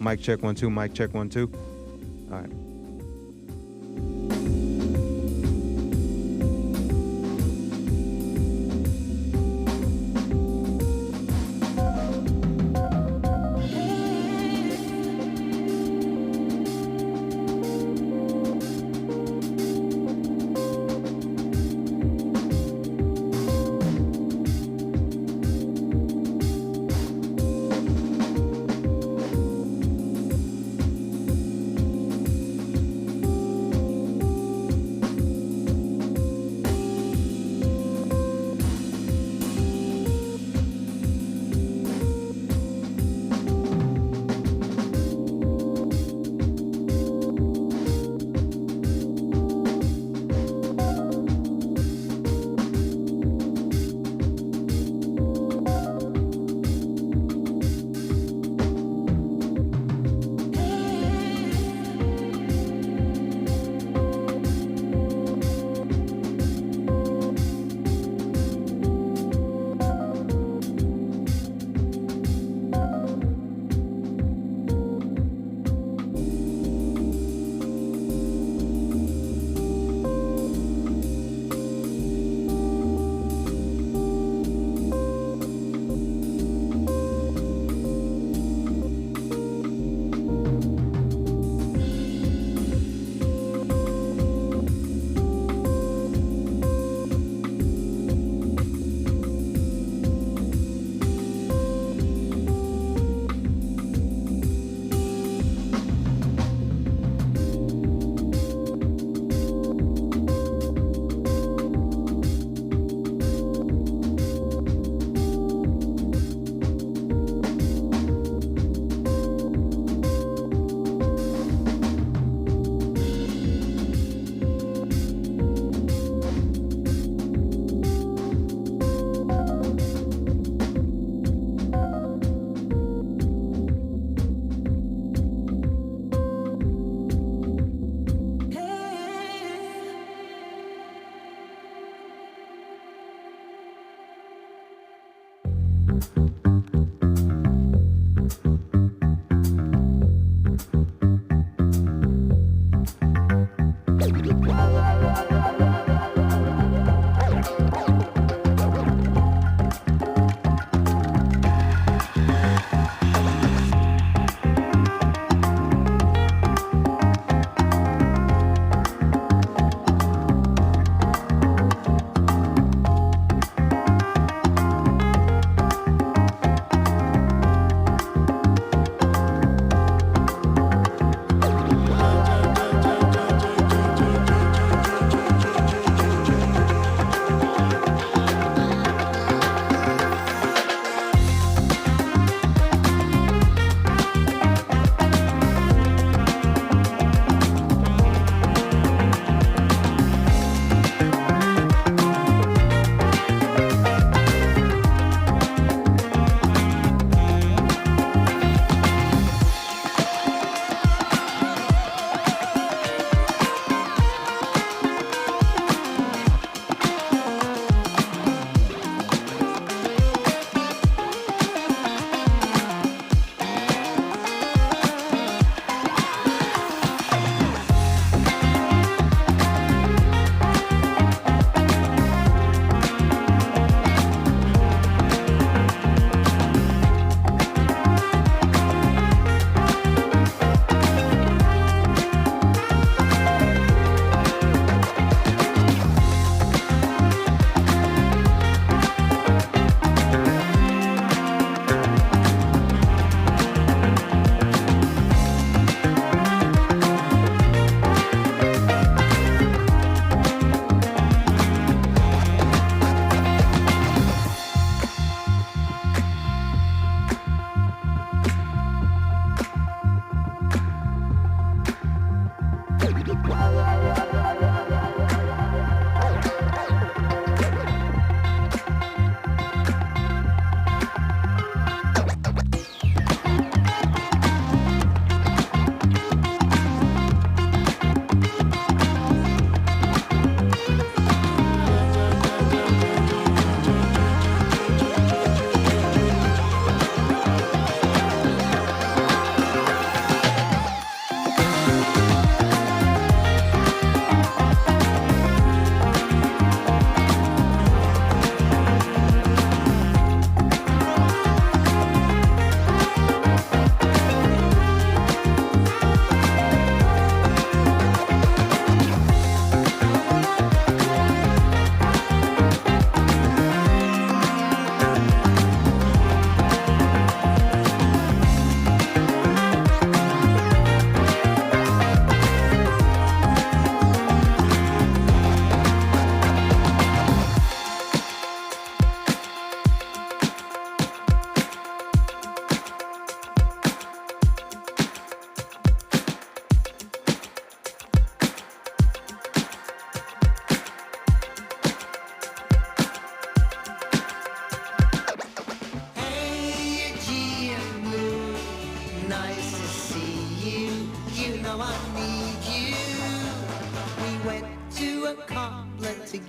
Mic check 1 2. Mic check 1 2. All right.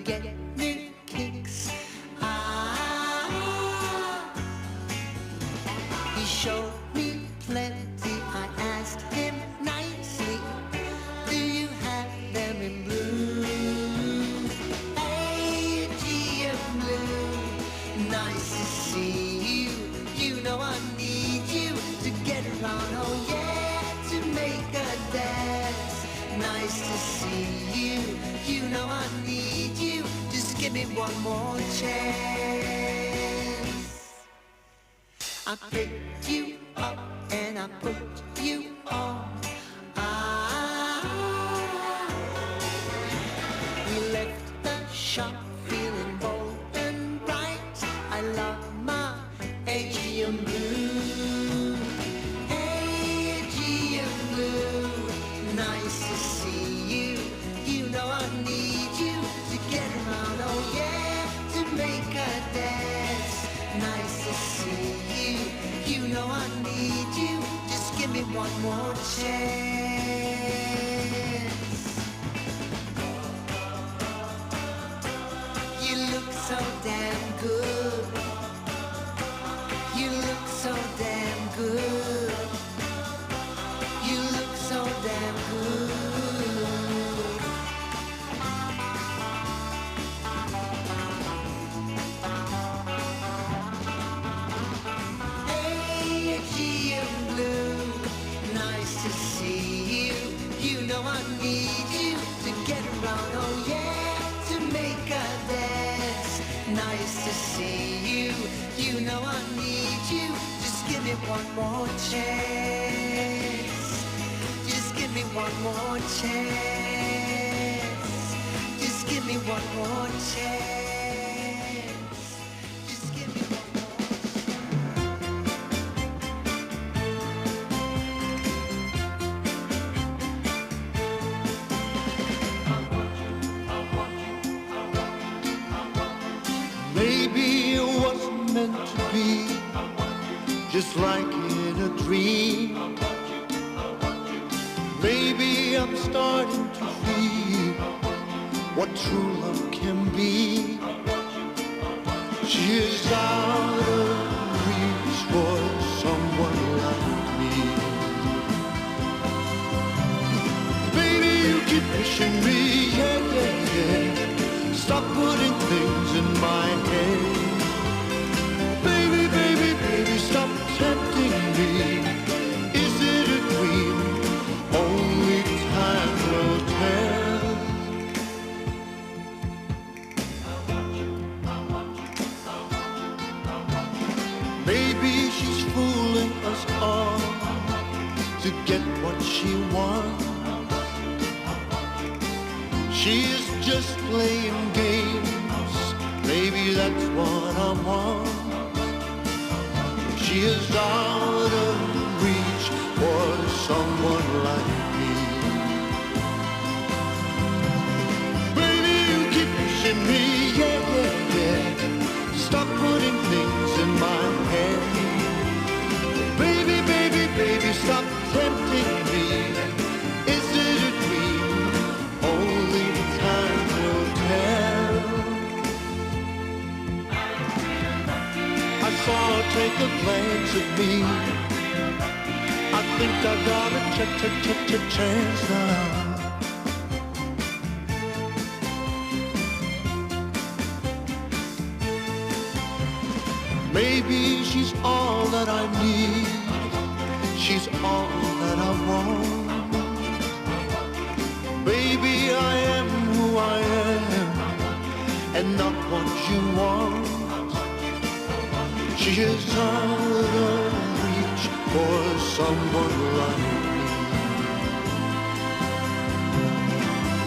get new kicks. He showed me plenty. I asked him nicely, do you have them in blue? Hey, G of blue, nice to see you. You know I need you to get around, oh yeah, to make a dance. Nice to see you. You know I need you. Just give me one more chance. I picked you up and I put you on. We left the shop feeling bold and bright. I love my Aegean blue. Aegean blue, nice to see you. You know I need you to get around, oh yeah, to make a dance. Nice to see you. You know I need you. Just give me one more chance. You look so damn good. You look so damn good. You look so damn good. Hey, Aegean blue, nice to see you. You know I need you to get around, oh yeah, to make a dance. Nice to see you. You know I need you. Just give me one more chance. Just give me one more chance. Just give me one more chance. Just give me one Maybe it wasn't meant to be, just like in a dream. Maybe I'm starting to feel what true love can be. She is out of reach for someone like me. Baby, you keep pushing me, yeah, yeah, yeah. Stop putting things in my head. Baby, baby, baby, stop tempting me. Is it a dream? Only time will tell. Maybe she's fooling us all to get what she wants. She's just playing games. Maybe that's what I want. She is out of reach for someone like me. Baby, you keep pushing me, yeah, yeah, yeah. Stop putting things in my head. Baby, baby, baby, stop tempting me. Is it a dream? Only time will tell. I saw her take a glance at me. I think I got a chance now. Maybe she's all that I need. She's all that I want. Baby, I am who I am, and not what you want. She is out of reach for someone like me.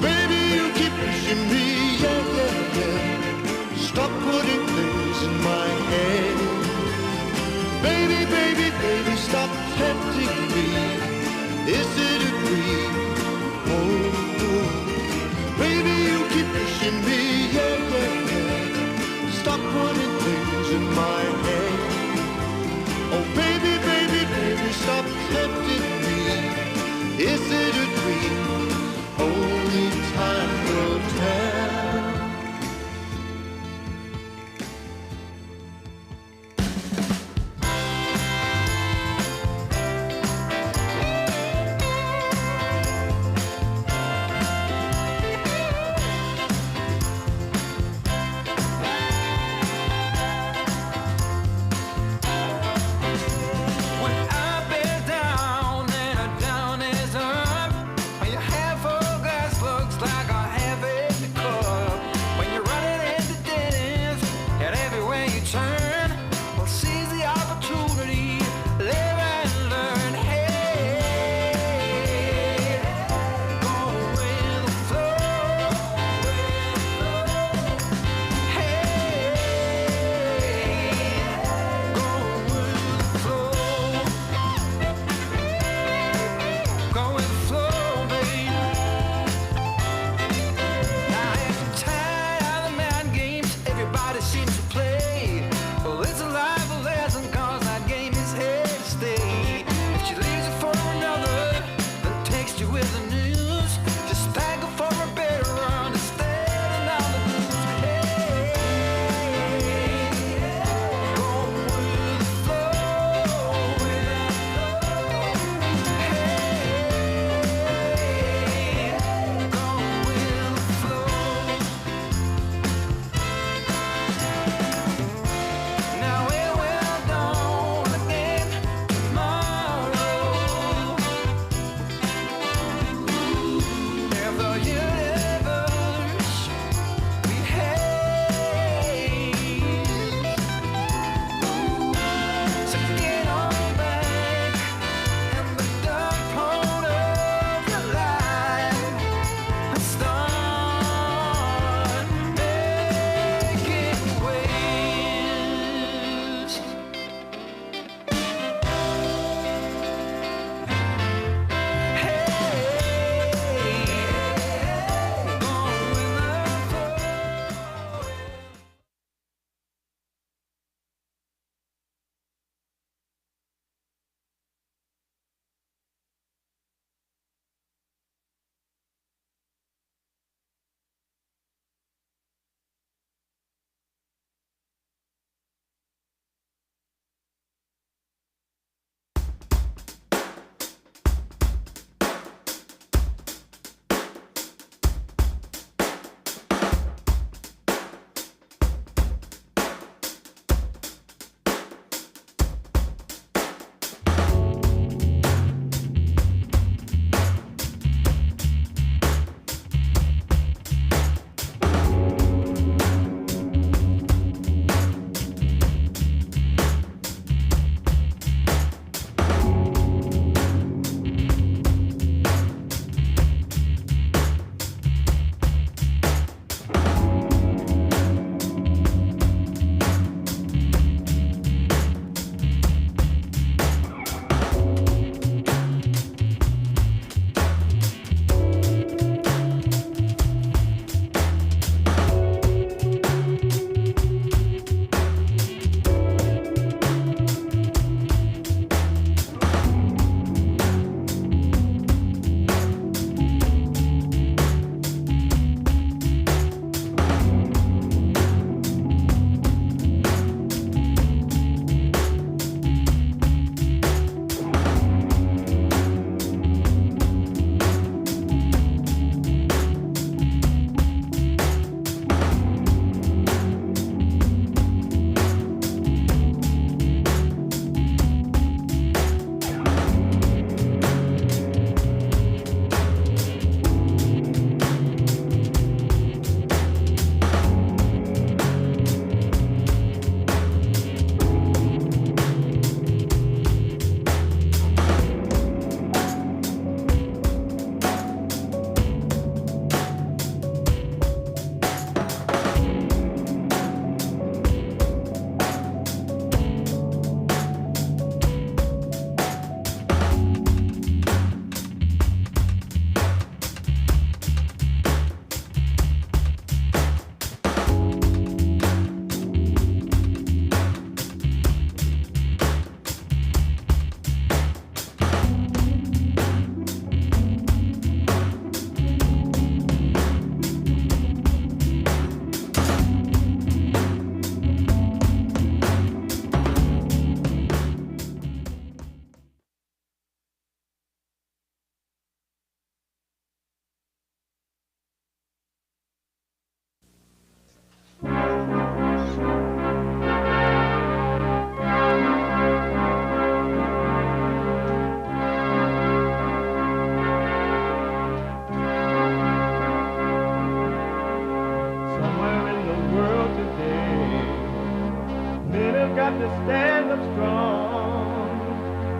Baby, you keep pushing me, yeah, yeah, yeah. Stop putting things in my head. Baby, baby, baby, stop tempting me. Is it a dream? Oh, baby, you keep pushing me, yeah, yeah, yeah. Stop putting things in my head. Oh, baby, baby, baby, stop tempting me. Is it a dream? Only time will tell. got to stand up strong,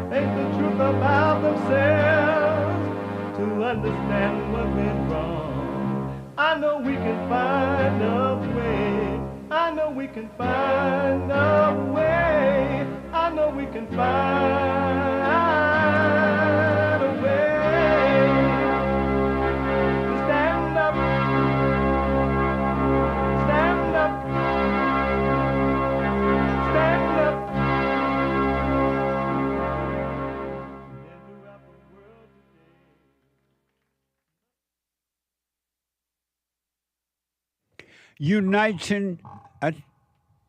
face the truth about themselves, to understand what went wrong. I know we can find a way. I know we can find a way. I know we can find a way to stand up, stand up, stand up. And throughout the world today. Uniting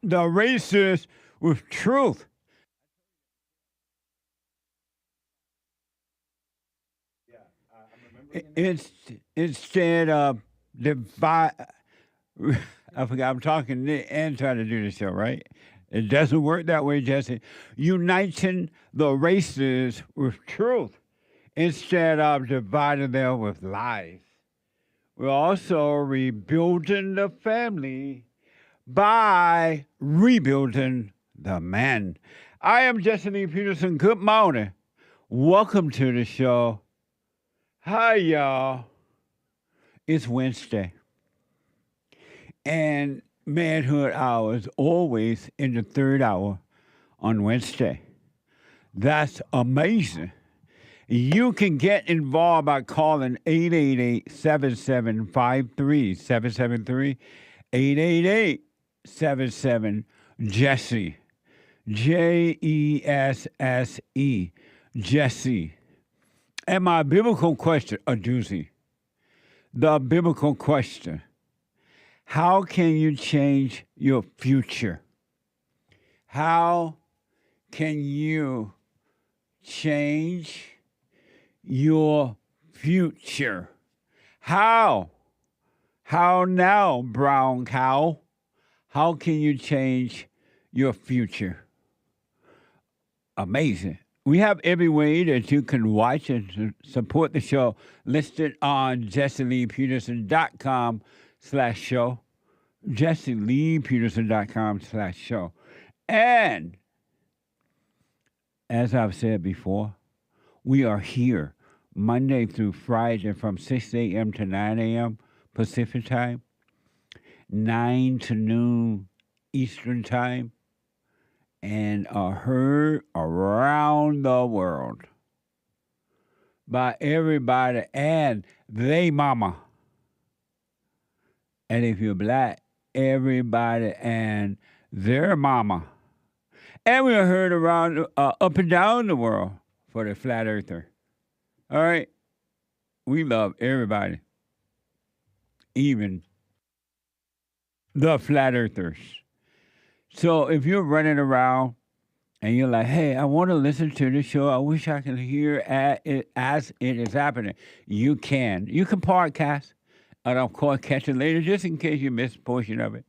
the races with truth. It's instead of divide. I forgot I'm talking and trying to do the show, right? It doesn't work that way, Jesse. Uniting the races with truth instead of dividing them with lies. We're also rebuilding the family by rebuilding the man. I am Jesse Lee Peterson. Good morning. Welcome to the show. Hi, y'all. It's Wednesday. And Manhood Hour is always in the third hour on Wednesday. That's amazing. You can get involved by calling 888-7753-773, 888-77-JESSE, Jesse, Jesse. And my biblical question, a doozy. The biblical question, how can you change your future? How can you change your future? How? How now, brown cow? How can you change your future? Amazing. We have every way that you can watch and support the show listed on JesseLeePeterson.com/show. JesseLeePeterson.com/show. And as I've said before, we are here Monday through Friday from 6 a.m. to 9 a.m. Pacific time, 9 to noon Eastern time, and are heard around the world by everybody and they mama. And if you're black, everybody and their mama. And we are heard around, up and down the world for the flat earther. All right? We love everybody, even the flat earthers. So if you're running around and you're like, hey, I want to listen to this show, I wish I could hear it as it is happening, you can. You can podcast, and of course catch it later just in case you missed a portion of it.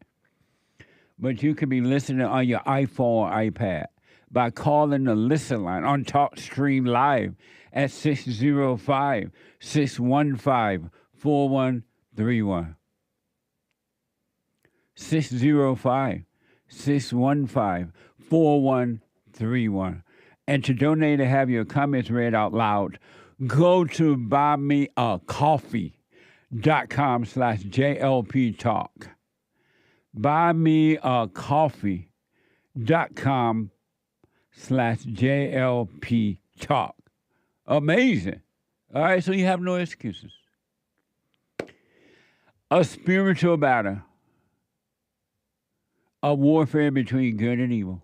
But you can be listening on your iPhone or iPad by calling the listen line on TalkStream Live at 605-615-4131. 605-615-4131. And to donate and have your comments read out loud, go to buymeacoffee.com/JLP Talk. buymeacoffee.com/JLP Talk. Amazing. All right, so you have no excuses. A spiritual battle. A warfare between good and evil.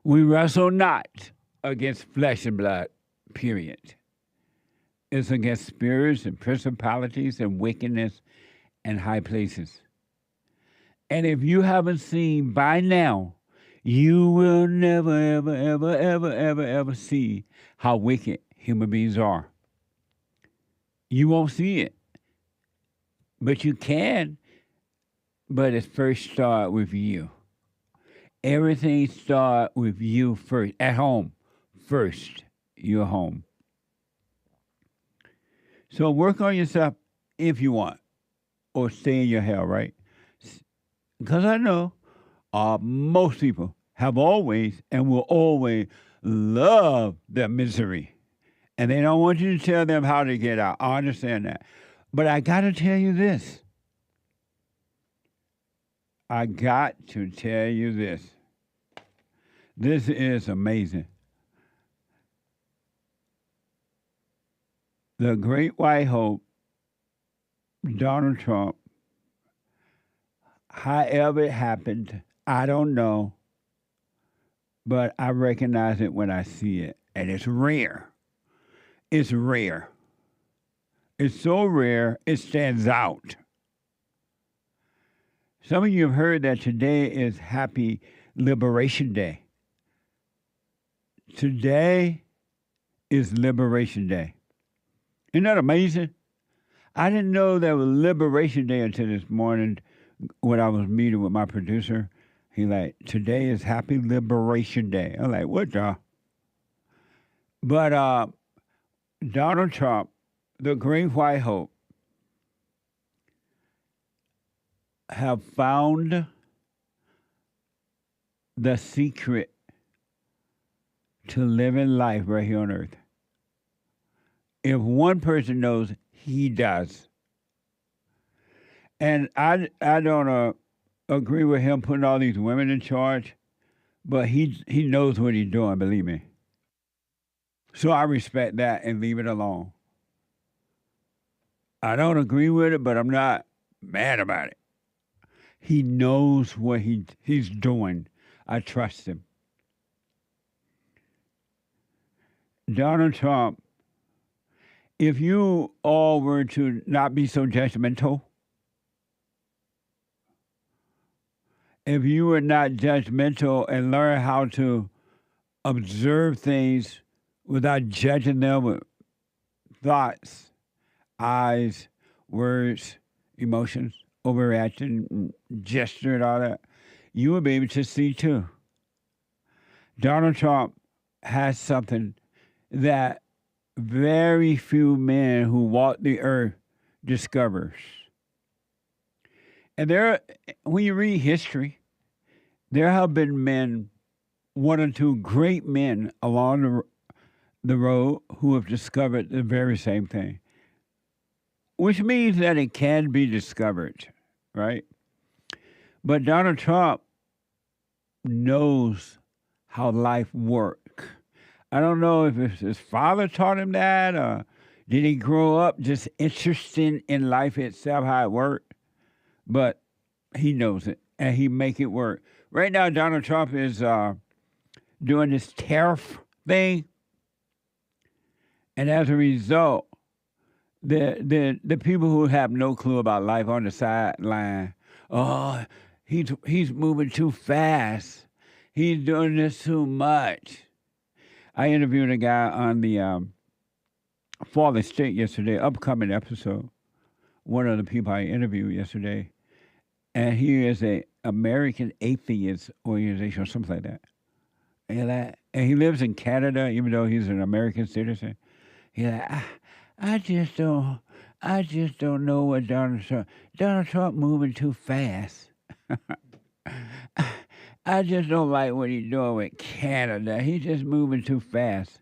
We wrestle not against flesh and blood, period. It's against spirits and principalities and wickedness and high places. And if you haven't seen by now, you will never, ever, ever, ever, ever, ever see how wicked human beings are. You won't see it. But you can. But it first starts with you. Everything starts with you first. At home. First. You're home. So work on yourself if you want. Or stay in your hell, right? Because I know most people have always and will always love their misery. And they don't want you to tell them how to get out. I understand that. But I got to tell you this. I got to tell you this. This is amazing. The great white hope, Donald Trump, however it happened, I don't know, but I recognize it when I see it. And it's rare. It's rare. It's so rare, it stands out. Some of you have heard that today is Happy Liberation Day. Today is Liberation Day. Isn't that amazing? I didn't know there was Liberation Day until this morning when I was meeting with my producer. He like, today is Happy Liberation Day. I'm like, what the? But Donald Trump, the great white hope, have found the secret to living life right here on earth. If one person knows, he does. And I don't agree with him putting all these women in charge, but he knows what he's doing, believe me. So I respect that and leave it alone. I don't agree with it, but I'm not mad about it. He knows what he's doing. I trust him. Donald Trump, if you all were to not be so judgmental, if you were not judgmental and learn how to observe things without judging them with thoughts, eyes, words, emotions, overreaction, gesture, and all that, you will be able to see too. Donald Trump has something that very few men who walk the earth discovers. And when you read history, there have been men, one or two great men along the road who have discovered the very same thing, which means that it can be discovered, right? But Donald Trump knows how life works. I don't know if his father taught him that, or did he grow up just interested in life itself, how it worked? But he knows it, and he make it work. Right now, Donald Trump is doing this tariff thing, and as a result, the people who have no clue about life on the sideline, oh, he's moving too fast. He's doing this too much. I interviewed a guy on the Fallen State yesterday, upcoming episode. One of the people I interviewed yesterday, and he is a American Atheist Organization or something like that. And he lives in Canada, even though he's an American citizen. He's like, I just don't know what Donald Trump moving too fast. I just don't like what he's doing with Canada. He's just moving too fast.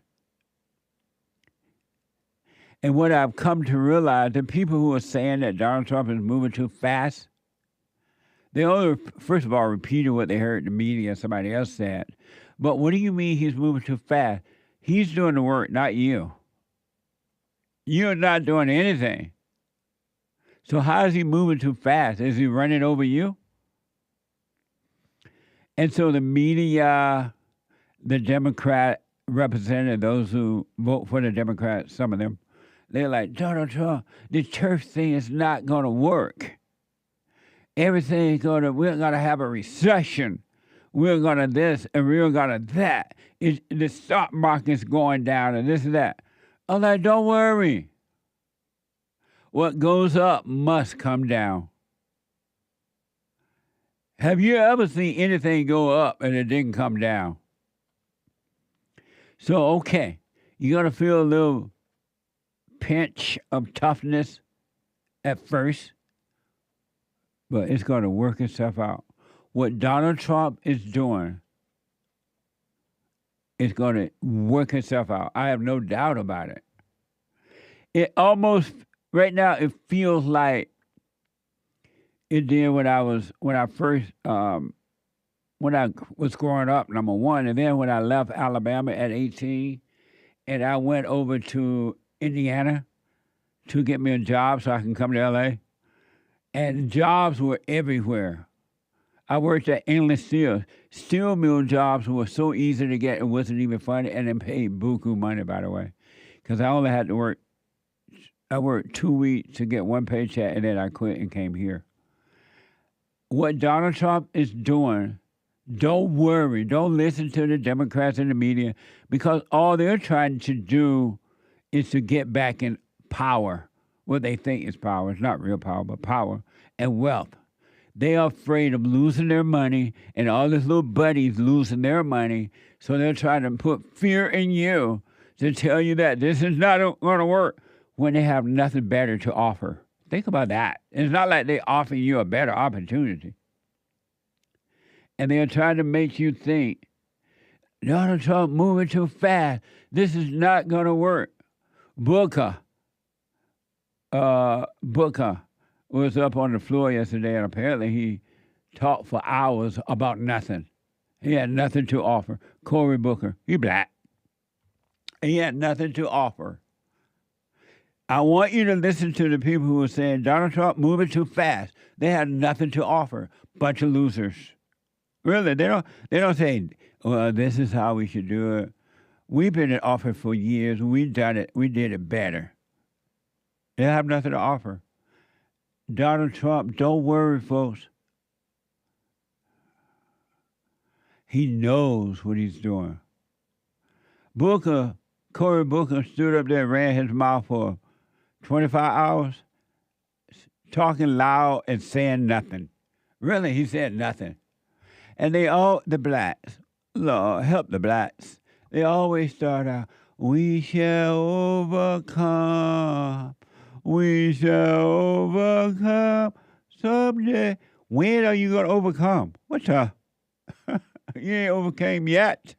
And what I've come to realize, the people who are saying that Donald Trump is moving too fast, they only, first of all, repeated what they heard in the media somebody else said. But what do you mean he's moving too fast? He's doing the work, not you. You're not doing anything. So how is he moving too fast? Is he running over you? And so the media, the Democrat representative, those who vote for the Democrats, some of them, they're like, Donald Trump, the church thing is not going to work. Everything is we're going to have a recession. We're going to this and we're going to that. The stock market's going down and this and that. I'm like, don't worry. What goes up must come down. Have you ever seen anything go up and it didn't come down? So, okay, you're going to feel a little pinch of toughness at first, but it's going to work itself out. What Donald Trump is doing is going to work itself out. I have no doubt about it. It almost, right now, it feels like it did when I was growing up, number one. And then when I left Alabama at 18 and I went over to Indiana to get me a job so I can come to LA. And jobs were everywhere. I worked at Endless Steel. Steel mill jobs were so easy to get, it wasn't even funny, and then paid buku money, by the way. Because I only had to work, I worked 2 weeks to get one paycheck, and then I quit and came here. What Donald Trump is doing, don't worry. Don't listen to the Democrats and the media, because all they're trying to do is to get back in power. What they think is power. It's not real power, but power and wealth. They are afraid of losing their money and all these little buddies losing their money, so they're trying to put fear in you to tell you that this is not going to work when they have nothing better to offer. Think about that. It's not like they offer you a better opportunity. And they're trying to make you think, Donald Trump moving too fast. This is not going to work. Booker was up on the floor yesterday, and apparently he talked for hours about nothing. He had nothing to offer. Cory Booker, he black. He had nothing to offer. I want you to listen to the people who are saying Donald Trump moving too fast. They had nothing to offer. Bunch of losers. Really, they don't say, well, this is how we should do it. We've been in office for years. We've done it. We did it better. They have nothing to offer. Donald Trump, don't worry, folks. He knows what he's doing. Cory Booker stood up there and ran his mouth for 25 hours, talking loud and saying nothing. Really, he said nothing. And the blacks, Lord, help the blacks. They always start out, we shall overcome. We shall overcome someday. When are you going to overcome? What the? You ain't overcame yet.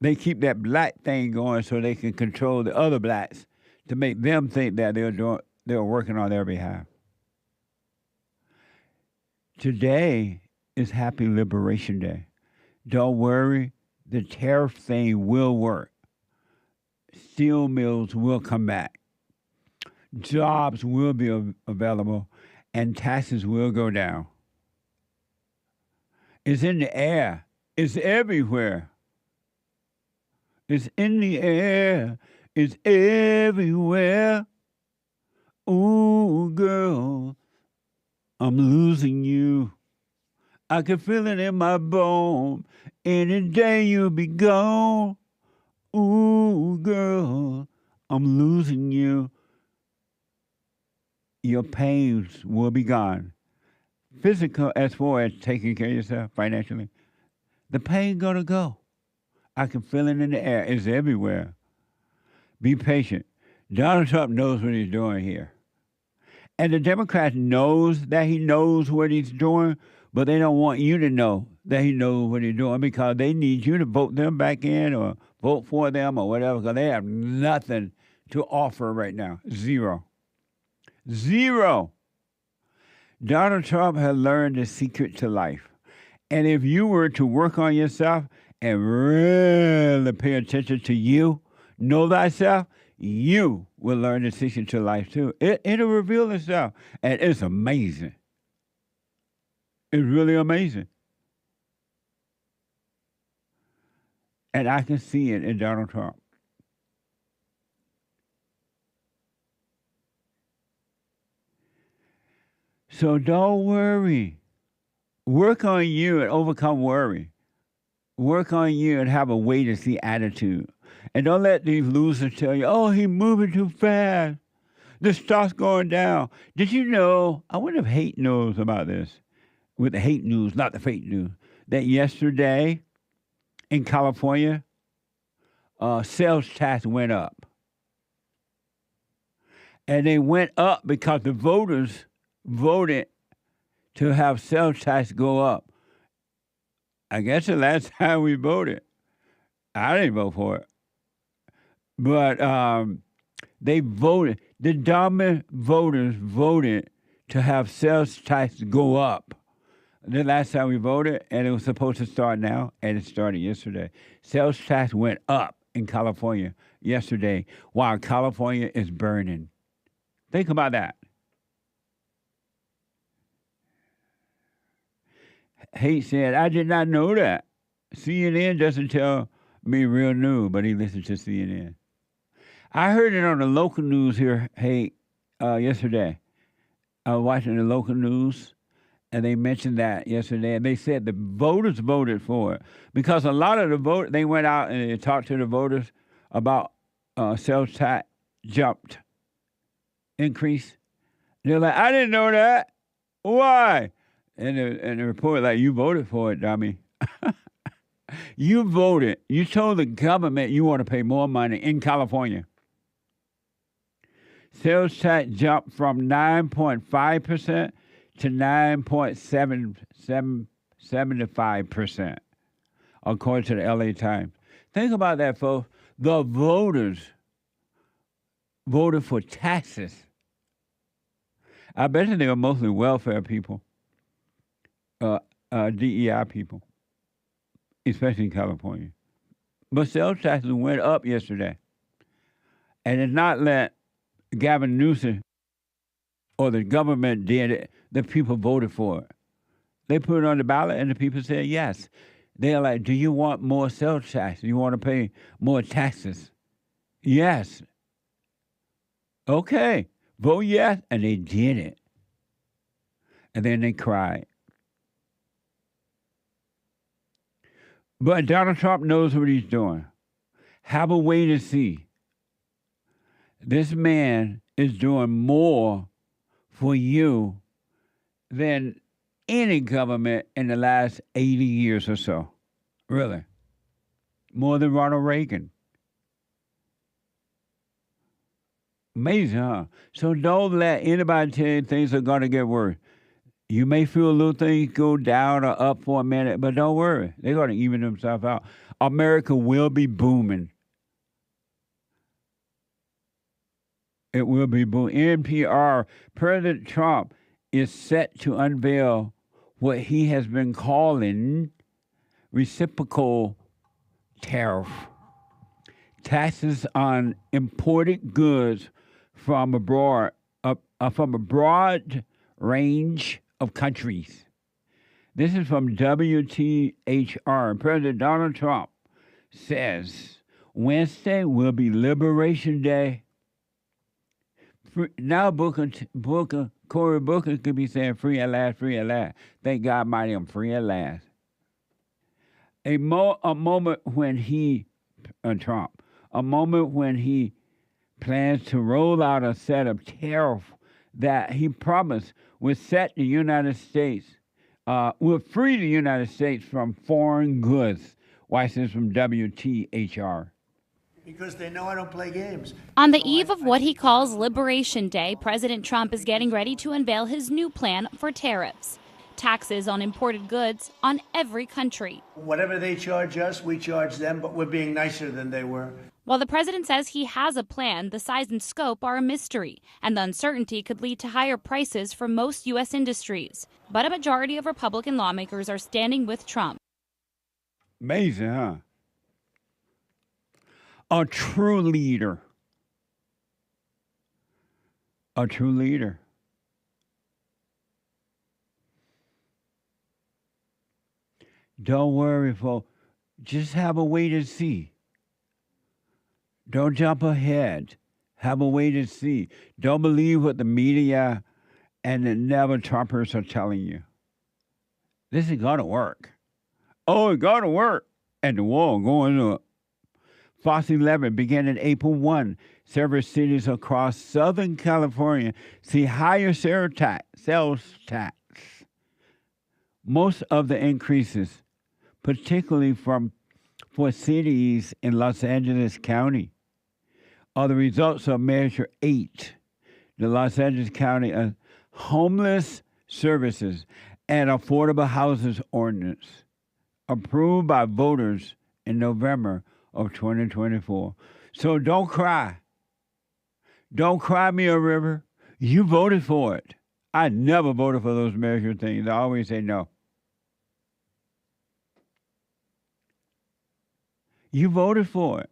They keep that black thing going so they can control the other blacks to make them think that they're working on their behalf. Today is Happy Liberation Day. Don't worry, the tariff thing will work. Steel mills will come back. Jobs will be available, and taxes will go down. It's in the air. It's everywhere. It's in the air. It's everywhere. Ooh, girl, I'm losing you. I can feel it in my bone. Any day you'll be gone. Ooh, girl, I'm losing you. Your pains will be gone. Physical, as far as taking care of yourself financially, the pain gonna go. I can feel it in the air. It's everywhere. Be patient. Donald Trump knows what he's doing here. And the Democrats knows that he knows what he's doing, but they don't want you to know that he knows what he's doing because they need you to vote them back in or vote for them or whatever, because they have nothing to offer right now. Zero. Donald Trump has learned the secret to life. And if you were to work on yourself and really pay attention to you, know thyself, you will learn the secret to life too. It'll reveal itself. And it's amazing. It's really amazing. And I can see it in Donald Trump. So don't worry. Work on you and overcome worry. Work on you and have a wait-and-see attitude. And don't let these losers tell you, oh, he's moving too fast. The stock's going down. Did you know, I wonder if Hate knows about this, with the hate news, not the fake news, that yesterday in California, sales tax went up. And they went up because the voters voted to have sales tax go up. I guess the last time we voted, I didn't vote for it, but they voted. The dominant voters voted to have sales tax go up. The last time we voted, and it was supposed to start now, and it started yesterday. Sales tax went up in California yesterday, while California is burning. Think about that. Hate said, I did not know that. CNN doesn't tell me real news, but he listens to CNN. I heard it on the local news here, yesterday. I was watching the local news, and they mentioned that yesterday, and they said the voters voted for it because a lot of the vote they went out and they talked to the voters about sales tax jumped, increase. They're like, I didn't know that. Why? And the report like, you voted for it, dummy. You voted. You told the government you want to pay more money in California. Sales tax jumped from 9.5% to 9.75%, according to the LA Times. Think about that, folks. The voters voted for taxes. I bet you they were mostly welfare people, DEI people, especially in California. But sales taxes went up yesterday. And it's not that Gavin Newsom or the government did it, the people voted for it. They put it on the ballot and the people said yes. They're like, do you want more sales tax? Do you want to pay more taxes? Yes. Okay, vote yes. And they did it. And then they cried. But Donald Trump knows what he's doing. Have a wait and see. This man is doing more for you than any government in the last 80 years or so. Really. More than Ronald Reagan. Amazing, huh? So don't let anybody tell you things are going to get worse. You may feel a little things go down or up for a minute, but don't worry. They're going to even themselves out. America will be booming. It will be booming. NPR, President Trump is set to unveil what he has been calling reciprocal tariff. Taxes on imported goods from a broad range of countries. This is from WTHR. President Donald Trump says Wednesday will be Liberation Day. Now Cory Booker could be saying free at last, free at last. Thank God mighty, I'm free at last. A moment when he plans to roll out a set of tariffs that he promised would set the United States, would free the United States from foreign goods. Watch this from WTHR. Because they know I don't play games. On the eve of what he calls Liberation Day, President Trump is getting ready to unveil his new plan for tariffs. Taxes on imported goods on every country. Whatever they charge us, we charge them, but we're being nicer than they were. While the president says he has a plan, the size and scope are a mystery, and the uncertainty could lead to higher prices for most U.S. industries. But a majority of Republican lawmakers are standing with Trump. Amazing, huh? A true leader. A true leader. Don't worry, folks. Just have a wait and see. Don't jump ahead. Have a wait and see. Don't believe what the media and the never-Trumpers are telling you. This is going to work. Oh, it's going to work. And the war going up. Fox 11 beginning April 1. Several cities across Southern California see higher sales tax. Most of the increases, particularly for cities in Los Angeles County, are the results of Measure 8, the Los Angeles County Homeless Services and Affordable Housing Ordinance. approved by voters in November of 2024. So don't cry. Don't cry me a river. You voted for it. I never voted for those measure things. I always say no. You voted for it.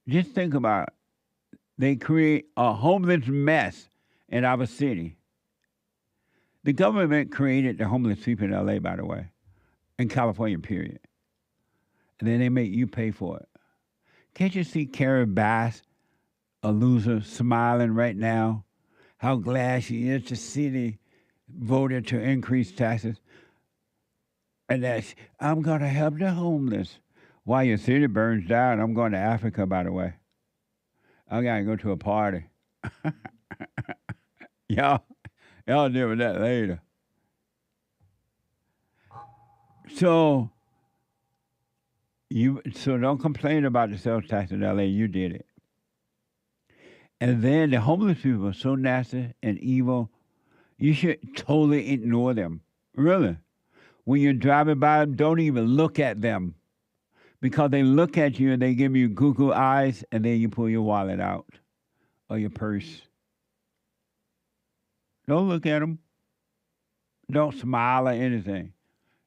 Just think about it. They create a homeless mess in our city. The government created the homeless people in LA, by the way, in California, period. And then they make you pay for it. Can't you see Karen Bass, a loser, smiling right now? How glad she is the city voted to increase taxes. And that I'm going to help the homeless. While your city burns down, I'm going to Africa, by the way. I got to go to a party. y'all deal with that later. So don't complain about the sales tax in LA. You did it. And then the homeless people are so nasty and evil. You should totally ignore them. Really. When you're driving by them, don't even look at them. Because they look at you and they give you Google eyes, and then you pull your wallet out or your purse. Don't look at them. Don't smile or anything.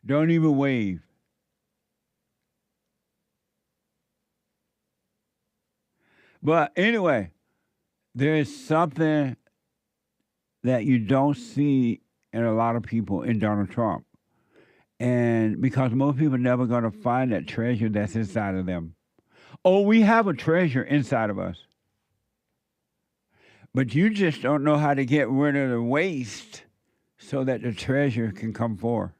Don't even wave. But anyway, there is something that you don't see in a lot of people in Donald Trump. And because most people are never going to find that treasure that's inside of them. Oh, we have a treasure inside of us. But you just don't know how to get rid of the waste so that the treasure can come forth.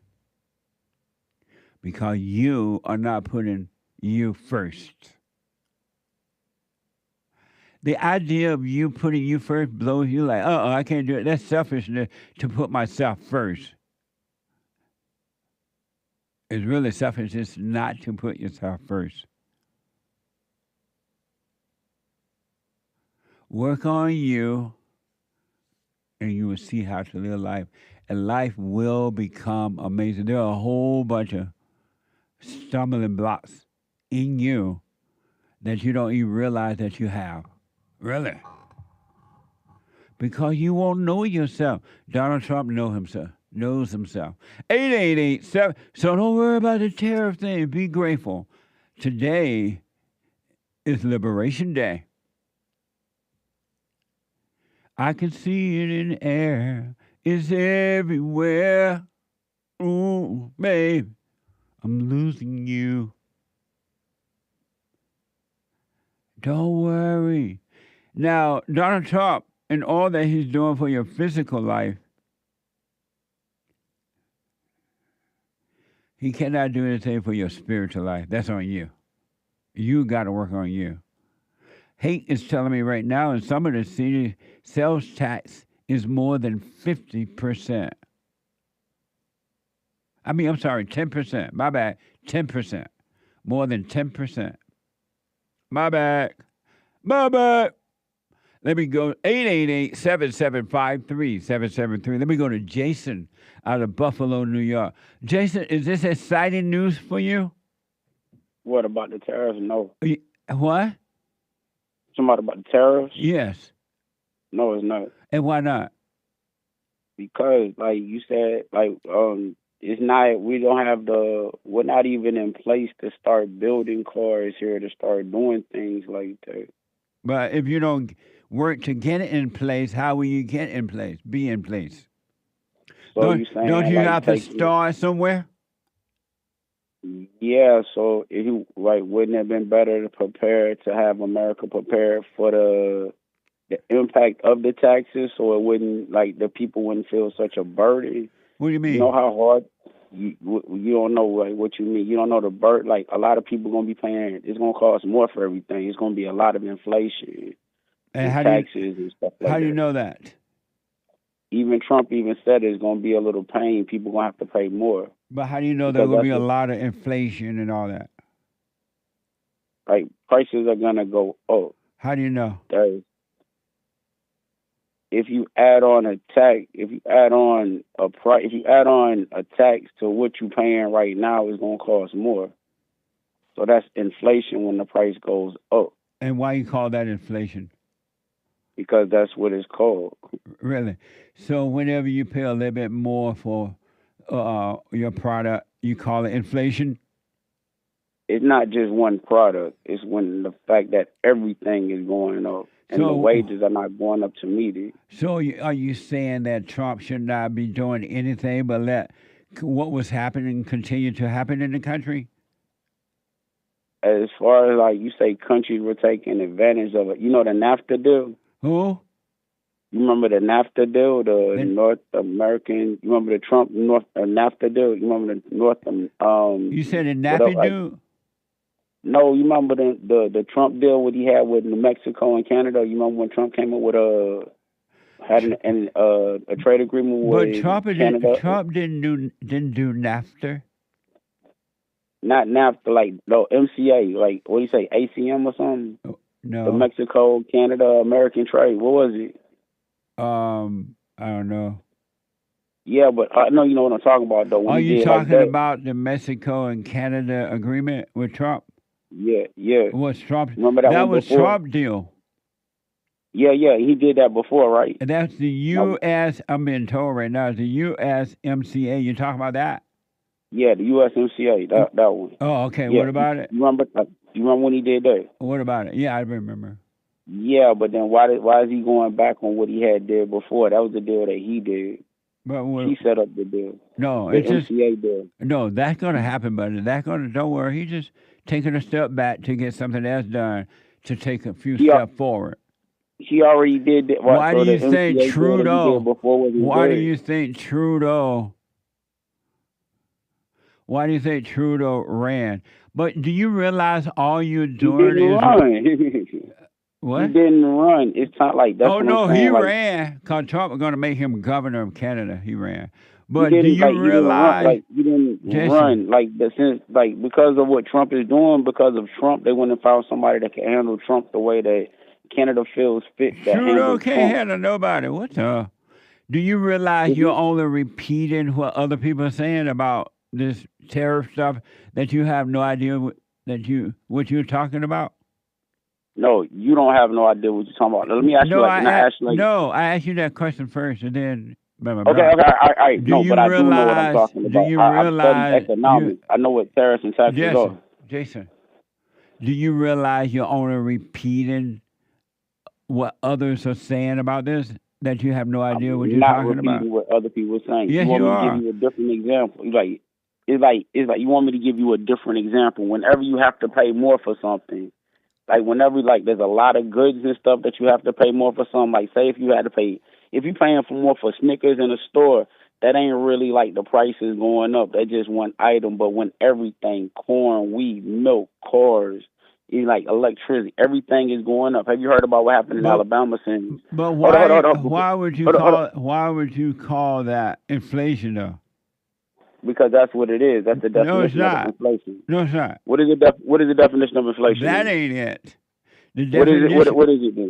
Because you are not putting you first. The idea of you putting you first blows you like, I can't do it. That's selfishness to put myself first. It's really selfishness not to put yourself first. Work on you, and you will see how to live life. And life will become amazing. There are a whole bunch of stumbling blocks in you that you don't even realize that you have. Really. Because you won't know yourself. Donald Trump knows himself. 888-7. So don't worry about the tariff thing. Be grateful. Today is Liberation Day. I can see it in the air. It's everywhere. Ooh, babe, I'm losing you. Don't worry. Now, Donald Trump and all that he's doing for your physical life, he cannot do anything for your spiritual life. That's on you. You got to work on you. Hate is telling me right now in some of the cities, sales tax is more than 50%. I'm sorry, 10%. My bad, 10%. More than 10%. My bad. Let me go, 888-775-3773. Let me go to Jason out of Buffalo, New York. Jason, is this exciting news for you? What about the tariffs? No. What? Somebody about the tariffs? Yes. No, it's not. And why not? Because, like you said, it's not, we're not even in place to start building cars here, to start doing things like that. But if you don't work to get it in place, how will you get in place, be in place? So don't you have to start somewhere? Yeah, so if you wouldn't it have been better to prepare to have America prepared for the impact of the taxes, so it wouldn't the people wouldn't feel such a burden? What do you mean? You know how hard you don't know what you mean. You don't know the burden. A lot of people gonna be paying. It's gonna cost more for everything. It's gonna be a lot of inflation and taxes and stuff like that. How do you know that? Even Trump said it's going to be a little pain. People going to have to pay more. But how do you know there's going to be a lot of inflation and all that? Prices are going to go up. How do you know? if you add on a tax, if you add on a price, if you add on a tax to what you're paying right now, it's gonna cost more. So that's inflation when the price goes up. And why you call that inflation? Because that's what it's called. Really? So whenever you pay a little bit more for your product, you call it inflation? It's not just one product. It's when the fact that everything is going up and the wages are not going up to meet it. So are you saying that Trump should not be doing anything but let what was happening continue to happen in the country? As far as like you say, countries were taking advantage of it. You know the NAFTA deal? Who? You remember the NAFTA deal, the North American? You remember the Trump NAFTA deal? You remember the North? You said the NAFTA deal? No, you remember the Trump deal what he had with New Mexico and Canada? You remember when Trump came up with a trade agreement with Canada? Trump didn't do NAFTA. Not NAFTA, like no MCA, like what do you say, ACM or something? No. The Mexico, Canada, American trade. What was it? I don't know. Yeah, but I know you know what I'm talking about though. Are you talking about the Mexico and Canada agreement with Trump? Yeah. What's Trump? Remember that was Trump deal. Yeah, he did that before, right? And that's the U.S. I'm being told right now. The USMCA. You talking about that? Yeah, the USMCA. That one. Oh, okay. Yeah. What about it? You remember when he did that? What about it? Yeah, I remember. Yeah, but then why is he going back on what he had did before? That was the deal that he did. But he set up the deal. No, the it's MCA deal. No, that's going to happen, buddy. Don't worry. He's just taking a step back to get something else done to take a few steps forward. He already did that. Why do you think Trudeau? Why do you think Trudeau ran? But do you realize all you're doing is what? He didn't run. It's not like that. Oh no, he ran. Because Trump was going to make him governor of Canada. He ran. But do you realize he didn't run because of what Trump is doing? Because of Trump, they went and found somebody that can handle Trump the way that Canada feels fit. Trudeau can't handle nobody. What the? Do you realize you're only repeating what other people are saying about this tariff stuff that you have no idea what you're talking about? No, you don't have no idea what you're talking about. Let me ask you. I asked you that question first, and then. Okay, all right. No, but I do know what I'm talking about. Do you realize? I've studied economics. I know what tariffs and taxes are. Jason, do you realize you're only repeating what others are saying about this? That you have no idea what you're talking about? Not repeating what other people are saying. Yes, you want you me are. to give you a different example? It's like you want me to give you a different example. Whenever you have to pay more for something, like whenever there's a lot of goods and stuff that you have to pay more for something. Like say if you're paying for more for Snickers in a store, that ain't really like the price is going up. That's just one item. But when everything, corn, wheat, milk, cars, like electricity, everything is going up. Have you heard about what happened in Alabama since? But why would you call that inflation though? Because that's what it is. That's the definition of inflation. No, it's not. What is the definition of inflation? That ain't it. The definition, what is it then?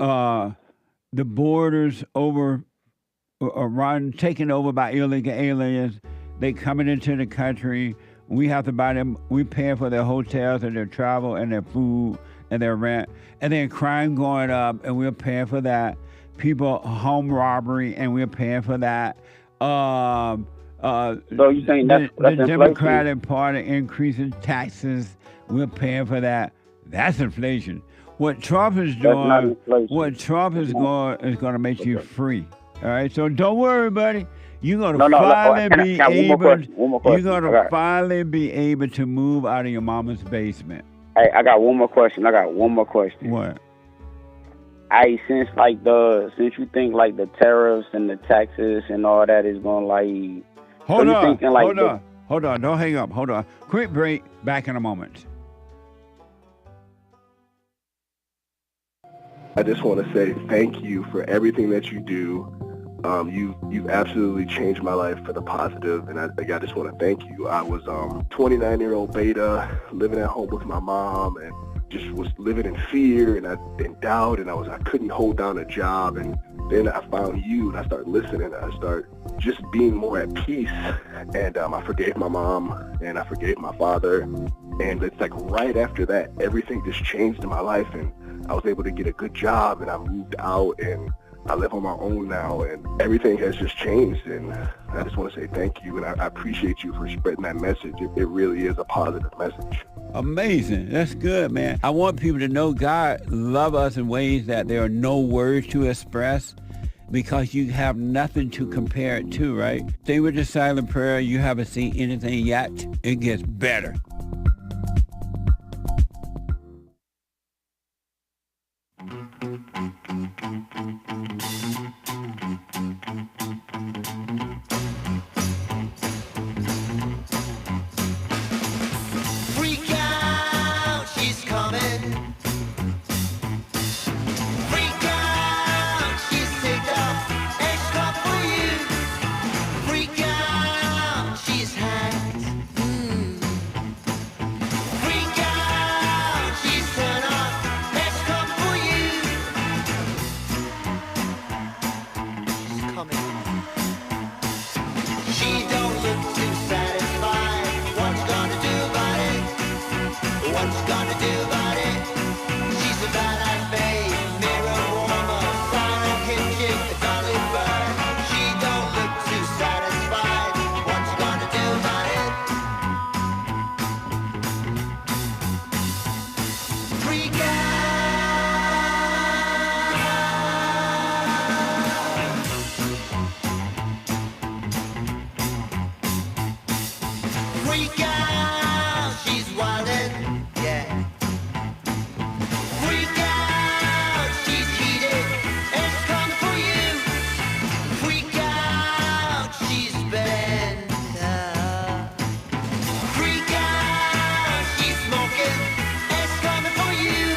The borders taken over by illegal aliens. They coming into the country. We have to buy them. We paying for their hotels and their travel and their food and their rent. And then crime going up, and we're paying for that. People home robbery, and we're paying for that. So you saying that's the Democratic Party increasing taxes? We're paying for that. That's inflation. What Trump is doing, what Trump is going to make you free. All right. So don't worry, buddy. You're gonna finally be able to move out of your mama's basement. Hey, I got one more question. What? Since you think like the tariffs and the taxes and all that is going like. Hold on. Don't hang up. Hold on. Quick break. Back in a moment. I just want to say thank you for everything that you do. You've absolutely changed my life for the positive, and I just want to thank you. I was 29-year-old beta, living at home with my mom, and just was living in fear and in doubt, and I couldn't hold down a job, and then I found you, and I started listening, and I started just being more at peace. And I forgave my mom, and I forgave my father. And it's like right after that, everything just changed in my life, and I was able to get a good job, and I moved out, and I live on my own now, and everything has just changed. And I just want to say thank you, and I appreciate you for spreading that message. It really is a positive message. Amazing. That's good, man. I want people to know God love us in ways that there are no words to express, because you have nothing to compare it to, right? Stay with the silent prayer. You haven't seen anything yet. It gets better. Freak out, she's coming. Freak out, she's picked up extra for you. Freak out, she's hacked. Freak out, she's turned up extra for you. She's coming. She don't look too satisfied. What's gonna do about it? What's gonna do about it? She's a badass babe, mirror warmer, silent kitchen, a dolly bird. She don't look too satisfied. What's gonna do about it? Freak out. Freak out, she's wildin', yeah. Freak out, she's heated, it's come for you. Freak out, she's bent. Freak out, she's smoking, it's coming for you.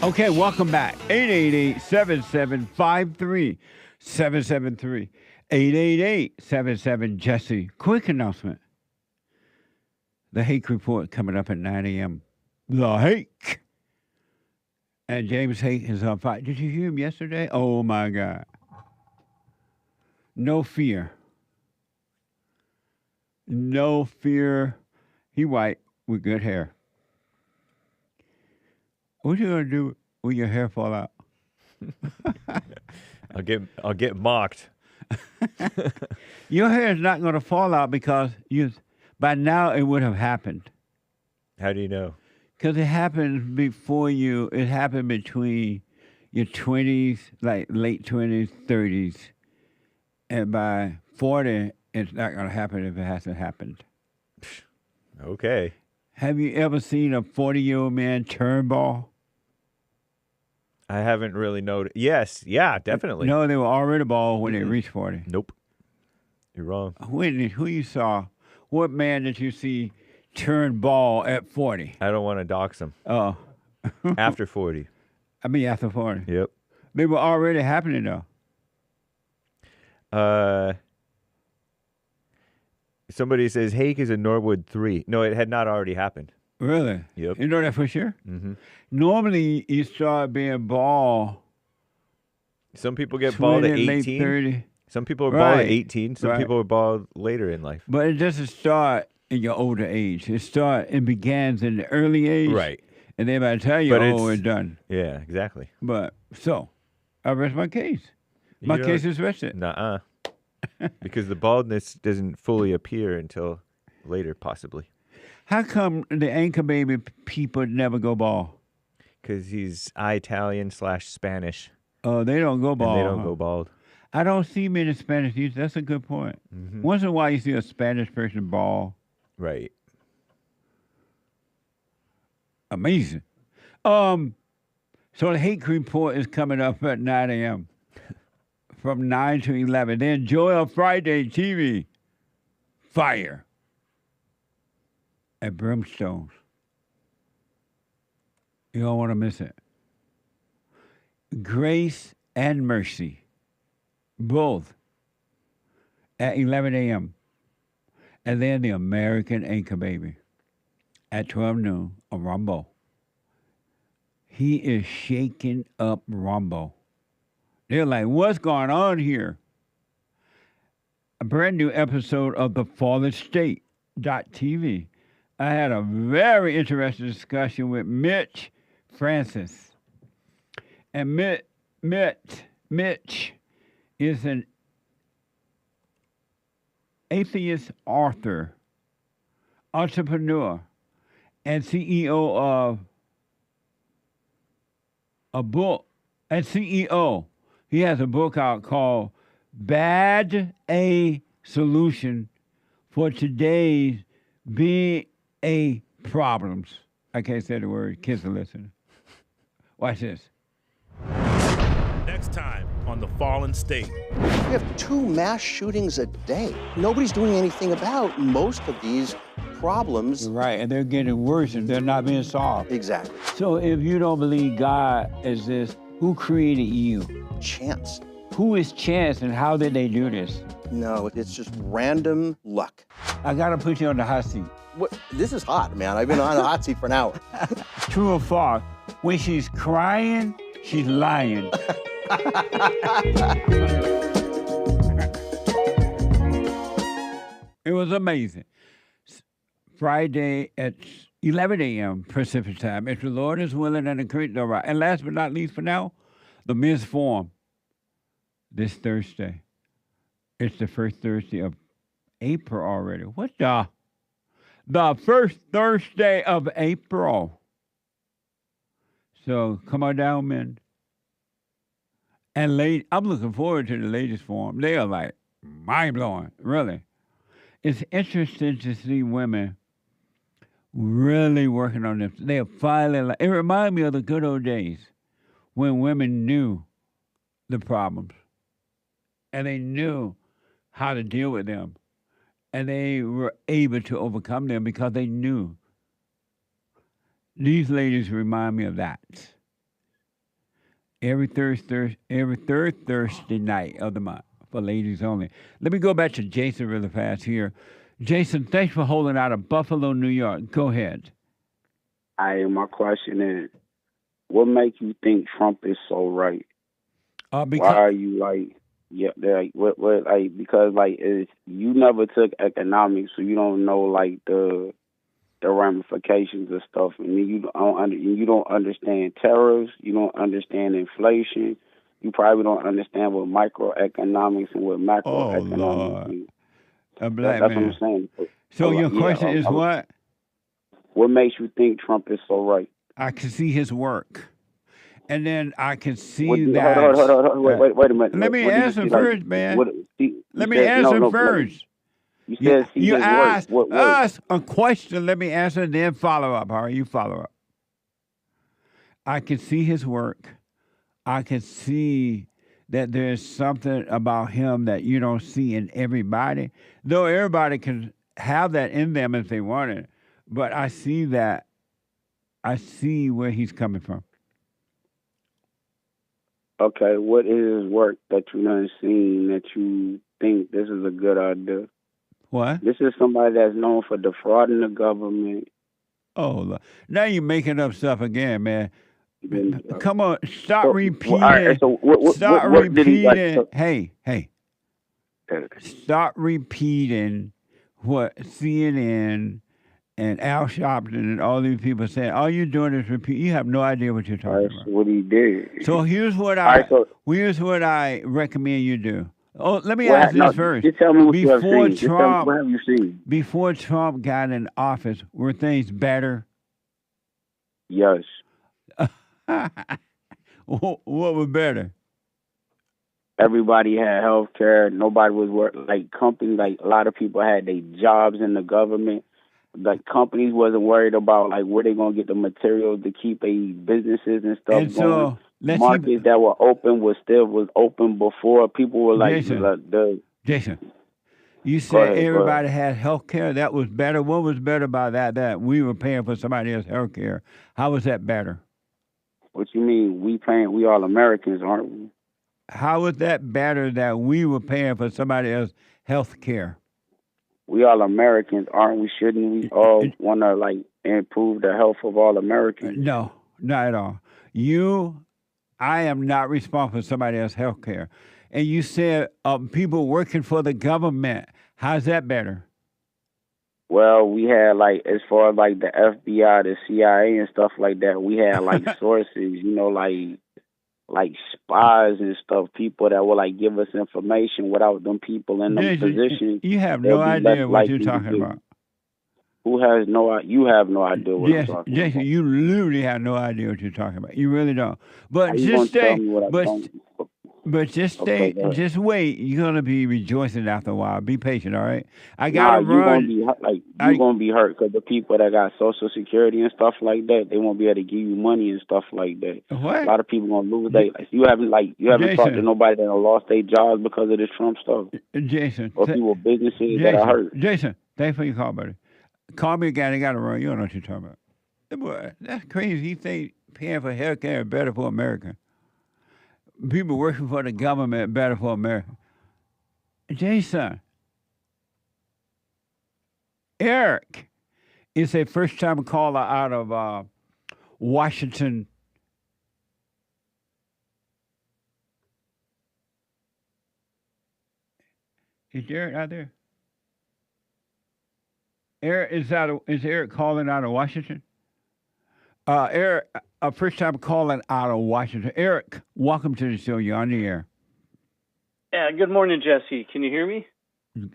Okay, welcome back. 888-7753-773. 888-77-JESSE. Quick announcement. The Hake Report coming up at 9 a.m. The Hake. And James Hake is on fire. Did you hear him yesterday? Oh, my God. No fear. No fear. He white with good hair. What you gonna do when your hair fall out? I'll get mocked. Your hair is not gonna fall out because by now it would have happened. How do you know? Because it happened before you. It happened between your 20s, like late 20s, 30s, and by 40, it's not gonna happen if it hasn't happened. Okay. Have you ever seen a 40-year-old man turn bald? I haven't really noticed. Yes, yeah, definitely. No, they were already bald when they reached 40. Nope. You're wrong. Who you saw? What man did you see turn bald at 40? I don't want to dox him. Oh. After 40. I mean, after 40. Yep. They were already happening, though. Somebody says Hake is a Norwood 3. No, it had not already happened. Really? Yep. You know that for sure? Mm-hmm. Normally, you start being bald. Some people get bald at 18. Late 30. Some people are bald at Right. 18. Some people are bald later in life. But it doesn't start in your older age. It begins in the early age. Right. And then by the time you're old, it's done. Yeah, exactly. But, so, I rest my case. My case is rested. Nuh-uh. Because the baldness doesn't fully appear until later, possibly. How come the anchor baby people never go bald? Because he's Italian/Spanish. Oh, they don't go bald. And they don't go bald. I don't see many Spanish youth. That's a good point. Mm-hmm. Once in a while, you see a Spanish person bald. Right. Amazing. So the Hake Report is coming up at 9 a.m. from 9 to 11. Then Joy on Friday TV. Fire. At Brimstones. You don't want to miss it. Grace and Mercy. Both. At 11 a.m. And then the American Anchor Baby. At 12 noon on Rumble. he is shaking up Rumble. They're like, what's going on here? A brand new episode of The Fallen State.tv. I had a very interesting discussion with Mitch Francis. And Mitch is an atheist author, entrepreneur, and CEO of a book, and CEO. He has a book out called Bad A Solution for Today's BA Problems. I can't say the word. Kids are listening. Watch this. Next time on The Fallen State. We have 2 mass shootings a day. Nobody's doing anything about most of these problems. You're right, and they're getting worse and they're not being solved. Exactly. So if you don't believe God exists, who created you? Chance. Who is Chance and how did they do this? No, it's just random luck. I gotta put you on the hot seat. What? This is hot, man. I've been on the hot seat for an hour. True or false? When she's crying, she's lying. It was amazing. Friday at 11 a.m. Pacific time. If the Lord is willing and the creek all right. And last but not least for now, the men's forum this Thursday. It's the first Thursday of April already. What the? The first Thursday of April. So come on down, men. And I'm looking forward to the ladies' forum. They are like mind-blowing, really. It's interesting to see women really working on this. They are finally, it reminds me of the good old days when women knew the problems and they knew how to deal with them and they were able to overcome them because they knew. These ladies remind me of that. Every third Thursday night of the month for ladies only. Let me go back to Jason really fast here. Jason, thanks for holding out of Buffalo, New York. Go ahead. My question is, what makes you think Trump is so right? Because why are you like, because you never took economics, so you don't know like the ramifications of stuff, and then you don't understand tariffs, you don't understand inflation, you probably don't understand what microeconomics and what macroeconomics mean. A black That's man. what I'm saying. So your question is what? What makes you think Trump is so right? I can see his work. And then I can see Hold that. on. Wait a minute. Let me answer first, man. Let me answer answer first. You said see you his asked work. us a question. Let me answer, then follow up. All right, you follow up. I can see his work. I can see that there's something about him that you don't see in everybody, though everybody can have that in them if they want it. But I see that. I see where he's coming from. Okay, what is his work that you done seen that you think this is a good idea? What? This is somebody that's known for defrauding the government. Oh, now you're making up stuff again, man. Come on, stop repeating. Stop repeating. Hey. Stop repeating what CNN and Al Sharpton and all these people say. All you're doing is repeat. You have no idea what you're talking about. That's what he did. So here's what I recommend you do. Oh, let me ask this first. Just tell me what you have seen. What have you seen? Before Trump got in office, were things better? Yes. What was better? Everybody had health care. Nobody was working. Like companies, like a lot of people had their jobs in the government. Like companies wasn't worried about like where they gonna get the materials to keep a businesses and stuff and going. So, markets that were open was open before. People were like, Jason, you said everybody had health care. That was better. What was better about that? That we were paying for somebody else's health care. How was that better? What you mean? We all Americans, aren't we? How was that better that we were paying for somebody else's health care? We all Americans, aren't we? Shouldn't we all want to like improve the health of all Americans? No. Not at all. I am not responsible for somebody else's health care. And you said people working for the government. How's that better? Well, we had like as far as like the FBI, the CIA, and stuff like that. We had like sources, like spies and stuff. People that will like give us information without them people in them positions. You have no idea what you're talking about. Who has no? You have no idea what I'm talking Jason, about. you literally have no idea what you're talking about. You really don't. But just stay. But just stay. Just wait. You're gonna be rejoicing after a while. Be patient, all right? I gotta run. You're gonna be hurt because the people that got Social Security and stuff like that, they won't be able to give you money and stuff like that. What? A lot of people gonna lose. You haven't talked to nobody that lost their jobs because of this Trump stuff. Jason, or people businesses that are hurt. Jason, thanks for your call, buddy. Call me again. I gotta run. You don't know what you're talking about. Boy, that's crazy. He think paying for health care is better for America. People working for the government better for America. Jason, Eric is a first-time caller out of Washington. Is Eric out there? Eric is Eric calling out of Washington? Eric, a first-time calling out of Washington. Eric, welcome to the show. You're on the air. Yeah, good morning, Jesse. Can you hear me?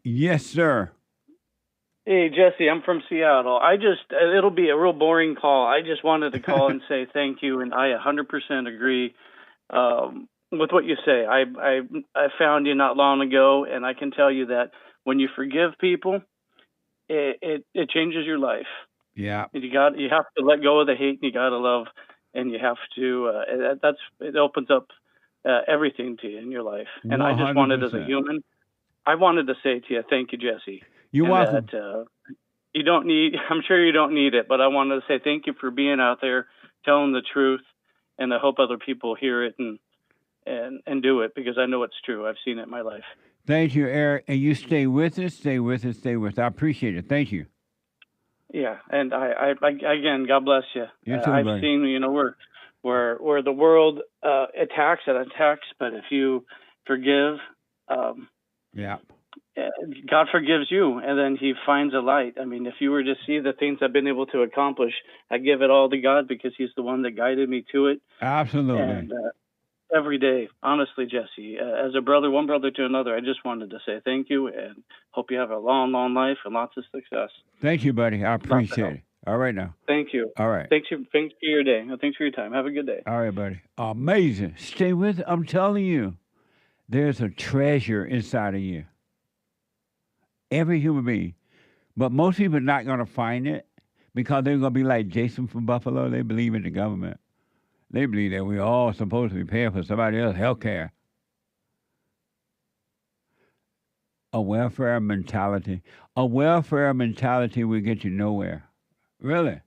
Yes, sir. Hey, Jesse, I'm from Seattle. It'll be a real boring call. I just wanted to call and say thank you, and I 100% agree with what you say. I found you not long ago, and I can tell you that when you forgive people, it changes your life. Yeah. You have to let go of the hate, and you got to love, and you have to. It opens up everything to you in your life. And 100%. I just wanted, as a human, I wanted to say to you, thank you, Jesse. You're welcome. You don't need. I'm sure you don't need it, but I wanted to say thank you for being out there, telling the truth, and I hope other people hear it and do it, because I know it's true. I've seen it in my life. Thank you, Eric. And you stay with us, stay with us, stay with us. I appreciate it. Thank you. Yeah, and I again, God bless you. You too, I've buddy. seen, where the world attacks, but if you forgive, God forgives you, and then He finds a light. I mean, if you were to see the things I've been able to accomplish, I give it all to God, because He's the one that guided me to it. Absolutely. And every day, honestly, Jesse, as a brother, one brother to another, I just wanted to say thank you, and hope you have a long, long life and lots of success. Thank you, buddy. I appreciate it. All right now. Thank you. All right. Thanks for your day. Thanks for your time. Have a good day. All right, buddy. Amazing. Stay with it. I'm telling you, there's a treasure inside of you. Every human being. But most people are not going to find it, because they're going to be like Jason from Buffalo. They believe in the government. They believe that we're all supposed to be paying for somebody else's health care. A welfare mentality. A welfare mentality will get you nowhere. Really.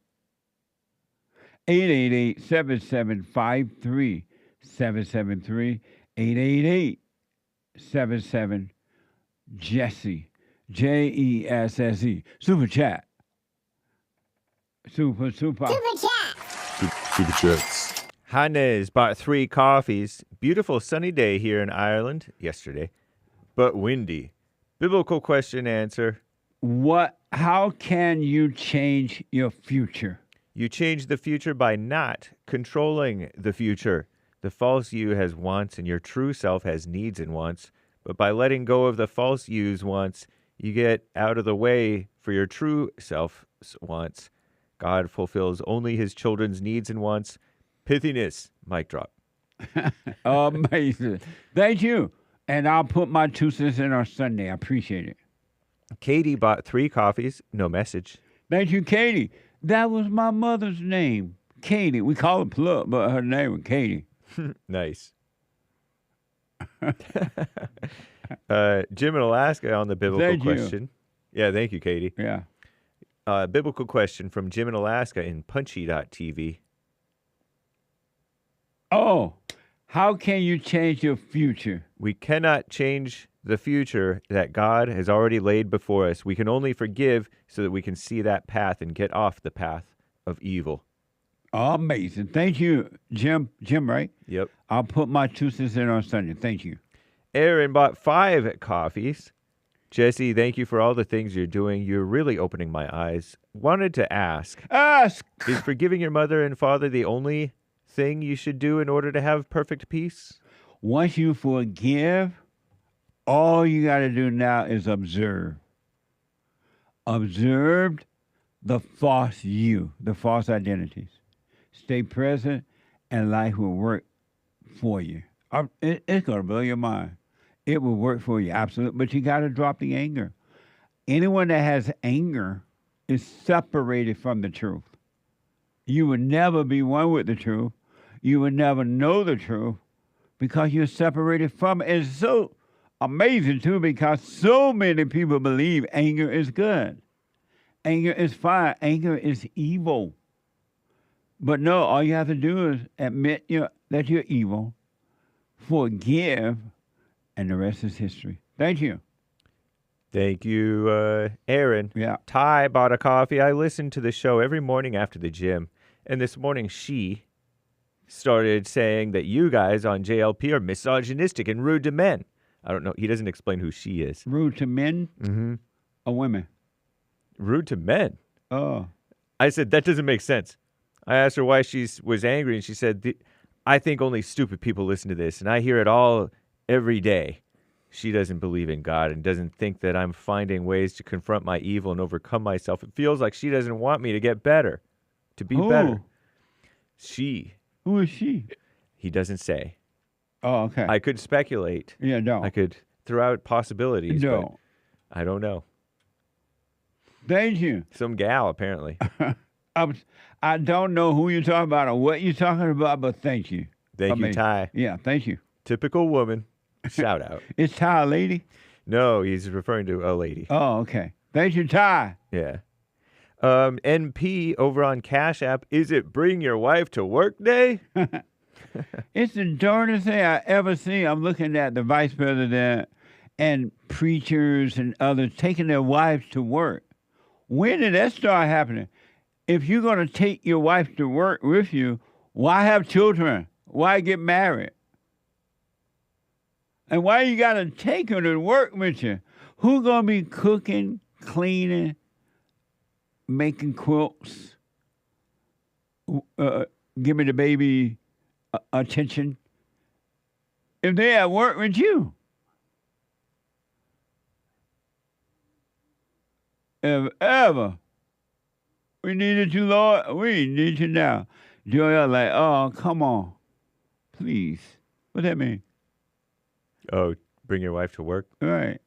888-7753-773. 888-77-JESSE. JESSE. Super chat. Super chat. Super chats. Hannes bought 3 coffees. Beautiful sunny day here in Ireland yesterday, but windy. Biblical question answer. How can you change your future? You change the future by not controlling the future. The false you has wants and your true self has needs and wants. But by letting go of the false you's wants, you get out of the way for your true self's wants. God fulfills only His children's needs and wants. Pithiness. Mic drop. Amazing. Thank you. And I'll put my 2 cents in on Sunday. I appreciate it. Katie bought 3 coffees. No message. Thank you, Katie. That was my mother's name. Katie. We call her Plug, but her name was Katie. Nice. Jim in Alaska on the biblical question. Yeah, thank you, Katie. Yeah. Biblical question from Jim in Alaska in punchy.tv. Oh, how can you change your future? We cannot change the future that God has already laid before us. We can only forgive so that we can see that path and get off the path of evil. Amazing. Thank you, Jim. Jim, right? Yep. I'll put my 2 cents in on Sunday. Thank you. Aaron bought 5 coffees. Jesse, thank you for all the things you're doing. You're really opening my eyes. Wanted to ask. Ask! Is forgiving your mother and father the only thing you should do in order to have perfect peace? Once you forgive, all you got to do now is observe. Observe the false you, the false identities. Stay present, and life will work for you. It's going to blow your mind. It will work for you, absolutely. But you got to drop the anger. Anyone that has anger is separated from the truth. You will never be one with the truth. You will never know the truth because you're separated from it. It's so amazing, too, because so many people believe anger is good. Anger is fine. Anger is evil. But no, all you have to do is admit that you're evil, forgive, and the rest is history. Thank you. Thank you, Aaron. Yeah. Ty bought a coffee. I listen to the show every morning after the gym. And this morning she started saying that you guys on JLP are misogynistic and rude to men. I don't know. He doesn't explain who she is. Rude to men or women? Rude to men. Oh. I said, that doesn't make sense. I asked her why she was angry, and she said, I think only stupid people listen to this, and I hear it all every day. She doesn't believe in God and doesn't think that I'm finding ways to confront my evil and overcome myself. It feels like she doesn't want me to get better, to be better. She. Who is she? He doesn't say. Oh, okay. I could speculate. Yeah, no. I could throw out possibilities, No. but I don't know. Thank you. Some gal, apparently. I don't know who you're talking about or what you're talking about, but thank you. Thank you, Ty. Yeah, thank you. Typical woman. Shout out. Is Ty a lady? No, he's referring to a lady. Oh, okay. Thank you, Ty. Yeah. NP over on Cash App, is it Bring Your Wife to Work Day? It's the darndest thing I ever seen. I'm looking at the vice president and preachers and others taking their wives to work. When did that start happening? If you're going to take your wife to work with you, why have children? Why get married? And why you got to take her to work with you? Who going to be cooking, cleaning, making quilts, giving the baby attention? If they at work with you. If ever we needed you, Lord, we need you now. Joel, like, oh, come on, please. What that mean? Oh, bring your wife to work? Right.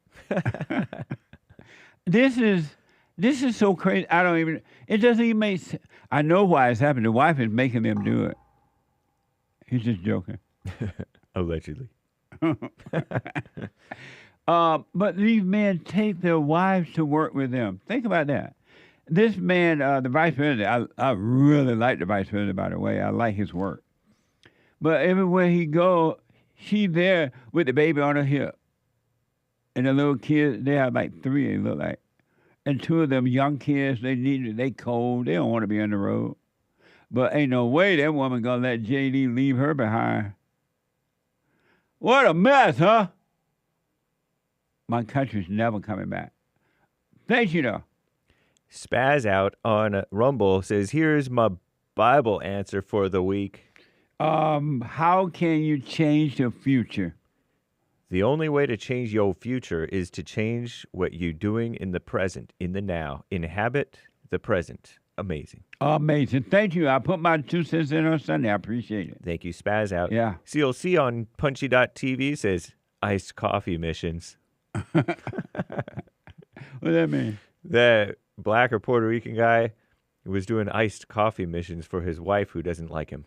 This is so crazy. It doesn't even make sense. I know why it's happening. The wife is making them do it. He's just joking. Allegedly. But these men take their wives to work with them. Think about that. This man, the vice president, I really like the vice president, by the way. I like his work. But everywhere he go, she's there with the baby on her hip. And the little kids, they have like 3, they look like. And 2 of them young kids, they cold. They don't want to be on the road. But ain't no way that woman going to let JD leave her behind. What a mess, huh? My country's never coming back. Thank you, though. Spaz out on Rumble says, here's my Bible answer for the week. How can you change the future? The only way to change your future is to change what you're doing in the present, in the now. Inhabit the present. Amazing. Amazing. Thank you. I put my 2 cents in on Sunday. I appreciate it. Thank you, Spaz out. Yeah. CLC on Punchy.tv says, iced coffee missions. What does that mean? The black or Puerto Rican guy was doing iced coffee missions for his wife who doesn't like him,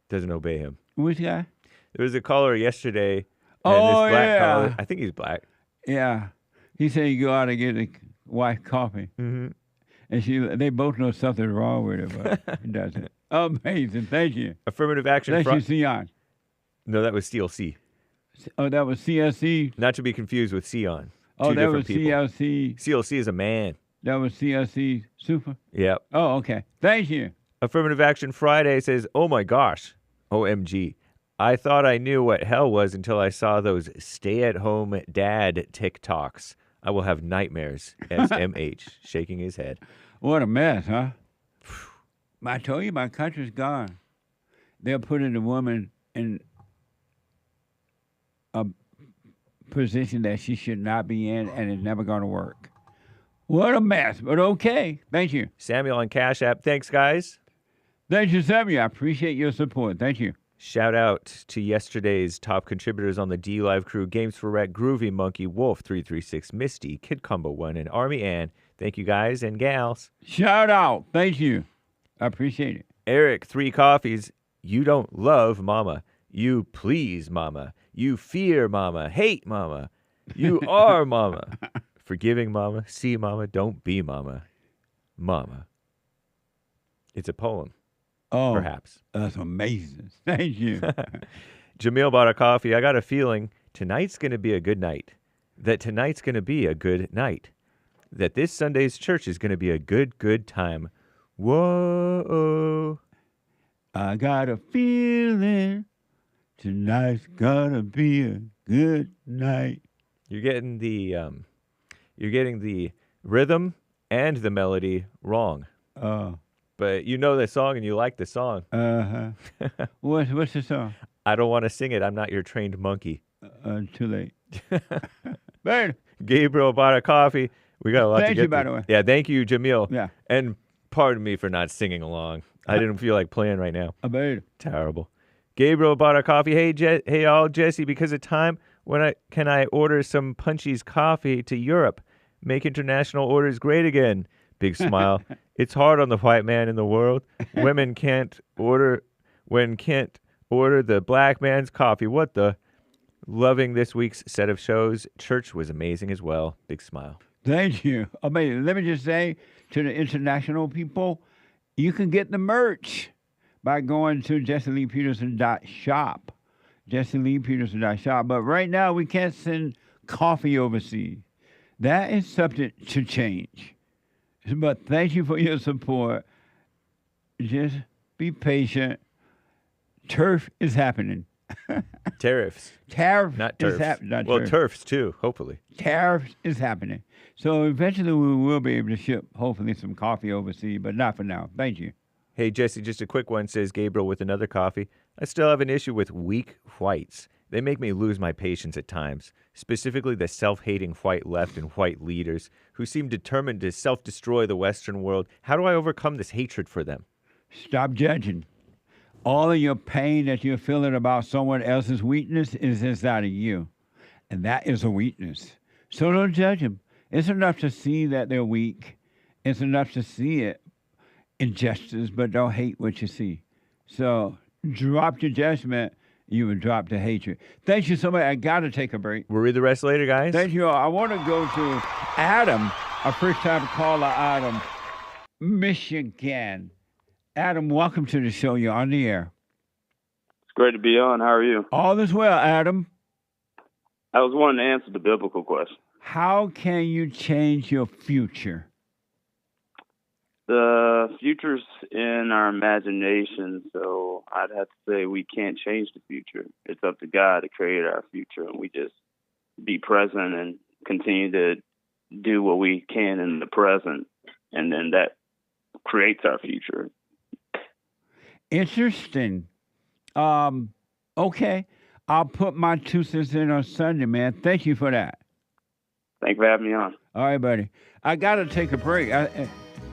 doesn't obey him. Which guy? There was a caller yesterday. And this black yeah. caller, I think he's black. Yeah. He said you go out and get a wife coffee. Mm-hmm. And they both know something's wrong with it, but he doesn't. Amazing. Thank you. Affirmative action. Thank you, Sion. No, that was CLC. Oh, that was CLC? Not to be confused with Sion. Oh, that was people. CLC. CLC is a man. That was CLC Super? Yep. Oh, okay. Thank you. Affirmative Action Friday says, oh my gosh, OMG. I thought I knew what hell was until I saw those stay-at-home dad TikToks. I will have nightmares. SMH, shaking his head. What a mess, huh? I told you my country's gone. They're putting the woman in a position that she should not be in, and it's never going to work. What a mess, but okay. Thank you. Samuel on Cash App. Thanks, guys. Thank you, Samuel. I appreciate your support. Thank you. Shout out to yesterday's top contributors on the D Live crew: Games for Rec, Groovy Monkey, Wolf 336, Misty, Kid Combo 1, and Army Ann. Thank you, guys and gals. Shout out. Thank you. I appreciate it. Eric, 3 coffees. You don't love mama. You please mama. You fear mama. Hate mama. You are mama. Forgiving mama. See mama. Don't be mama. Mama. It's a poem. Oh, perhaps. That's amazing. Thank you. Jamil bought a coffee. I got a feeling tonight's going to be a good night. That tonight's going to be a good night. That this Sunday's church is going to be a good time. Whoa. I got a feeling tonight's going to be a good night. You're getting the rhythm and the melody wrong. Oh. But you know the song and you like the song. Uh-huh. What's the song? I don't want to sing it. I'm not your trained monkey. Too late. Man. Gabriel bought a coffee. We got a lot to get Thank you, by the way. Yeah, thank you, Jamil. Yeah. And pardon me for not singing along. I didn't feel like playing right now. I bet. Terrible. Gabriel bought a coffee. Hey, all, Jesse, because of time, can I order some Punchy's coffee to Europe? Make international orders great again. Big smile. It's hard on the white man in the world. Women can't order the black man's coffee. What the? Loving this week's set of shows. Church was amazing as well. Big smile. Thank you. Amazing. Let me just say to the international people, you can get the merch by going to JesseLeePeterson.shop. JesseLeePeterson.shop. But right now, we can't send coffee overseas. That is subject to change. But thank you for your support. Just be patient. Turf is happening. Tariffs. Tariffs. Not turfs. Well, turfs too, hopefully. Tariffs is happening. So eventually we will be able to ship, hopefully, some coffee overseas, but not for now. Thank you. Hey, Jesse, just a quick one, says Gabriel with another coffee. I still have an issue with weak whites. They make me lose my patience at times, specifically the self-hating white left and white leaders who seem determined to self-destroy the Western world. How do I overcome this hatred for them? Stop judging. All of your pain that you're feeling about someone else's weakness is inside of you, and that is a weakness. So don't judge them. It's enough to see that they're weak. It's enough to see it in gestures, but don't hate what you see. So drop your judgment. You would drop the hatred. Thank you so much. I got to take a break. We'll read the rest later, guys. Thank you all. I want to go to Adam, our first-time caller, Adam, Michigan. Adam, welcome to the show. You're on the air. It's great to be on. How are you? All is well, Adam. I was wanting to answer the biblical question. How can you change your future? The future's in our imagination, so I'd have to say we can't change the future. It's up to God to create our future, and we just be present and continue to do what we can in the present, and then that creates our future. Interesting. Okay. I'll put my 2 cents in on Sunday, man. Thank you for that. Thanks for having me on. All right, buddy. I got to take a break.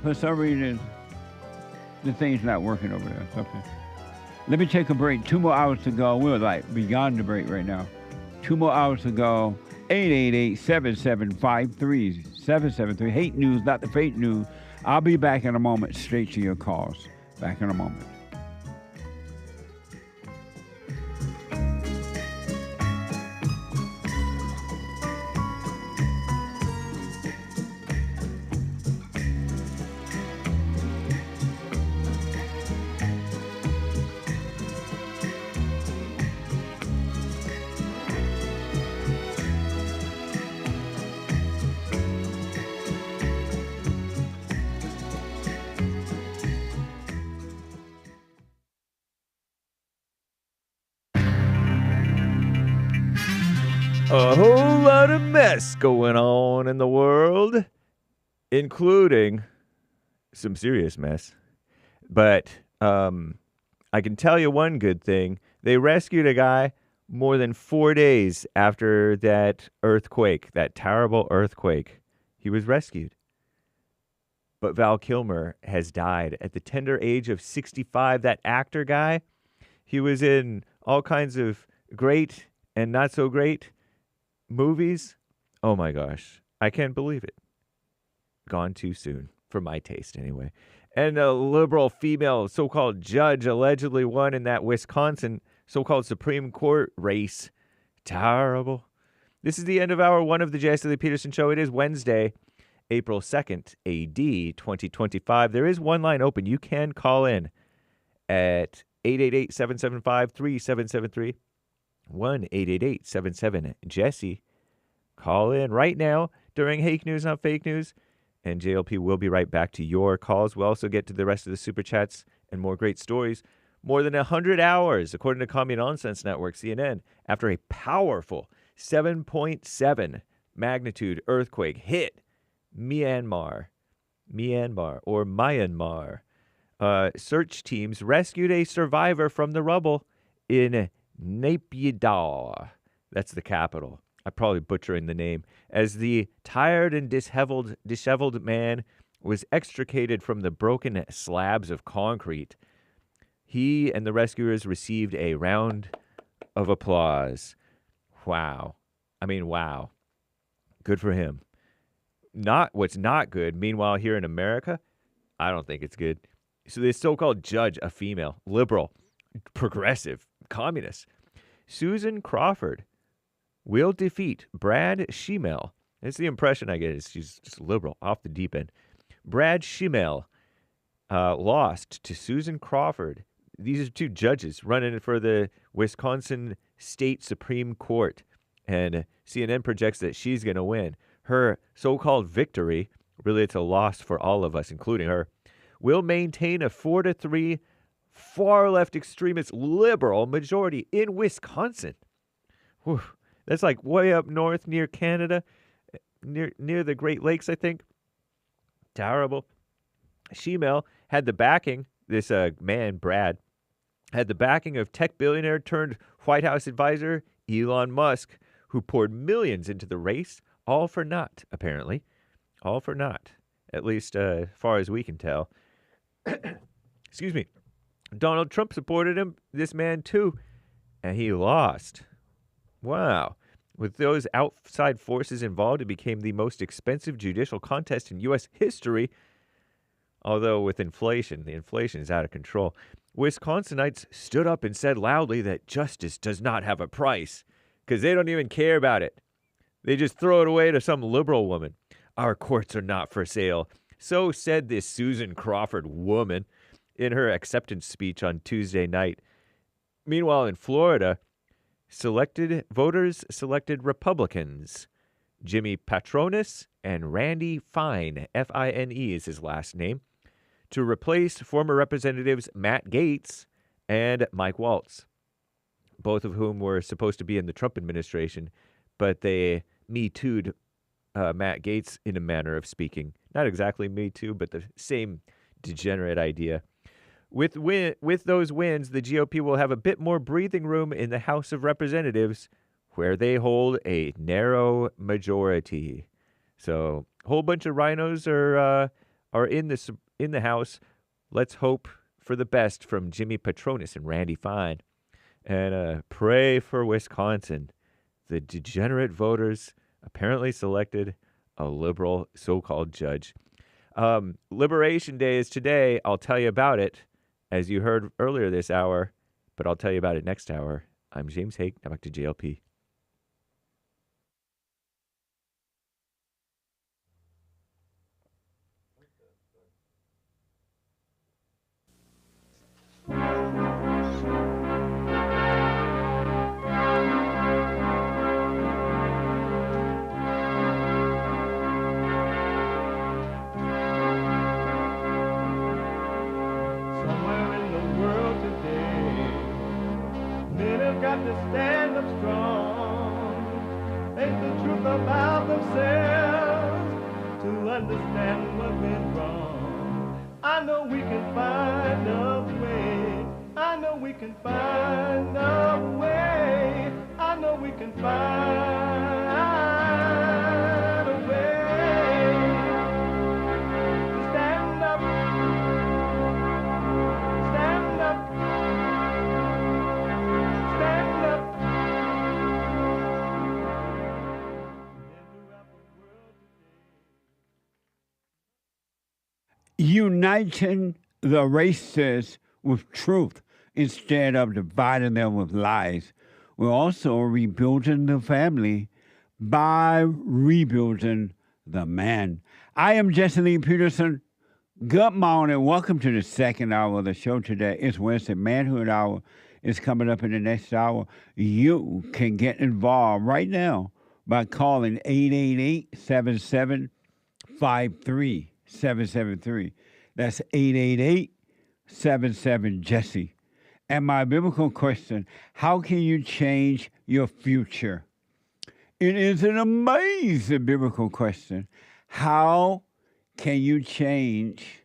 For some reason, the thing's not working over there. Okay. Let me take a break. 2 more hours to go. We're like beyond the break right now. 2 more hours to go. 888-7753-773. Hate news, not the fake news. I'll be back in a moment, straight to your calls. Back in a moment. A whole lot of mess going on in the world, including some serious mess. But I can tell you one good thing. They rescued a guy more than 4 days after that earthquake, that terrible earthquake. He was rescued. But Val Kilmer has died at the tender age of 65. That actor guy, he was in all kinds of great and not so great movies. Oh my gosh. I can't believe it. Gone too soon, for my taste anyway. And a liberal female so-called judge allegedly won in that Wisconsin so-called Supreme Court race. Terrible. This is the end of hour one of the JLP Peterson Show. It is Wednesday, April 2nd, AD 2025. There is one line open. You can call in at 888-775-3773. 1-888-77-JESSE. Call in right now during Hake News, Not Fake News. And JLP will be right back to your calls. We'll also get to the rest of the super chats and more great stories. More than 100 hours, according to Commie Nonsense Network, CNN, after a powerful 7.7 magnitude earthquake hit Myanmar. Search teams rescued a survivor from the rubble in Naypyidaw. That's the capital. I'm probably butchering the name. As the tired and disheveled man was extricated from the broken slabs of concrete, he and the rescuers received a round of applause. Wow. I mean, wow. Good for him. What's not good, meanwhile, here in America, I don't think it's good. So this so-called judge, a female, liberal, progressive, communist, Susan Crawford, will defeat Brad Schimel. That's the impression I get, is she's just liberal, off the deep end. Brad Schimel lost to Susan Crawford. These are two judges running for the Wisconsin State Supreme Court. And CNN projects that she's going to win. Her so-called victory, really it's a loss for all of us, including her, will maintain a 4-3 far-left extremist liberal majority in Wisconsin. Whew. That's like way up north near Canada, near the Great Lakes, I think. Terrible. Schimel had the backing, this man, Brad, had the backing of tech billionaire turned White House advisor Elon Musk, who poured millions into the race, all for naught, apparently. All for naught, at least as far as we can tell. Excuse me. Donald Trump supported him, this man too, and he lost. Wow. With those outside forces involved, it became the most expensive judicial contest in U.S. history. Although with inflation, the inflation is out of control. Wisconsinites stood up and said loudly that justice does not have a price because they don't even care about it. They just throw it away to some liberal woman. Our courts are not for sale. So said this Susan Crawford woman in her acceptance speech on Tuesday night. Meanwhile, in Florida, voters selected Republicans. Jimmy Patronis and Randy Fine, F-I-N-E is his last name, to replace former Representatives Matt Gaetz and Mike Waltz, both of whom were supposed to be in the Trump administration, but they Me Too'd Matt Gaetz in a manner of speaking. Not exactly Me Too, but the same degenerate idea. With those wins, the GOP will have a bit more breathing room in the House of Representatives, where they hold a narrow majority. So, a whole bunch of rhinos are in the House. Let's hope for the best from Jimmy Patronis and Randy Fine, and pray for Wisconsin. The degenerate voters apparently selected a liberal so-called judge. Liberation Day is today. I'll tell you about it, as you heard earlier this hour, but I'll tell you about it next hour. I'm James Hake. Now back to JLP. Got to stand up strong enough about themselves to understand what went wrong. I know we can find a way. I know we can find a way. I know we can find a way to stand up, stand up, stand up. Uniting the races with truth instead of dividing them with lies. We're also rebuilding the family by rebuilding the man. I am Jesse Lee Peterson. Good morning. Welcome to the second hour of the show today. It's Wednesday. Manhood Hour is coming up in the next hour. You can get involved right now by calling 888-77-53-773. That's 888-77-JESSE. And my biblical question, how can you change your future? It is an amazing biblical question. How can you change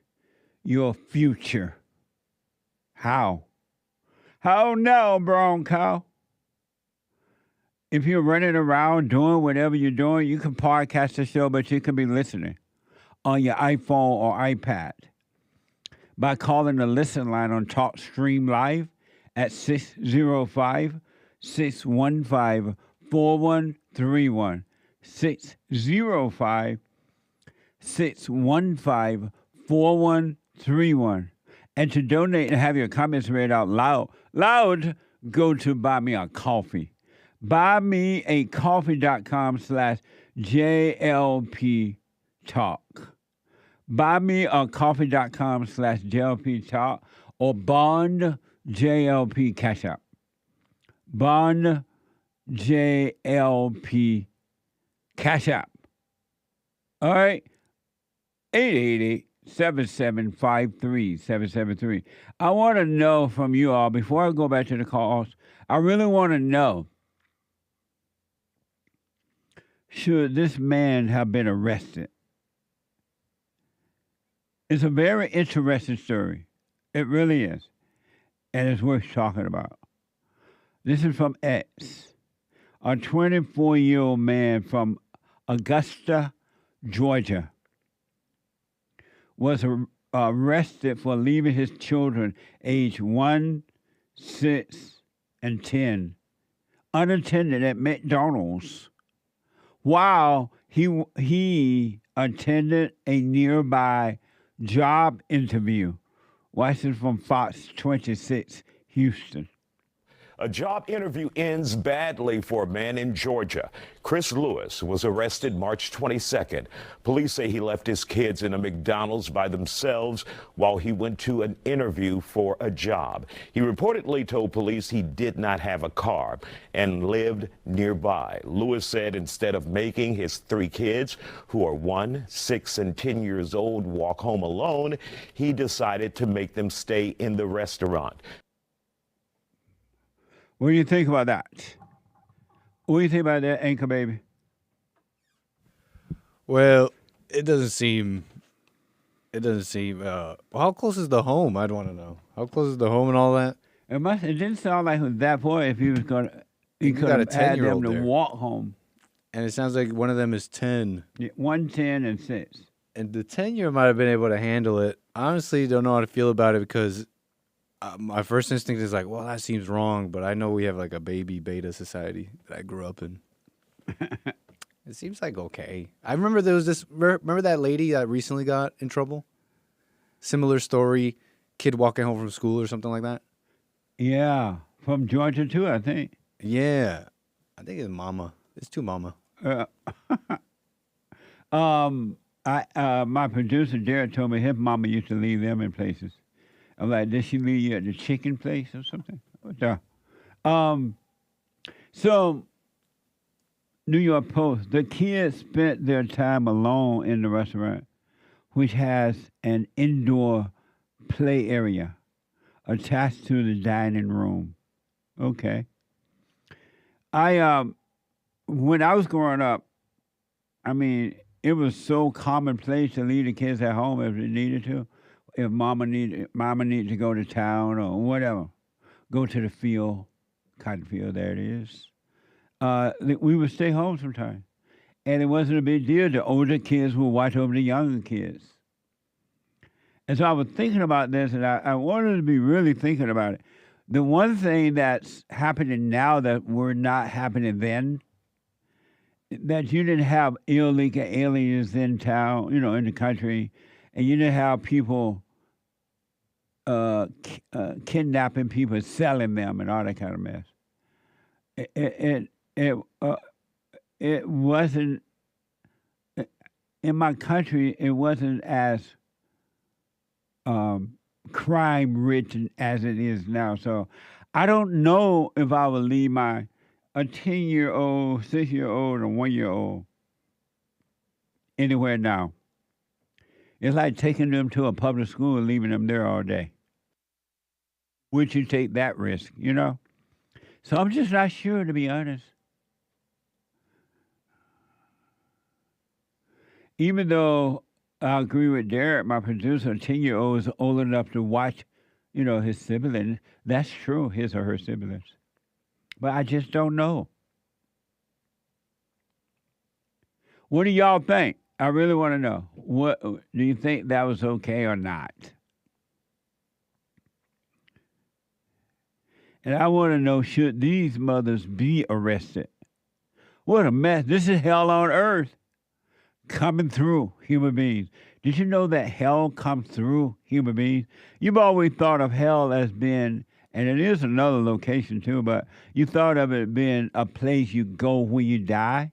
your future? How? How now, brown cow? If you're running around doing whatever you're doing, you can podcast the show, but you can be listening on your iPhone or iPad by calling the listen line on TalkStream Live at 605-615-4131. 605-615-4131. And to donate and have your comments read out loud, go to Buy Me a Coffee. BuyMeACoffee.com/JLP Talk. BuyMeACoffee.com/JLP Talk or Bond JLP Cash App. Bond JLP Cash App. All right. 888-7753-773. I want to know from you all, before I go back to the calls, I really want to know, should this man have been arrested? It's a very interesting story. It really is. And it's worth talking about. This is from X. A 24-year-old man from Augusta, Georgia, was arrested for leaving his children aged 1, 6, and 10 unattended at McDonald's while he attended a nearby job interview. Watch this from Fox 26, Houston. A job interview ends badly for a man in Georgia. Chris Lewis was arrested March 22nd. Police say he left his kids in a McDonald's by themselves while he went to an interview for a job. He reportedly told police he did not have a car and lived nearby. Lewis said instead of making his 3 kids, who are 1, 6, and 10 years old, walk home alone, he decided to make them stay in the restaurant. What do you think about that? What do you think about that, Anchor Baby? Well, it doesn't seem. How close is the home? I'd want to know. How close is the home and all that? It didn't sound like it was that boy. If he was gonna, he could have had them to walk home. And it sounds like one of them is 10. Yeah, 1, 10, and 6. And the 10-year might have been able to handle it. I honestly don't know how to feel about it because my first instinct is like, well, that seems wrong, but I know we have like a baby beta society that I grew up in. It seems like okay. I remember there was this. Remember that lady that recently got in trouble? Similar story, kid walking home from school or something like that. Yeah, from Georgia too, I think. Yeah, I think it's Mama. It's too Mama. My producer Jared told me his mama used to leave them in places. I'm like, did she leave you at the chicken place or something? What the? So, New York Post, the kids spent their time alone in the restaurant, which has an indoor play area attached to the dining room. Okay. When I was growing up, I mean, it was so commonplace to leave the kids at home if they needed to. If mama needed to go to town or whatever, go to the field, cotton field. There it is. We would stay home sometimes, and it wasn't a big deal. The older kids would watch over the younger kids. And so I was thinking about this, and I wanted to be really thinking about it. The one thing that's happening now that were not happening then, that you didn't have illegal aliens in town, in the country, and you didn't have people kidnapping people, selling them, and all that kind of mess. It wasn't in my country. It wasn't as crime rich as it is now. So I don't know if I would leave a 10-year-old, 6-year-old, or 1-year-old anywhere now. It's like taking them to a public school and leaving them there all day. Would you take that risk, So I'm just not sure, to be honest. Even though I agree with Derek, my producer, a 10-year-old is old enough to watch, his siblings. That's true, his or her siblings. But I just don't know. What do y'all think? I really want to know. What do you think that was okay or not? And I want to know, should these mothers be arrested? What a mess. This is hell on earth coming through human beings. Did you know that hell comes through human beings? You've always thought of hell as being, and it is another location too, but you thought of it being a place you go when you die.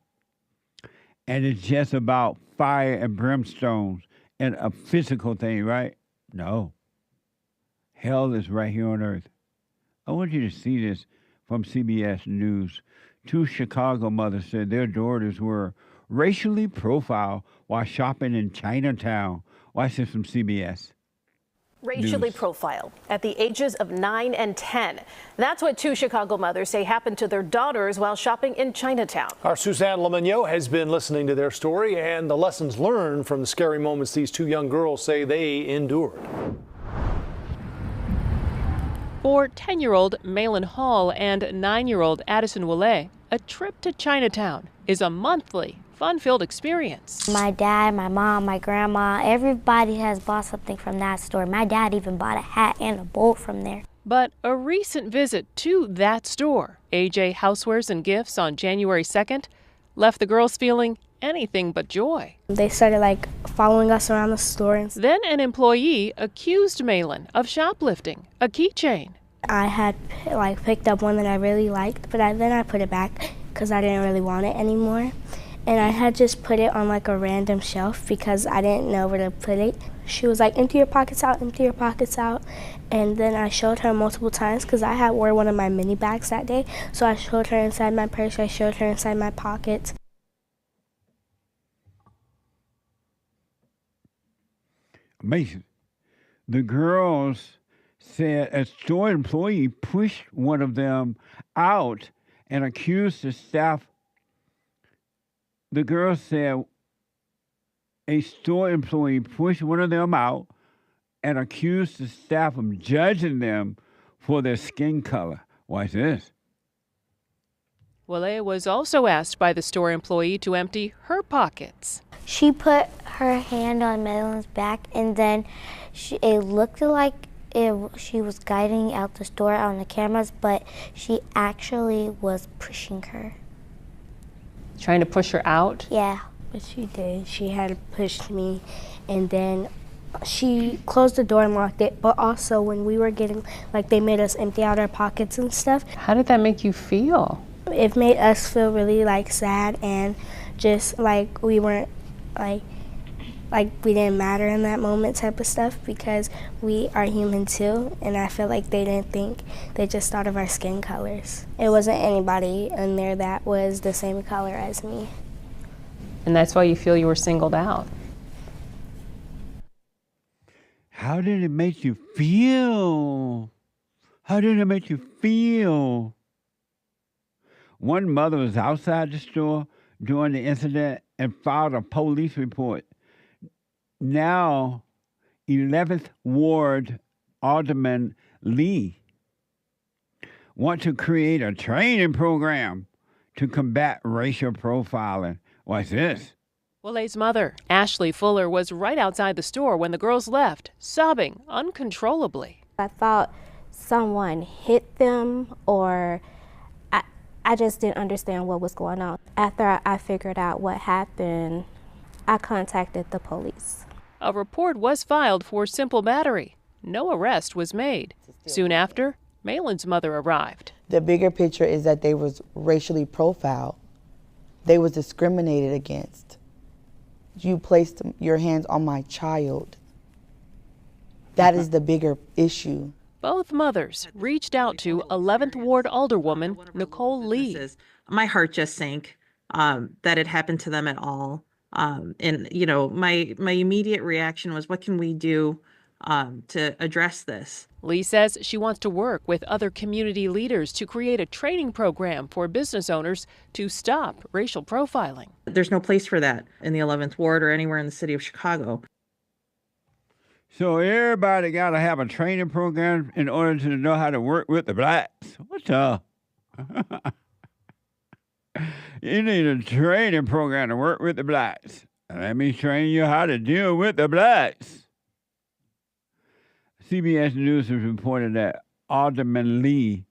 And it's just about fire and brimstones and a physical thing, right? No. Hell is right here on earth. I want you to see this from CBS News. 2 Chicago mothers said their daughters were racially profiled while shopping in Chinatown. Watch this from CBS. Racially profiled at the ages of 9 and 10. That's what 2 Chicago mothers say happened to their daughters while shopping in Chinatown. Our Suzanne Lemagneau has been listening to their story and the lessons learned from the scary moments these 2 young girls say they endured. For 10-year-old Malin Hall and 9-year-old Addison Willay, a trip to Chinatown is a monthly, fun-filled experience. My dad, my mom, my grandma, everybody has bought something from that store. My dad even bought a hat and a bowl from there. But a recent visit to that store, AJ Housewares and Gifts on January 2nd, left the girls feeling anything but joy. They started following us around the store. Then an employee accused Malin of shoplifting a keychain. I had picked up one that I really liked, but then I put it back because I didn't really want it anymore. And I had just put it on a random shelf because I didn't know where to put it. She was like, empty your pockets out, empty your pockets out. And then I showed her multiple times because I had wore one of my mini bags that day. So I showed her inside my purse, I showed her inside my pockets. Amazing. The girls said a store employee pushed one of them out and accused the staff. The girls said a store employee pushed one of them out and accused the staff of judging them for their skin color. Watch this. Willay was also asked by the store employee to empty her pockets. She put her hand on Madeleine's back, and then it looked like she was guiding out the store on the cameras, but she actually was pushing her. Trying to push her out? Yeah. But she did. She had pushed me, and then she closed the door and locked it. But also when we were getting, they made us empty out our pockets and stuff. How did that make you feel? It made us feel really sad and just we weren't we didn't matter in that moment type of stuff, because we are human too, and I feel like they didn't think, they just thought of our skin colors. It wasn't anybody in there that was the same color as me. And that's why you feel you were singled out. How did it make you feel? How did it make you feel? One mother was outside the store during the incident and filed a police report. Now, 11th Ward Alderman Lee wants to create a training program to combat racial profiling. What's this? Wale's mother, Ashley Fuller, was right outside the store when the girls left, sobbing uncontrollably. I thought someone hit them, or I just didn't understand what was going on. After I figured out what happened, I contacted the police. A report was filed for simple battery. No arrest was made. Soon after, Malin's mother arrived. The bigger picture is that they was racially profiled. They was discriminated against. You placed your hands on my child. That is the bigger issue. Both mothers reached out to 11th Ward Alderwoman Nicole Lee. My heart just sank that it happened to them at all. And, you know, my immediate reaction was, what can we do to address this? Lee says she wants to work with other community leaders to create a training program for business owners to stop racial profiling. There's no place for that in the 11th Ward or anywhere in the city of Chicago. So everybody got to have a training program in order to know how to work with the blacks. What the? You need a training program to work with the blacks. Let me train you how to deal with the blacks. CBS News has reported that Alderman Lee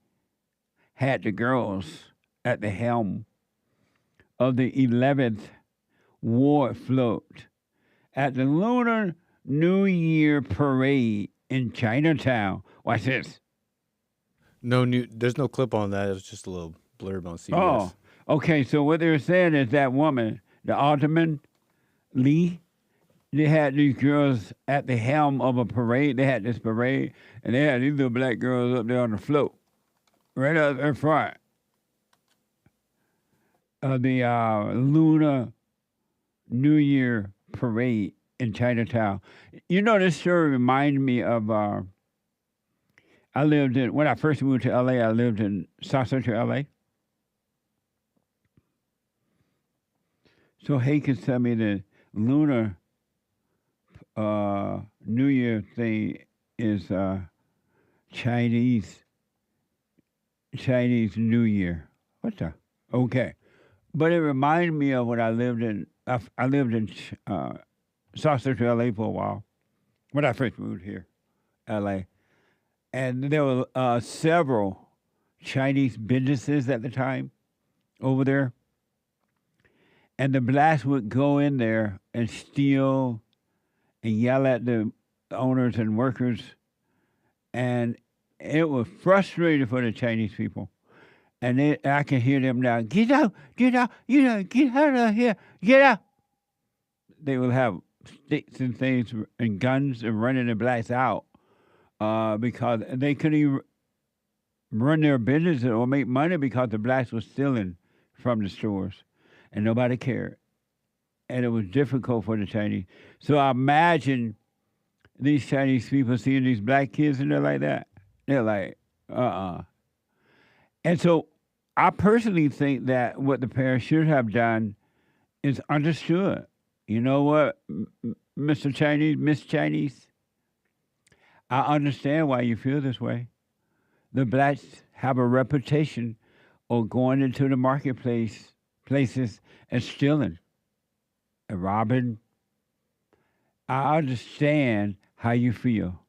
had the girls at the helm of the 11th Ward float at the Lunar New Year parade in Chinatown. Watch this. There's no clip on that. It was just a little blurb on CBS. Oh, okay. So what they're saying is that woman, the Alderman Lee, they had these girls at the helm of a parade. They had this parade, and they had these little black girls up there on the float, right up in front of the Lunar New Year parade in Chinatown. You know, this story reminded me of, when I first moved to LA, I lived in South Central LA. So Hankins tell me the Lunar New Year thing is Chinese New Year. What the? Okay. But it reminded me of when I lived in South Central LA for a while, when I first moved here, LA. And there were several Chinese businesses at the time over there. And the blacks would go in there and steal and yell at the owners and workers. And it was frustrating for the Chinese people. And I can hear them now, get out, get out of here, get out. They will have sticks and things and guns and running the blacks out because they couldn't even run their business or make money because the blacks were stealing from the stores and nobody cared. And it was difficult for the Chinese. So I imagine these Chinese people seeing these black kids and they're like that. They're like, And so I personally think that what the parents should have done is understood. You know what, Mr. Chinese, Miss Chinese? I understand why you feel this way. The blacks have a reputation of going into the places and stealing and robbing. I understand how you feel.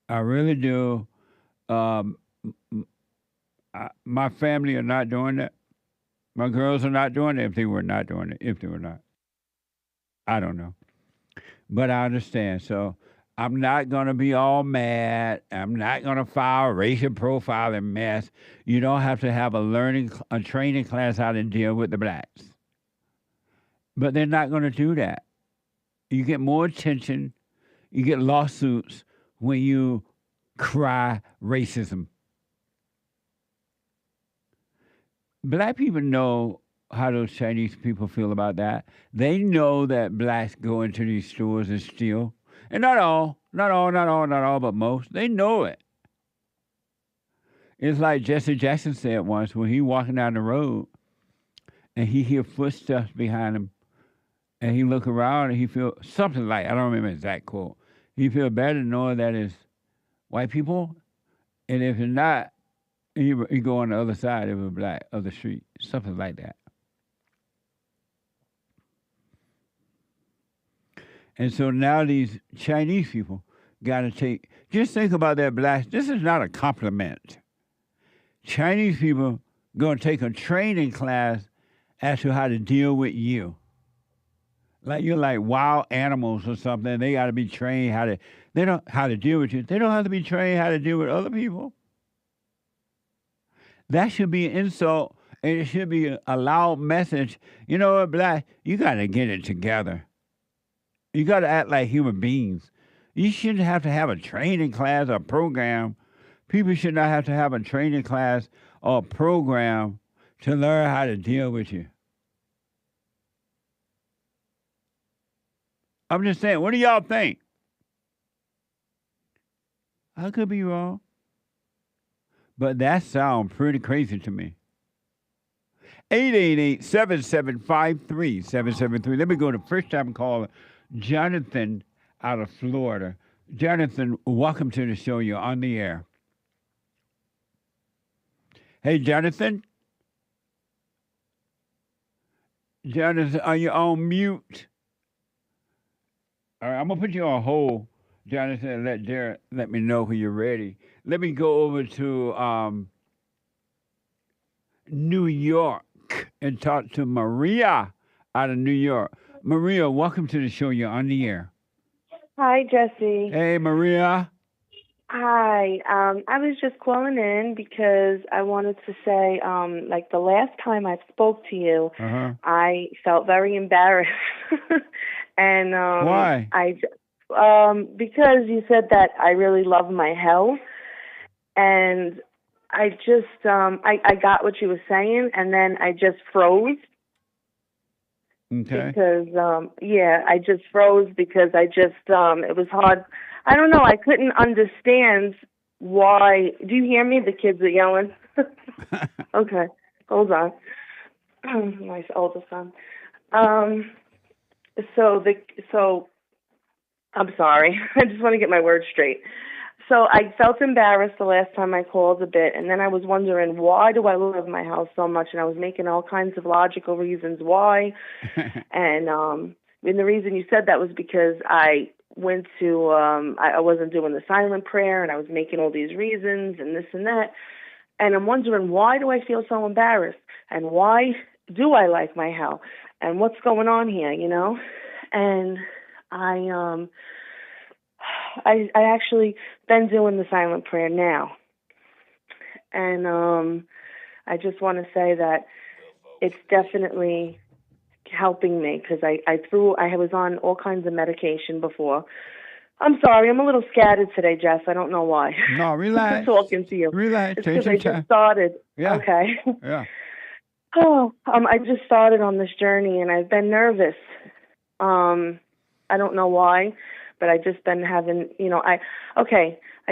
I really do. My family are not doing that. My girls are not doing it if they were not doing it. If they were not. I don't know. But I understand. So I'm not going to be all mad. I'm not going to file racial profiling mess. You don't have to have a training class how to deal with the blacks. But they're not going to do that. You get more attention. You get lawsuits when you cry racism. Black people know how those Chinese people feel about that. They know that blacks go into these stores and steal. And not all, but most. They know it. It's like Jesse Jackson said once when he walking down the road and he hear footsteps behind him, and he look around and he feel something like, I don't remember exact quote. He feel better knowing that it's white people, and if it's not, he go on the other side of the street, something like that. And so now these Chinese people got to just think about that black. This is not a compliment. Chinese people going to take a training class as to how to deal with you. Like you're like wild animals or something. They got to be trained how to deal with you. They don't have to be trained how to deal with other people. That should be an insult, and it should be a loud message. You know what, black? You got to get it together. You got to act like human beings. You shouldn't have to have a training class or program. People should not have to have a training class or program to learn how to deal with you. I'm just saying, what do y'all think? I could be wrong. But that sounds pretty crazy to me. 888-775-3773. Let me go to first-time caller, Jonathan out of Florida. Jonathan, welcome to the show. You're on the air. Hey, Jonathan. Jonathan, are you on mute? All right, I'm going to put you on hold, Jonathan, and let Derek let me know when you're ready. Let me go over to New York and talk to Maria out of New York. Maria, welcome to the show. You're on the air. Hi, Jesse. Hey, Maria. Hi. I was just calling in because I wanted to say, like the last time I spoke to you, I felt very embarrassed. And why? Because you said that I really love my health, and I just I got what you were saying, and then I just froze. Okay. Because I just froze because I just it was hard. I don't know. I couldn't understand why. Do you hear me? The kids are yelling. Okay, hold on. My oldest son. So I'm sorry. I just want to get my words straight. So I felt embarrassed the last time I called a bit, and then I was wondering, why do I love my house so much? And I was making all kinds of logical reasons why. And the reason you said that was because I went to, I wasn't doing the silent prayer, and I was making all these reasons and this and that. And I'm wondering, why do I feel so embarrassed? And why do I like my house? And what's going on here, you know? And I actually been doing the silent prayer now. And I just want to say that it's definitely helping me because I was on all kinds of medication before. I'm sorry, I'm a little scattered today, Jess. I don't know why. No, relax. I'm talking to you. Relax. It's because I just started. Yeah. Okay. Yeah. I just started on this journey, and I've been nervous. I don't know why, but I just been having, I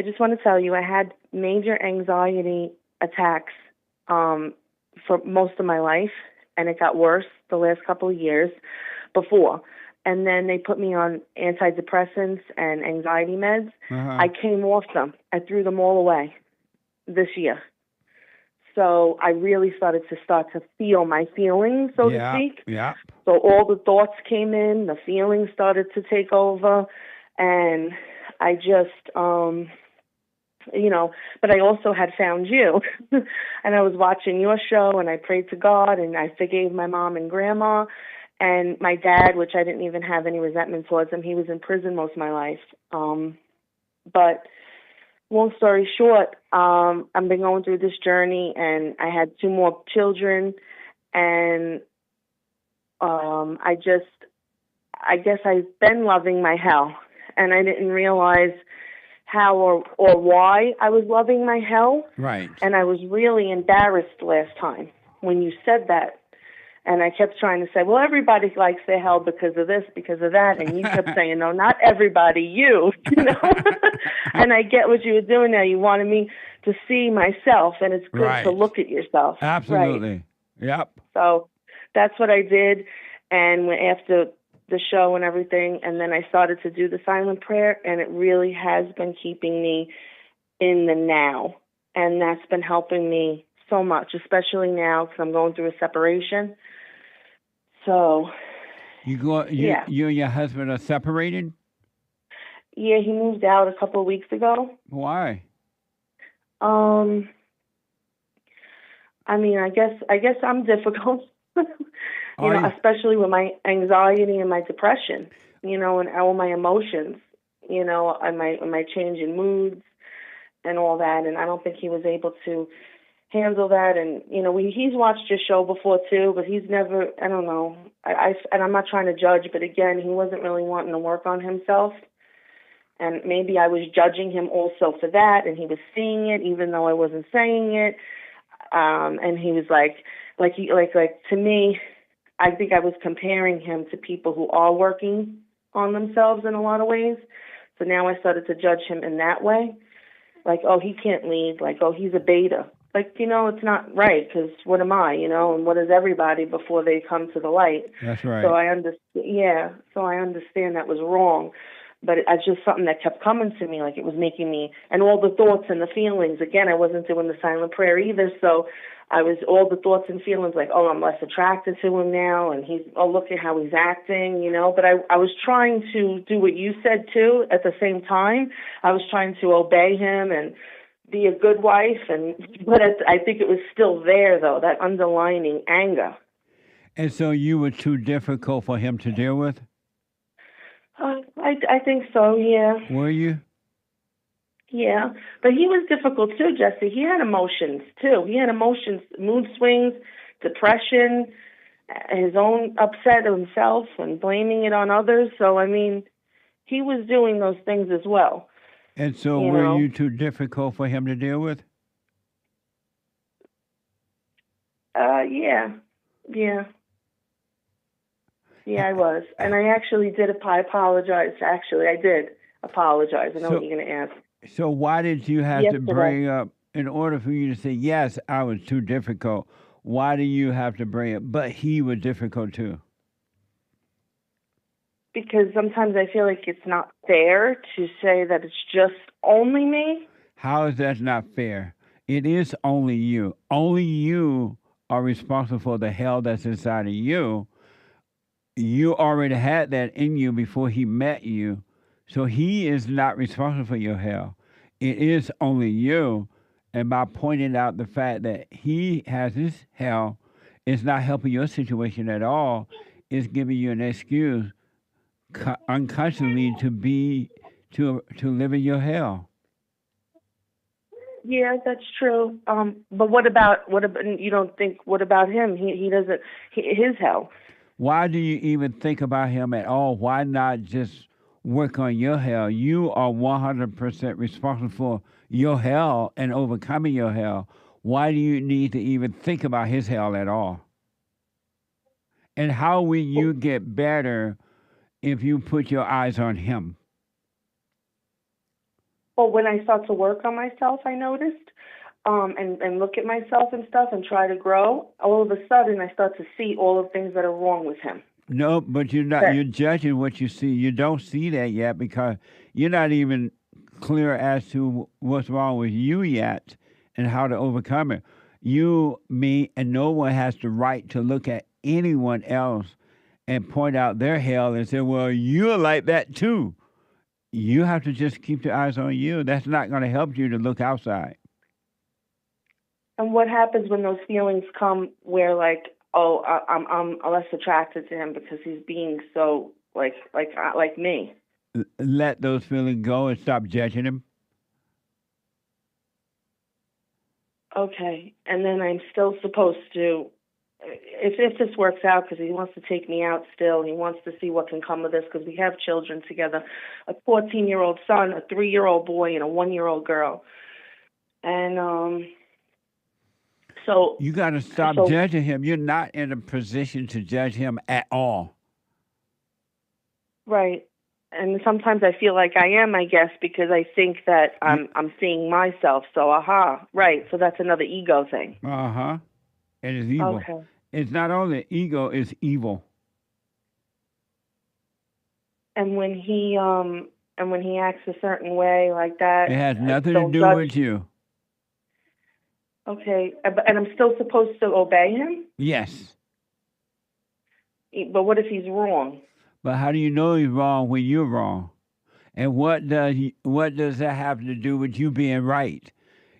just want to tell you, I had major anxiety attacks for most of my life, and it got worse the last couple of years before. And then they put me on antidepressants and anxiety meds. I came off them. I threw them all away this year. So I really started to feel my feelings, so to speak. Yeah. So all the thoughts came in, the feelings started to take over, and I just, but I also had found you, and I was watching your show, and I prayed to God, and I forgave my mom and grandma, and my dad, which I didn't even have any resentment towards him. He was in prison most of my life. But long story short, I've been going through this journey, and I had 2 more children, and I guess I've been loving my hell, and I didn't realize how or why I was loving my hell. Right. And I was really embarrassed last time when you said that. And I kept trying to say, well, everybody likes their hell because of this, because of that. And you kept saying, no, not everybody, you know. And I get what you were doing now. You wanted me to see myself, and it's good to look at yourself. Absolutely. Right? Yep. So that's what I did. And after the show and everything, and then I started to do the silent prayer, and it really has been keeping me in the now. And that's been helping me so much, especially now because I'm going through a separation. So, You and your husband are separated? Yeah, he moved out a couple of weeks ago. Why? I mean, I guess I'm difficult. Especially with my anxiety and my depression, and all my emotions, and my change in moods and all that. And I don't think he was able to handle that. And, he's watched your show before too, but he's never, I don't know. And I'm not trying to judge, but again, he wasn't really wanting to work on himself. And maybe I was judging him also for that. And he was seeing it, even though I wasn't saying it. And he was like to me, I think I was comparing him to people who are working on themselves in a lot of ways. So now I started to judge him in that way. Like, oh, he can't lead. Like, oh, he's a beta. Like, it's not right, because what am I, and what is everybody before they come to the light? That's right. So I understand that was wrong. But it's just something that kept coming to me, like it was making me, and all the thoughts and the feelings. Again, I wasn't doing the silent prayer either, so I was all the thoughts and feelings like, oh, I'm less attracted to him now, and look at how he's acting, But I was trying to do what you said too. At the same time, I was trying to obey him and be a good wife, but I think it was still there though, that underlining anger. And so you were too difficult for him to deal with? I think so, yeah. Were you? Yeah, but he was difficult too, Jesse. He had emotions too. He had emotions, mood swings, depression, his own upset of himself and blaming it on others. So, I mean, he was doing those things as well. And so were you too difficult for him to deal with? Yeah. Yeah, I was. And I actually did apologize. Actually, I did apologize. I know what you're going to ask. So why did you have to bring up, in order for you to say, yes, I was too difficult, why do you have to bring it, but he was difficult too? Because sometimes I feel like it's not fair to say that it's just only me. How is that not fair? It is only you. Only you are responsible for the hell that's inside of you. You already had that in you before he met you. So he is not responsible for your hell. It is only you. And by pointing out the fact that he has his hell, it's not helping your situation at all. It's giving you an excuse unconsciously to live in your hell. Yeah, that's true. But what about you don't think, what about him? He doesn't, his hell. Why do you even think about him at all? Why not just work on your hell? You are 100% responsible for your hell and overcoming your hell. Why do you need to even think about his hell at all? And how will you get better if you put your eyes on him? Well, when I start to work on myself, I noticed, and look at myself and stuff and try to grow, all of a sudden I start to see all the things that are wrong with him. No, but you're judging what you see. You don't see that yet because you're not even clear as to what's wrong with you yet and how to overcome it. You, me, and no one has the right to look at anyone else and point out their hell and say, well, you're like that too. You have to just keep your eyes on you. That's not going to help you to look outside. And what happens when those feelings come where, like, oh, I'm less attracted to him because he's being so like me? Let those feelings go and stop judging him. Okay, and then I'm still supposed to, if this works out, because he wants to take me out still, he wants to see what can come of this, because we have children together, a 14-year-old son, a 3-year-old boy, and a 1-year-old girl. And so you got to stop judging him. You're not in a position to judge him at all. Right. And sometimes I feel like I am, I guess, because I think that I'm seeing myself. So, right. So that's another ego thing. And it's evil. Okay. It's not only ego, it's evil. And when he acts a certain way like that, It has I nothing to don't do judge. with you. Okay, and I'm still supposed to obey him? Yes. But what if he's wrong? But how do you know he's wrong when you're wrong? And what does that have to do with you being right?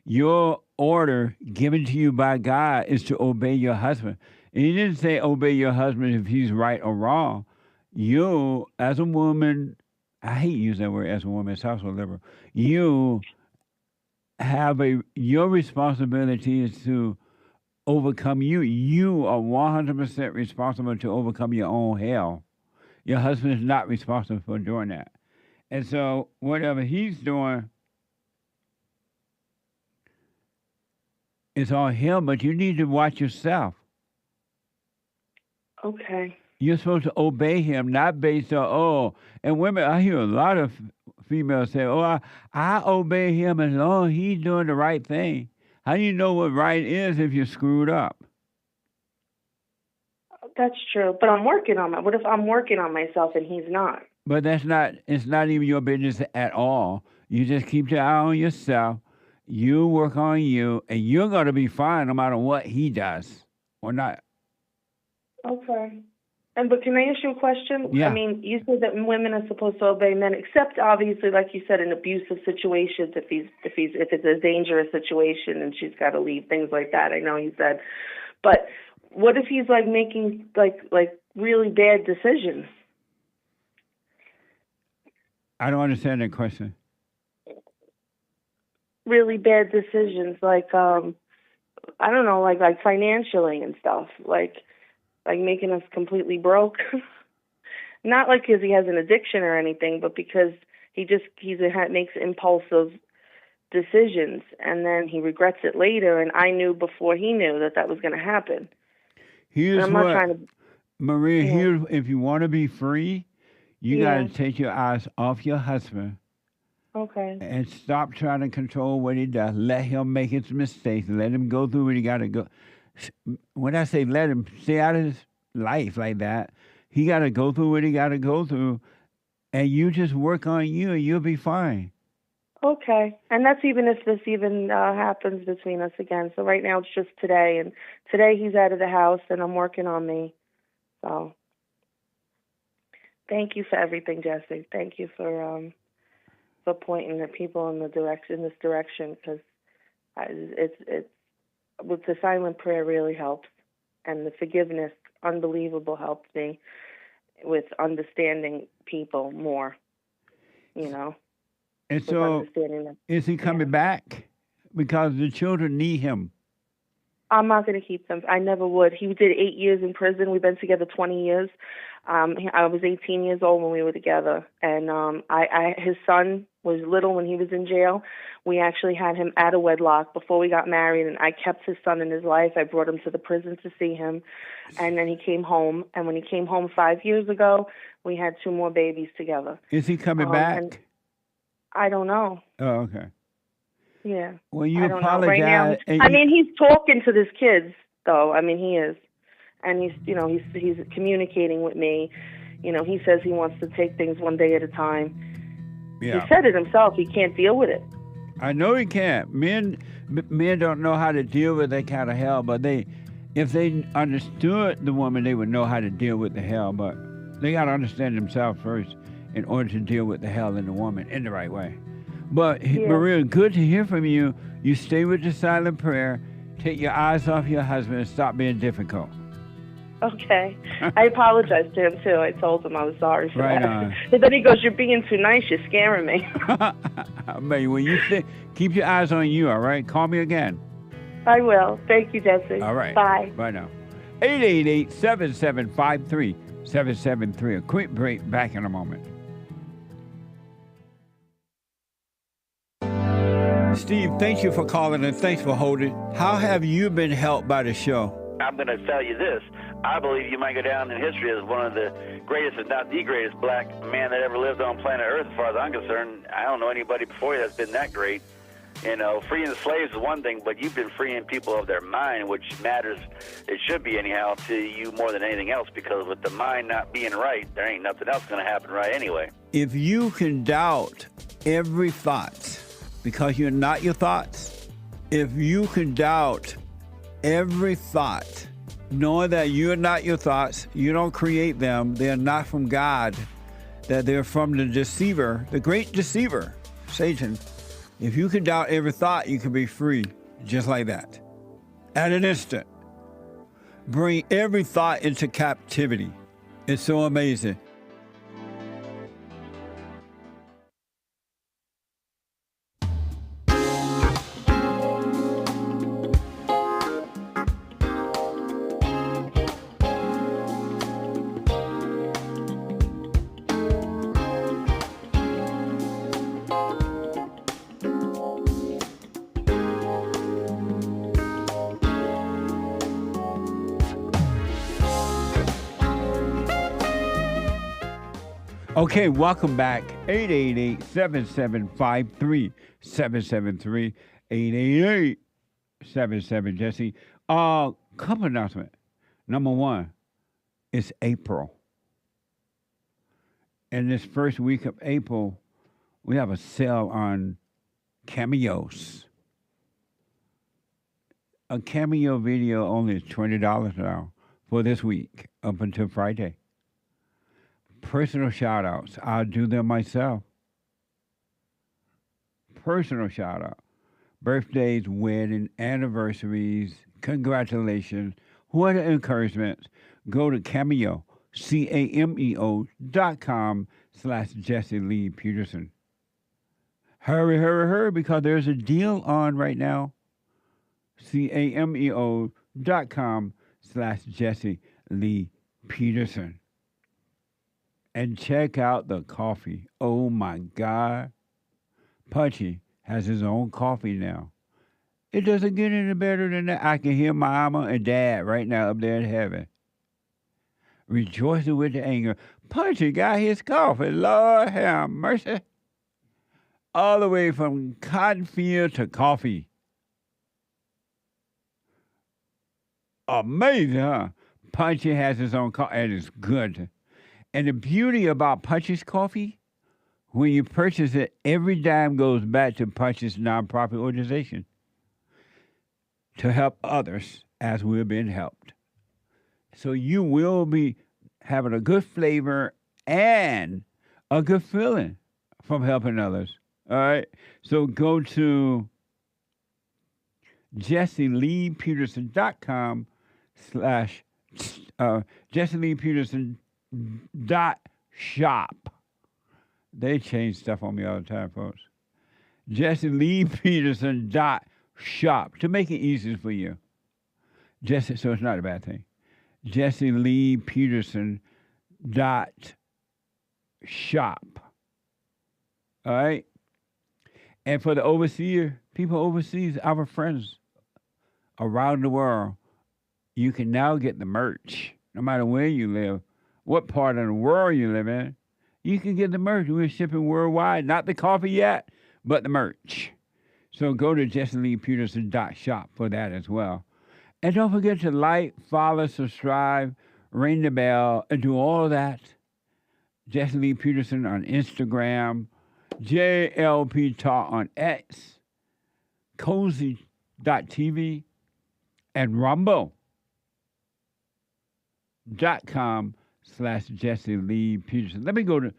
Your order given to you by God is to obey your husband. And he didn't say obey your husband if he's right or wrong. You, as a woman, I hate using that word as a woman, it's also liberal. You have your responsibility is to overcome you. You are 100% responsible to overcome your own hell. Your husband is not responsible for doing that. And so whatever he's doing is on him, but you need to watch yourself. Okay. You're supposed to obey him, not based on, and women, I hear a lot of females say, I obey him as long as he's doing the right thing. How do you know what right is if you're screwed up? That's true, but I'm working on that. What if I'm working on myself and he's not? But it's not even your business at all. You just keep your eye on yourself. You work on you, and you're going to be fine no matter what he does or not. Okay. But can I ask you a question? Yeah. I mean, you said that women are supposed to obey men, except obviously, like you said, in abusive situations. If it's a dangerous situation and she's got to leave, things like that. I know you said, but what if he's like making like really bad decisions? I don't understand that question. Really bad decisions, like I don't know, like financially and stuff, like making us completely broke. Not like because he has an addiction or anything, but because he makes impulsive decisions and then he regrets it later. And I knew before he knew that was going to happen. Here's I'm what, not trying to, Maria. Yeah. Here, if you want to be free, you Yeah. got to take your eyes off your husband. Okay. And stop trying to control what he does. Let him make his mistakes. Let him go through what he got to go. When I say let him stay out of his life like that, he got to go through what he got to go through, and you just work on you, and you'll be fine. Okay. And that's even if this even happens between us again. So right now it's just today, and today he's out of the house, and I'm working on me. So thank you for everything, Jesse. Thank you for pointing the people in this direction, because it's with the silent prayer really helps, and the forgiveness, unbelievable, helped me with understanding people more. You know. And with so, understanding them. is he coming back? Because the children need him. I'm not going to keep them. I never would. He did 8 years in prison. We've been together 20 years. I was 18 years old when we were together, and his son was little when he was in jail. We actually had him out of wedlock before we got married, and I kept his son in his life. I brought him to the prison to see him, and then he came home. And when he came home 5 years ago, we had 2 more babies together. Is he coming back? I don't know. Oh, okay. Yeah. Well, you I don't apologize. know. Right now, I mean, he's talking to his kids, though. I mean, he is, and he's communicating with me. He says he wants to take things one day at a time. Yeah. He said it himself. He can't deal with it. I know he can't. Men don't know how to deal with that kind of hell, but if they understood the woman, they would know how to deal with the hell. But they got to understand themselves first in order to deal with the hell in the woman in the right way. But, Yeah. Maria, good to hear from you. You stay with the silent prayer. Take your eyes off your husband and stop being difficult. Okay. I apologized to him, too. I told him I was sorry for Right that. on. But then he goes, "You're being too nice. You're scaring me." But when you keep your eyes on you, all right? Call me again. I will. Thank you, Jesse. All right. Bye. Bye now. 888-7753-773. A quick break. Back in a moment. Steve, thank you for calling and thanks for holding. How have you been helped by the show? I'm going to tell you this. I believe you might go down in history as one of the greatest, if not the greatest, black man that ever lived on planet Earth, as far as I'm concerned. I don't know anybody before you that's been that great. You know, freeing the slaves is one thing, but you've been freeing people of their mind, which matters, it should be anyhow, to you more than anything else, because with the mind not being right, there ain't nothing else going to happen right anyway. If you can doubt every thought because you're not your thoughts, if you can doubt every thought, knowing that you're not your thoughts, you don't create them, they're not from God, that they're from the deceiver, the great deceiver, Satan. If you can doubt every thought, you can be free just like that. At an instant. Bring every thought into captivity. It's so amazing. Okay, welcome back. 888-7753-773. 888-77 Jesse. Couple announcement. Number one, it's April. And this first week of April, we have a sale on cameos. A cameo video only is $20 now for this week up until Friday. Personal shout-outs. I'll do them myself. Personal shout-out. Birthdays, wedding, anniversaries, congratulations, what an encouragement. Go to Cameo, CAMEO.com/Jesse Lee Peterson. Hurry, hurry, hurry, because there's a deal on right now. CAMEO.com/Jesse Lee Peterson. And check out the coffee. Oh my God. Punchy has his own coffee now. It doesn't get any better than that. I can hear mama and dad right now up there in heaven, rejoicing with the anger. Punchy got his coffee. Lord have mercy. All the way from cotton field to coffee. Amazing, huh? Punchy has his own coffee, and it's good. And the beauty about Punchy's coffee, when you purchase it, every dime goes back to Punchy's nonprofit organization to help others as we're being helped. So you will be having a good flavor and a good feeling from helping others. All right? So go to JesseLeePeterson.com JesseLeePeterson.shop. They change stuff on me all the time, folks. JesseLeePeterson.shop to make it easier for you. So it's not a bad thing. JesseLeePeterson.shop. All right? And for the overseer, people overseas, our friends around the world, you can now get the merch. No matter where you live, what part of the world you live in, you can get the merch. We're shipping worldwide. Not the coffee yet, but the merch. So go to JesseLeePeterson.shop for that as well. And don't forget to like, follow, subscribe, ring the bell, and do all of that. Jesse Lee Peterson on Instagram, JLP Talk on X, Cozy.tv, and Rumble.com/Jesse Lee Peterson. Let me go to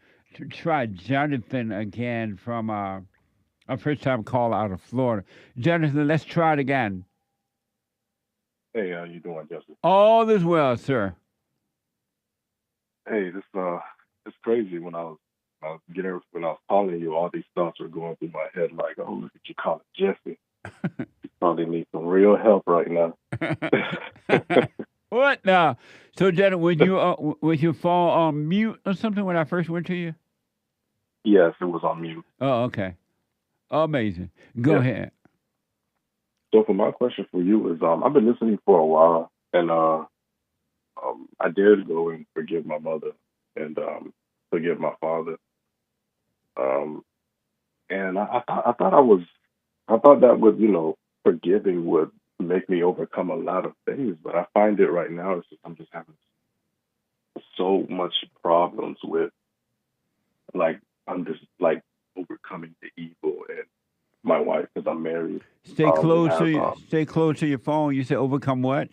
try Jonathan again from a first-time call out of Florida. Jonathan, let's try it again. Hey, how you doing, Justin? All is well, sir. Hey, it's crazy. When I was calling you, all these thoughts were going through my head like, oh, look at you calling Jesse. You probably need some real help right now. What now? So, Janet, would you fall on mute or something when I first went to you? Yes, it was on mute. Oh, okay. Amazing. Go ahead. So, for my question for you is, I've been listening for a while, and I did go and forgive my mother and forgive my father. And I thought I was I thought that would, forgiving would make me overcome a lot of things, but I find it right now. It's just I'm just having so much problems with like I'm just like overcoming the evil and my wife because I'm married. Stay We close have to stay close to your phone. You said overcome what?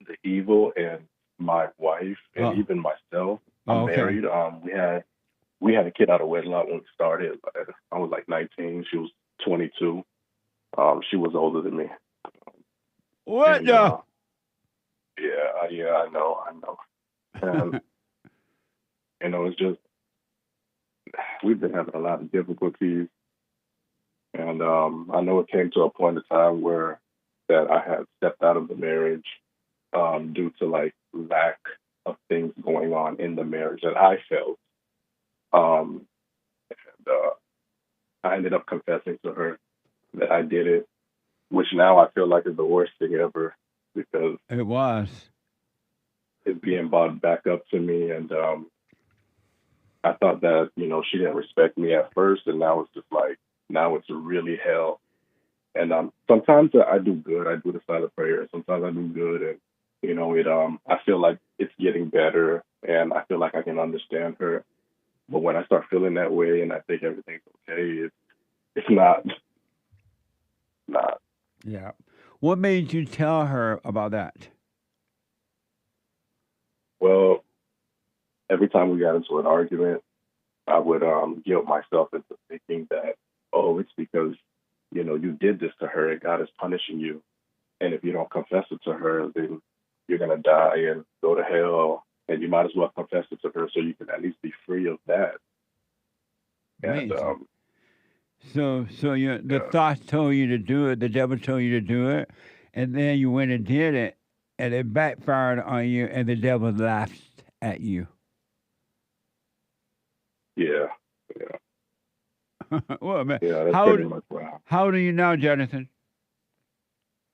the evil and my wife and even myself. I'm Oh, okay. married. We had a kid out of wedlock when we started. I was like 19. She was 22. She was older than me. What And, the? yeah, I know. And, it's just, we've been having a lot of difficulties. And I know it came to a point in time where that I had stepped out of the marriage due to like lack of things going on in the marriage that I felt. And I ended up confessing to her that I did it, which now I feel like is the worst thing ever because It was. it's being brought back up to me. And I thought that, she didn't respect me at first. And now it's just like, now it's really hell. And sometimes I do good. I do the silent prayer. Sometimes I do good. And, I feel like it's getting better. And I feel like I can understand her. But when I start feeling that way and I think everything's okay, it's not. Not. Yeah. What made you tell her about that? Well, every time we got into an argument, I would guilt myself into thinking that, oh, it's because, you did this to her and God is punishing you. And if you don't confess it to her, then you're going to die and go to hell. And you might as well confess it to her so you can at least be free of that. And Amazing. So the thoughts told you to do it, the devil told you to do it, and then you went and did it, and it backfired on you, and the devil laughed at you. Yeah. Well, man, Yeah, that's how pretty old, much what happened. how old are you now, Jonathan?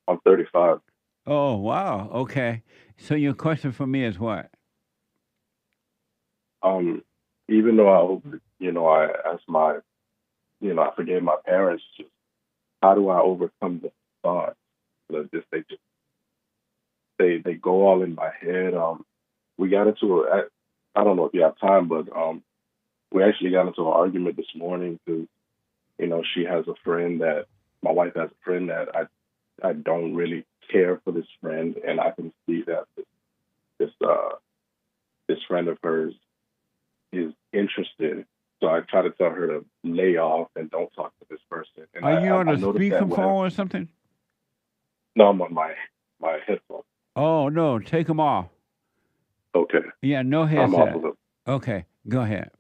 I'm 35. Oh, wow. Okay. So your question for me is what? Even though I asked I forgave my parents, just how do I overcome the thoughts? They go all in my head. We got into I don't know if you have time, but we actually got into an argument this morning because she has a friend that my wife has a friend that I don't really care for this friend, and I can see that this friend of hers is interested. So I try to tell her to lay off and don't talk to this person. And Are you on I a noticed that speakerphone or something? no, I'm on my headphones. Oh, no. Take them off. Okay. Yeah, no I'm off headset. of them. Okay. Go ahead.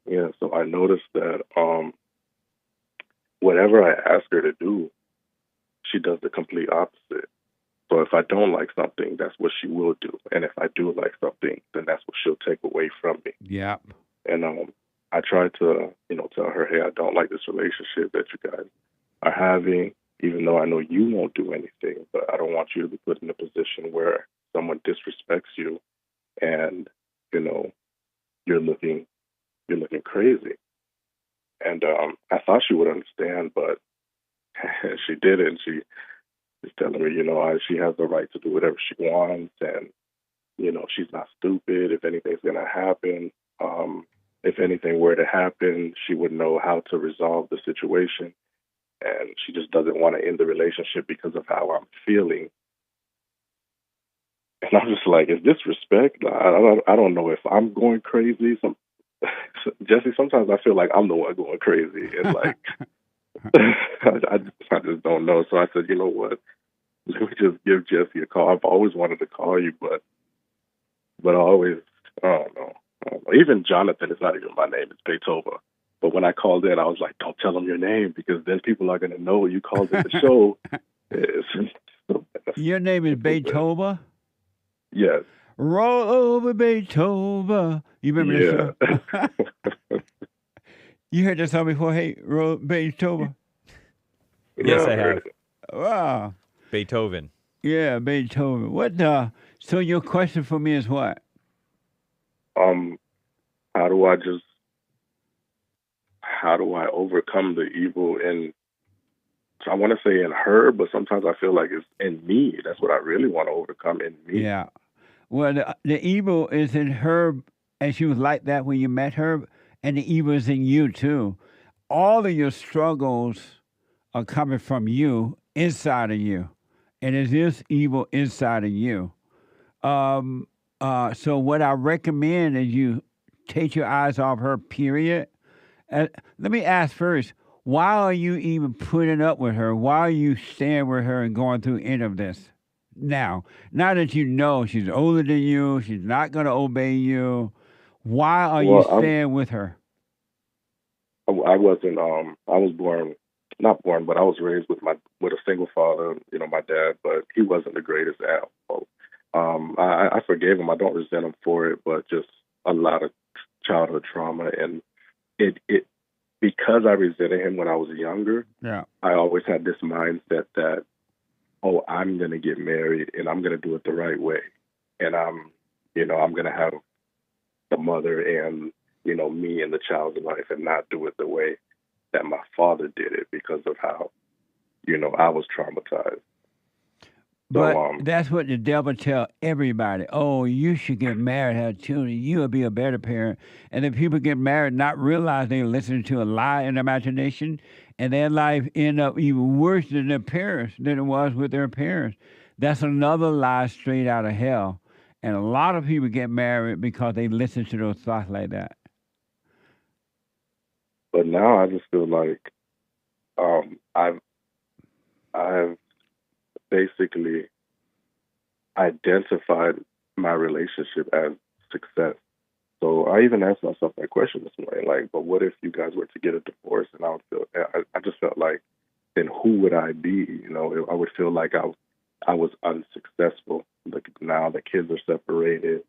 Yeah, so I noticed that whatever I ask her to do, she does the complete opposite. So if I don't like something, that's what she will do. And if I do like something, then that's what she'll take away from me. Yeah. And I try to, tell her, hey, I don't like this relationship that you guys are having, even though I know you won't do anything, but I don't want you to be put in a position where someone disrespects you and, you're looking crazy. And I thought she would understand, but she didn't. She's telling me, she has the right to do whatever she wants, and she's not stupid. If anything's gonna happen, if anything were to happen, she would know how to resolve the situation, and she just doesn't want to end the relationship because of how I'm feeling. And I'm just like, is this respect? I don't know if I'm going crazy. Jesse, sometimes I feel like I'm the one going crazy, and like I just don't know. So I said, you know what? Let me just give Jesse a call. I've always wanted to call you, but I always, I don't know. Even Jonathan is not even my name. It's BEETHOVA. But when I called in, I was like, don't tell him your name because then people are going to know you called in the show. Your name is BEETHOVA? Yes. Roll over BEETHOVA. You remember this song? You heard that song before? Hey, roll BEETHOVA. Yes, I have. Wow. Beethoven. Yeah, Beethoven. What the? So your question for me is what? How do I overcome the evil in I want to say in her, but sometimes I feel like it's in me. That's what I really want to overcome in me. Yeah. Well, the evil is in her, and she was like that when you met her, and the evil is in you too. All of your struggles are coming from you, inside of you, and it is evil inside of you. So what I recommend is you take your eyes off her. Period. Let me ask first: why are you even putting up with her? Why are you staying with her and going through any of this? Now that you know she's older than you, she's not going to obey you. Why are you staying with her? I wasn't. I was not born, but I was raised with a single father. You know, my dad, but he wasn't the greatest at all. I forgave him. I don't resent him for it, but just a lot of childhood trauma, and it because I resented him when I was younger. Yeah, I always had this mindset that, oh, I'm going to get married and I'm going to do it the right way. And I'm going to have the mother and, me and the child's life and not do it the way that my father did it because of how, I was traumatized. But that's what the devil tell everybody. Oh, you should get married, have children. You'll be a better parent. And then people get married, not realize they're listening to a lie in imagination, and their life end up even worse than their parents, than it was with their parents. That's another lie straight out of hell. And a lot of people get married because they listen to those thoughts like that. But now I just feel like I've basically identified my relationship as success. So I even asked myself that question this morning, like, but what if you guys were to get a divorce? And I just felt like, then who would I be? I would feel like I was unsuccessful. Like now the kids are separated.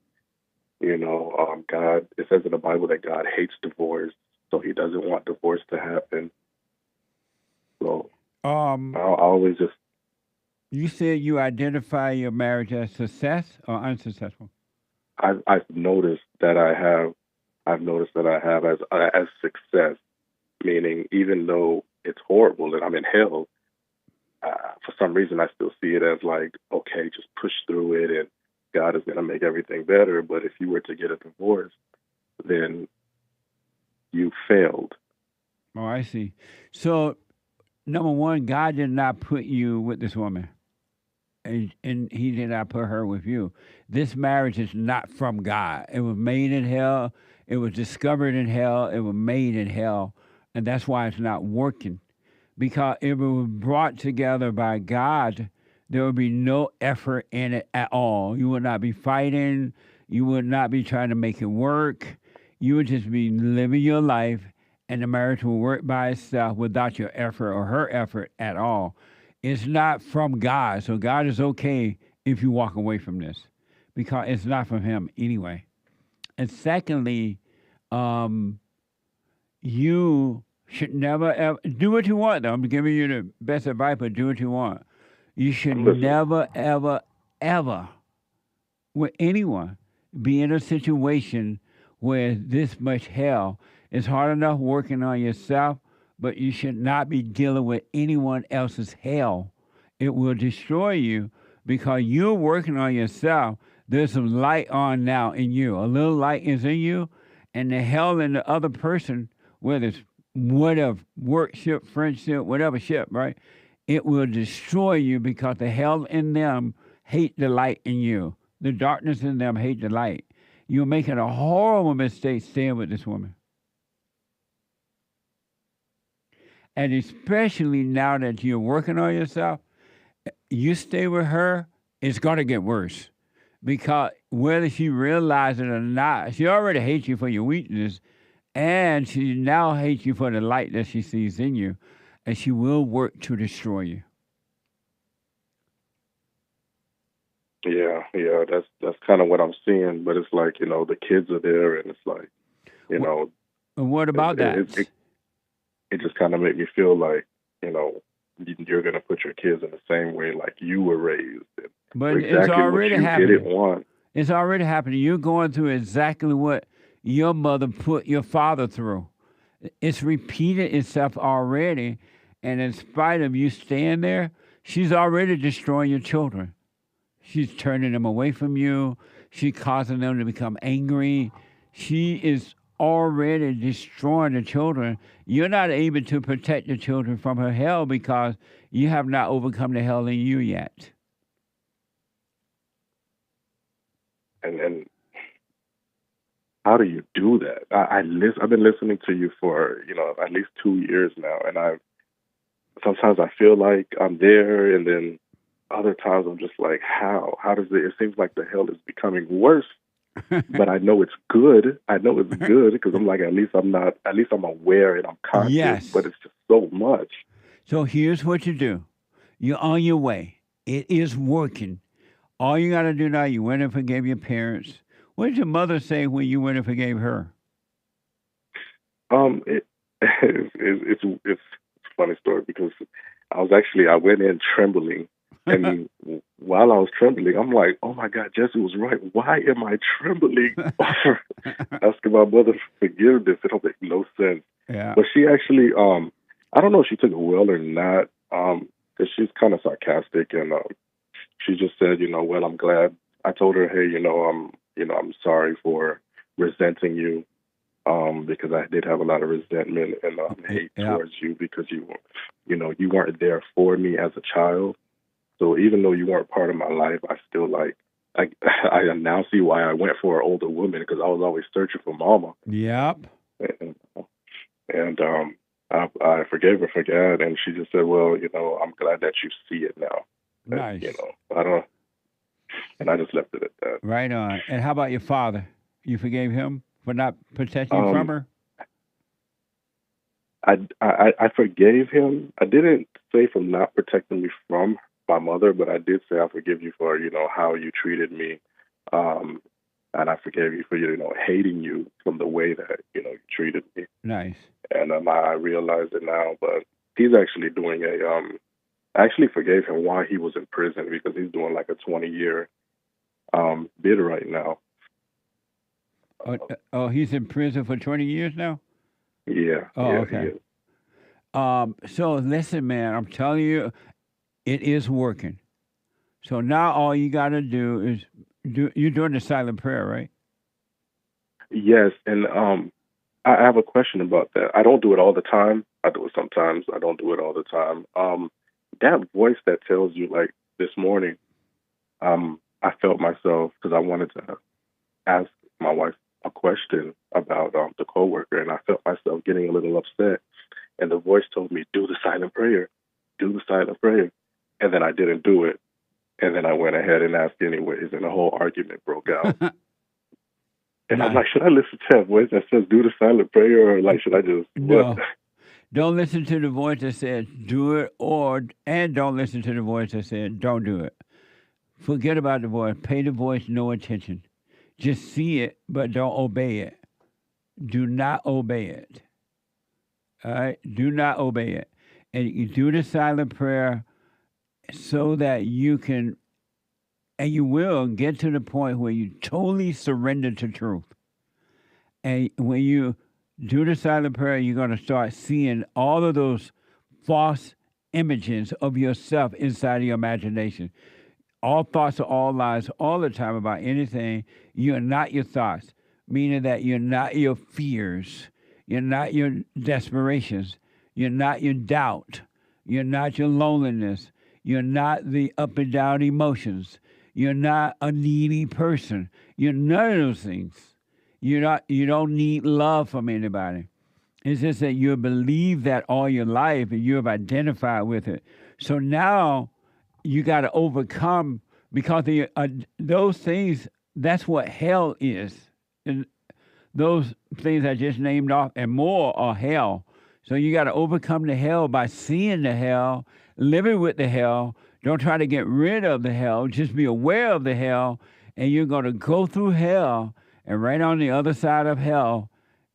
God, it says in the Bible that God hates divorce, so He doesn't want divorce to happen. So I always just. You said you identify your marriage as success or unsuccessful? I've noticed that I have as success, meaning even though it's horrible and I'm in hell, for some reason I still see it as like, okay, just push through it and God is going to make everything better. But if you were to get a divorce, then you failed. Oh, I see. So, number one, God did not put you with this woman. And He did not put her with you. This marriage is not from God. It was made in hell. It was discovered in hell. It was made in hell. And that's why it's not working. Because if it was brought together by God, there would be no effort in it at all. You would not be fighting. You would not be trying to make it work. You would just be living your life, and the marriage will work by itself without your effort or her effort at all. It's not from God. So God is okay if you walk away from this because it's not from Him anyway. And secondly, you should never ever do what you want, though. I'm giving you the best advice, but do what you want. You should never, ever, ever, with anyone, be in a situation where this much hell. It's hard enough working on yourself, but you should not be dealing with anyone else's hell. It will destroy you because you're working on yourself. There's some light on now in you. A little light is in you, and the hell in the other person, whether it's whatever, workship, friendship, whatever ship, right? It will destroy you because the hell in them hate the light in you. The darkness in them hate the light. You're making a horrible mistake staying with this woman. And especially now that you're working on yourself, you stay with her, it's going to get worse. Because whether she realizes it or not, she already hates you for your weakness, and she now hates you for the light that she sees in you, and she will work to destroy you. Yeah, that's kind of what I'm seeing. But it's like, the kids are there, and it's like, And what about that? It just kind of made me feel like, you're going to put your kids in the same way like you were raised. But exactly it's already happening. Didn't want. It's already happening. You're going through exactly what your mother put your father through. It's repeated itself already, And in spite of you staying there, she's already destroying your children. She's turning them away from you. She's causing them to become angry. She is already destroying the children. You're not able to protect the children from her hell because you have not overcome the hell in you yet. And how do you do that? I've been listening to you for at least 2 years now, and sometimes I feel like I'm there, and then other times I'm just like, how? How does it? It seems like the hell is becoming worse, but I know it's good. I know it's good because I'm like, at least I'm aware and I'm conscious. Yes. But it's just so much. So here's what you do. You're on your way. It is working. All you got to do now, you went and forgave your parents. What did your mother say when you went and forgave her? It's a funny story because I went in trembling, and while I was trembling, I'm like, oh my God, Jesse was right. Why am I trembling over asking my mother for forgiveness? It don't make no sense. Yeah. But she actually, I don't know if she took it well or not, because she's kind of sarcastic, and she just said, well, I'm glad. I told her, hey, I'm sorry for resenting you, because I did have a lot of resentment and hate towards you because you weren't there for me as a child. So even though you weren't part of my life, I still I now see why I went for an older woman, because I was always searching for mama. Yep. And I forgave her for that, and she just said, well, I'm glad that you see it now. Nice. And, and I just left it at that. Right on. And how about your father? You forgave him for not protecting you from her? I forgave him. I didn't say from not protecting me from my mother, but I did say I forgive you for, how you treated me. And I forgave you for, hating you from the way that, you treated me. Nice. And I realize it now, but he's actually doing I actually forgave him while he was in prison because he's doing like a 20-year bid right now. He's in prison for 20 years now? Yeah. Oh, yeah, okay. So listen, man, I'm telling you, it is working. So now all you got to do is you're doing the silent prayer, right? Yes, and I have a question about that. I don't do it all the time. I do it sometimes. I don't do it all the time. That voice that tells you, like this morning, I felt myself because I wanted to ask my wife a question about the coworker, and I felt myself getting a little upset. And the voice told me, "Do the silent prayer, do the silent prayer," and then I didn't do it. And then I went ahead and asked anyways, and the whole argument broke out. And I'm like, should I listen to that voice that says do the silent prayer, or like should I just no? Don't listen to the voice that says do it, and don't listen to the voice that says don't do it. Forget about the voice. Pay the voice no attention. Just see it, but don't obey it. Do not obey it. All right? Do not obey it. And you do the silent prayer so that you can, and you will get to the point where you totally surrender to truth. And when you do the silent prayer, you're going to start seeing all of those false images of yourself inside of your imagination. All thoughts are all lies all the time about anything. You're not your thoughts, meaning that you're not your fears. You're not your desperations. You're not your doubt. You're not your loneliness. You're not the up and down emotions. You're not a needy person. You're none of those things. You don't need love from anybody. It's just that you believe that all your life and you have identified with it. So now you got to overcome, because those things, that's what hell is. And those things I just named off and more are hell. So you got to overcome the hell by seeing the hell, living with the hell. Don't try to get rid of the hell. Just be aware of the hell, and you're going to go through hell. And right on the other side of hell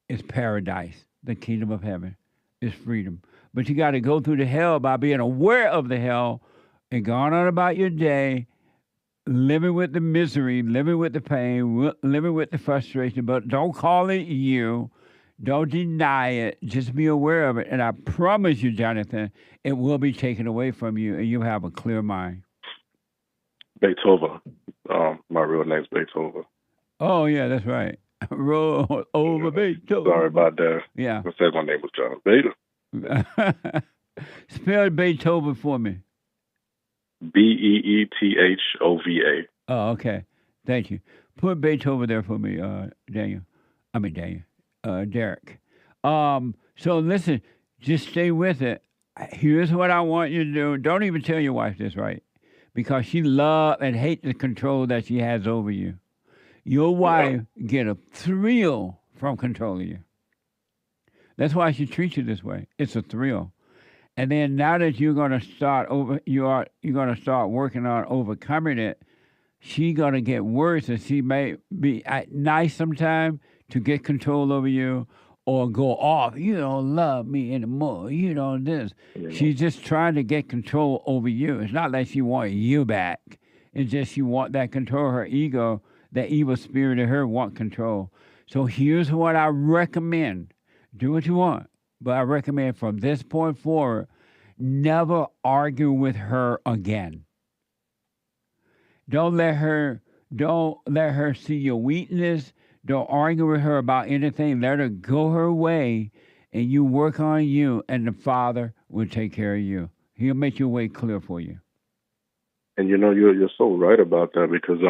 is paradise, the kingdom of heaven, is freedom. But you got to go through the hell by being aware of the hell and going on about your day, living with the misery, living with the pain, living with the frustration. But don't call it you. Don't deny it. Just be aware of it. And I promise you, Jonathan, it will be taken away from you and you'll have a clear mind. BEETHOVA. My real name's BEETHOVA. Oh, yeah, that's right. Roll over Beethoven. Sorry about that. Yeah. I said my name was John Beta. Spell Beethoven for me. BEETHOVA. Oh, okay. Thank you. Put Beethoven there for me, Derek. So listen, just stay with it. Here's what I want you to do. Don't even tell your wife this, right? Because she loves and hates the control that she has over you. Your wife get a thrill from controlling you. That's why she treats you this way. It's a thrill. And then now that you're gonna start working on overcoming it, she's gonna get worse, and she may be nice sometime to get control over you, or go off. You don't love me anymore. You don't this. She's just trying to get control over you. It's not like she wants you back. It's just she want that control. Her ego, that evil spirit in her want control. So here's what I recommend. Do what you want. But I recommend from this point forward, never argue with her again. Don't let her see your weakness. Don't argue with her about anything. Let her go her way, and you work on you, and the Father will take care of you. He'll make your way clear for you. And you're so right about that, because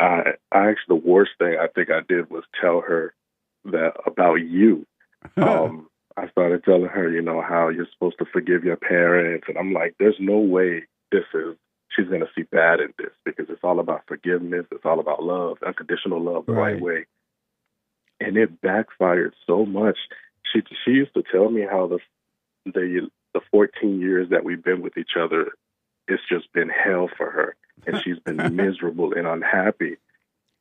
I actually, the worst thing I think I did was tell her that about you. I started telling her, how you're supposed to forgive your parents, and I'm like, there's no way she's going to see bad in this, because it's all about forgiveness. It's all about love, unconditional love, the right way. And it backfired so much. She used to tell me how the 14 years that we've been with each other, it's just been hell for her, and she's been miserable and unhappy.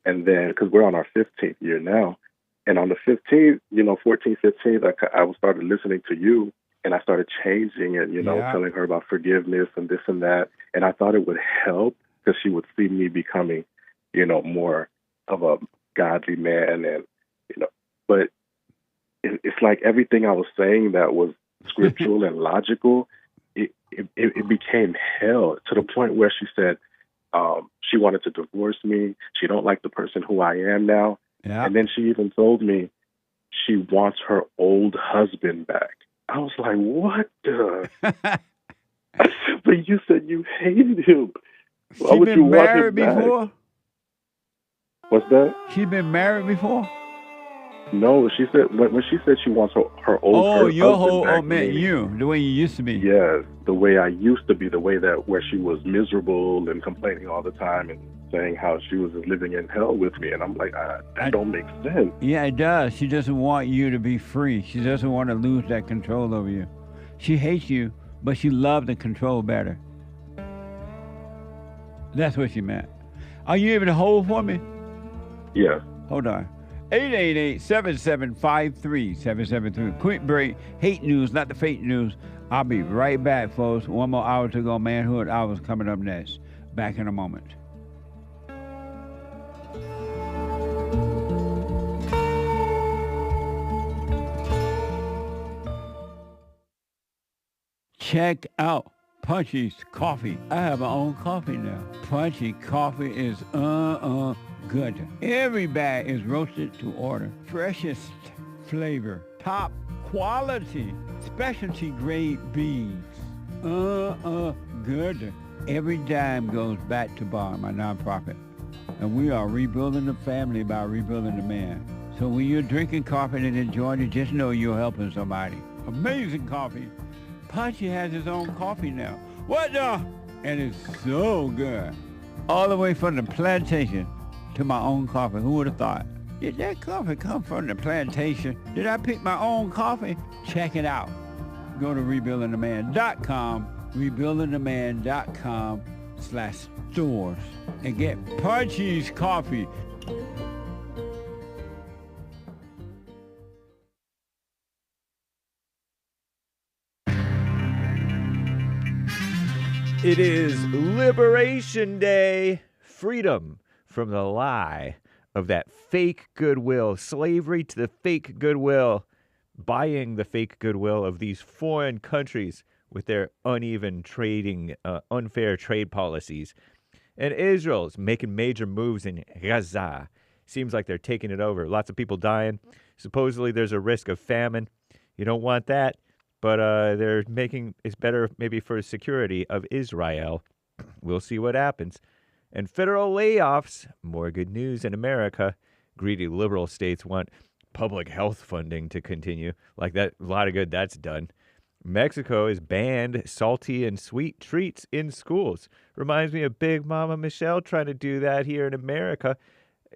And then, because we're on our 15th year now, and on the 15th, 14th, 15th, I started listening to you, and I started changing and, telling her about forgiveness and this and that. And I thought it would help, because she would see me becoming, more of a godly man. And, but it's like everything I was saying that was scriptural and logical, it became hell, to the point where she said she wanted to divorce me. She don't like the person who I am now. Yeah. And then she even told me she wants her old husband back. I was like, what the? But you said you hated him. Why would you want him back? Before? What's that? She's been married before? No, she said when she said she wants her old husband back, meant you, the way you used to be. Yeah, the way I used to be, the way where she was miserable and complaining all the time and saying how she was living in hell with me. And I'm like, that don't make sense. Yeah, it does. She doesn't want you to be free. She doesn't want to lose that control over you. She hates you, but she loves the control better. That's what she meant. Are you able to hold for me? Yeah. Hold on. 888-7753-773. Quick break. Hate news, not the fake news. I'll be right back, folks. One more hour to go. Manhood Hour is coming up next. Back in a moment. Check out Punchy's Coffee. I have my own coffee now. Punchy Coffee is good. Every bag is roasted to order. Freshest flavor. Top quality. Specialty grade beans. Good. Every dime goes back to BAR, my nonprofit. And we are rebuilding the family by rebuilding the man. So when you're drinking coffee and enjoying it, just know you're helping somebody. Amazing coffee. Punchy has his own coffee now. What the? And it's so good. All the way from the plantation to my own coffee. Who would have thought? Did that coffee come from the plantation? Did I pick my own coffee? Check it out. Go to rebuildingtheman.com, rebuildingtheman.com/stores, and get Punchy's Coffee. It is Liberation Day. Freedom from the lie of that fake goodwill, slavery to the fake goodwill, buying the fake goodwill of these foreign countries with their uneven trading, unfair trade policies. And Israel's making major moves in Gaza. Seems like they're taking it over. Lots of people dying. Supposedly there's a risk of famine. You don't want that, but they're making it's better maybe for security of Israel. We'll see what happens. And federal layoffs, more good news in America. Greedy liberal states want public health funding to continue. Like that, a lot of good that's done. Mexico has banned salty and sweet treats in schools. Reminds me of Big Mama Michelle trying to do that here in America.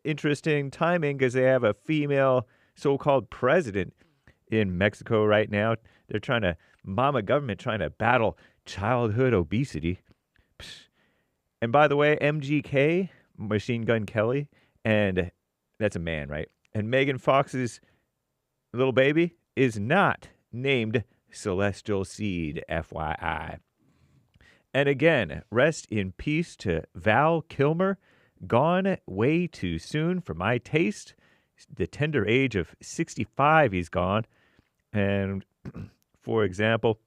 Interesting timing because they have a female so-called president in Mexico right now. They're trying to, mama government trying to battle childhood obesity. Psh. And by the way, MGK, Machine Gun Kelly, and that's a man, right? And Megan Fox's little baby is not named Celestial Seed, FYI. And again, rest in peace to Val Kilmer, gone way too soon for my taste. The tender age of 65, he's gone. And for example,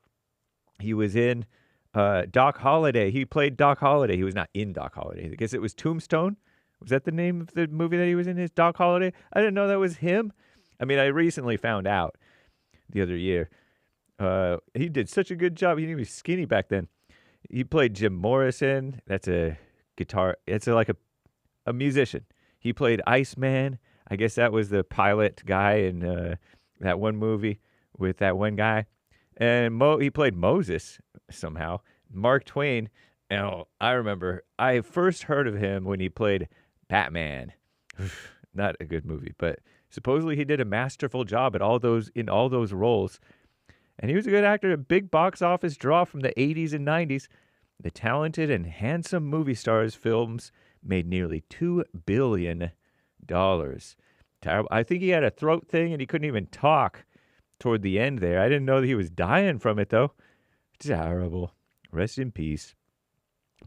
he was in Doc Holliday. He played Doc Holliday. He was not in Doc Holliday. I guess it was Tombstone. Was that the name of the movie that he was in, his Doc Holliday? I didn't know that was him. I mean, I recently found out the other year. He did such a good job. He was skinny back then. He played Jim Morrison. That's a guitar. It's like a musician. He played Iceman. I guess that was the pilot guy in that one movie with that one guy. And he played Moses somehow. Mark Twain. And I remember I first heard of him when he played Batman. Not a good movie, but supposedly he did a masterful job at all those roles. And he was a good actor, a big box office draw from the 80s and 90s. The talented and handsome movie star's films made nearly $2 billion. Terrible. I think he had a throat thing and he couldn't even talk toward the end there. I didn't know that he was dying from it, though. Terrible. Rest in peace.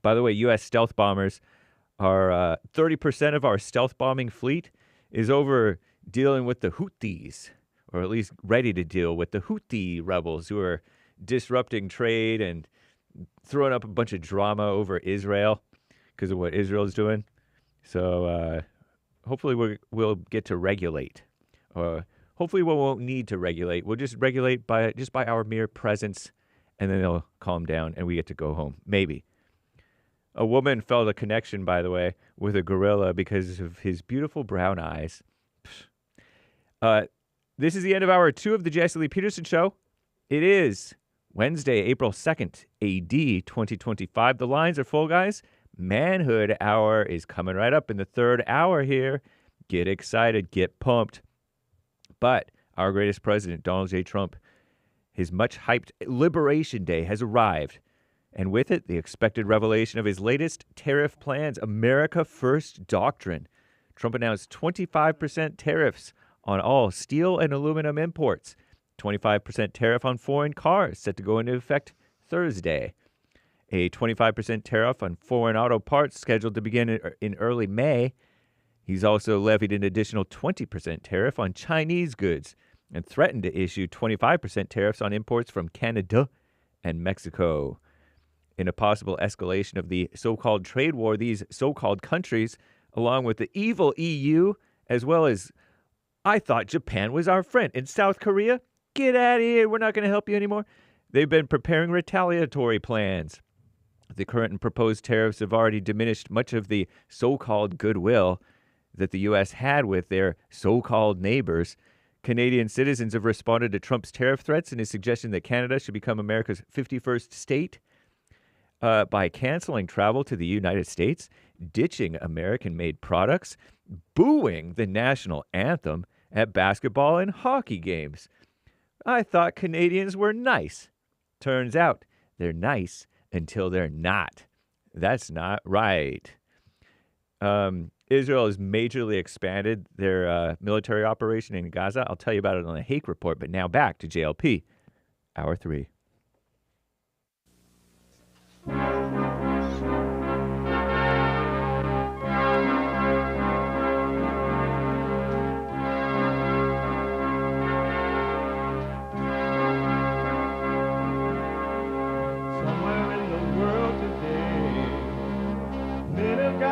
By the way, U.S. stealth bombers are 30% of our stealth bombing fleet is over dealing with the Houthis, or at least ready to deal with the Houthi rebels who are disrupting trade and throwing up a bunch of drama over Israel because of what Israel's doing. So hopefully we'll get to regulate. Hopefully we won't need to regulate. We'll just regulate by our mere presence, and then they'll calm down and we get to go home. Maybe. A woman felt a connection, by the way, with a gorilla because of his beautiful brown eyes. This is the end of hour 2 of the Jesse Lee Peterson Show. It is Wednesday, April 2nd, AD 2025. The lines are full, guys. Manhood Hour is coming right up in the third hour here. Get excited, get pumped. But our greatest president, Donald J. Trump, his much-hyped Liberation Day has arrived. And with it, the expected revelation of his latest tariff plans, America First doctrine. Trump announced 25% tariffs on all steel and aluminum imports, 25% tariff on foreign cars set to go into effect Thursday, a 25% tariff on foreign auto parts scheduled to begin in early May. He's also levied an additional 20% tariff on Chinese goods and threatened to issue 25% tariffs on imports from Canada and Mexico. In a possible escalation of the so-called trade war, these so-called countries, along with the evil EU, as well as I thought Japan was our friend. And South Korea, get out of here. We're not going to help you anymore. They've been preparing retaliatory plans. The current and proposed tariffs have already diminished much of the so-called goodwill that the U.S. had with their so-called neighbors. Canadian citizens have responded to Trump's tariff threats and his suggestion that Canada should become America's 51st state by canceling travel to the United States, ditching American-made products, booing the national anthem at basketball and hockey games. I thought Canadians were nice. Turns out they're nice until they're not. That's not right. Israel has majorly expanded their military operation in Gaza. I'll tell you about it on the Hake Report, but now back to JLP, Hour 3.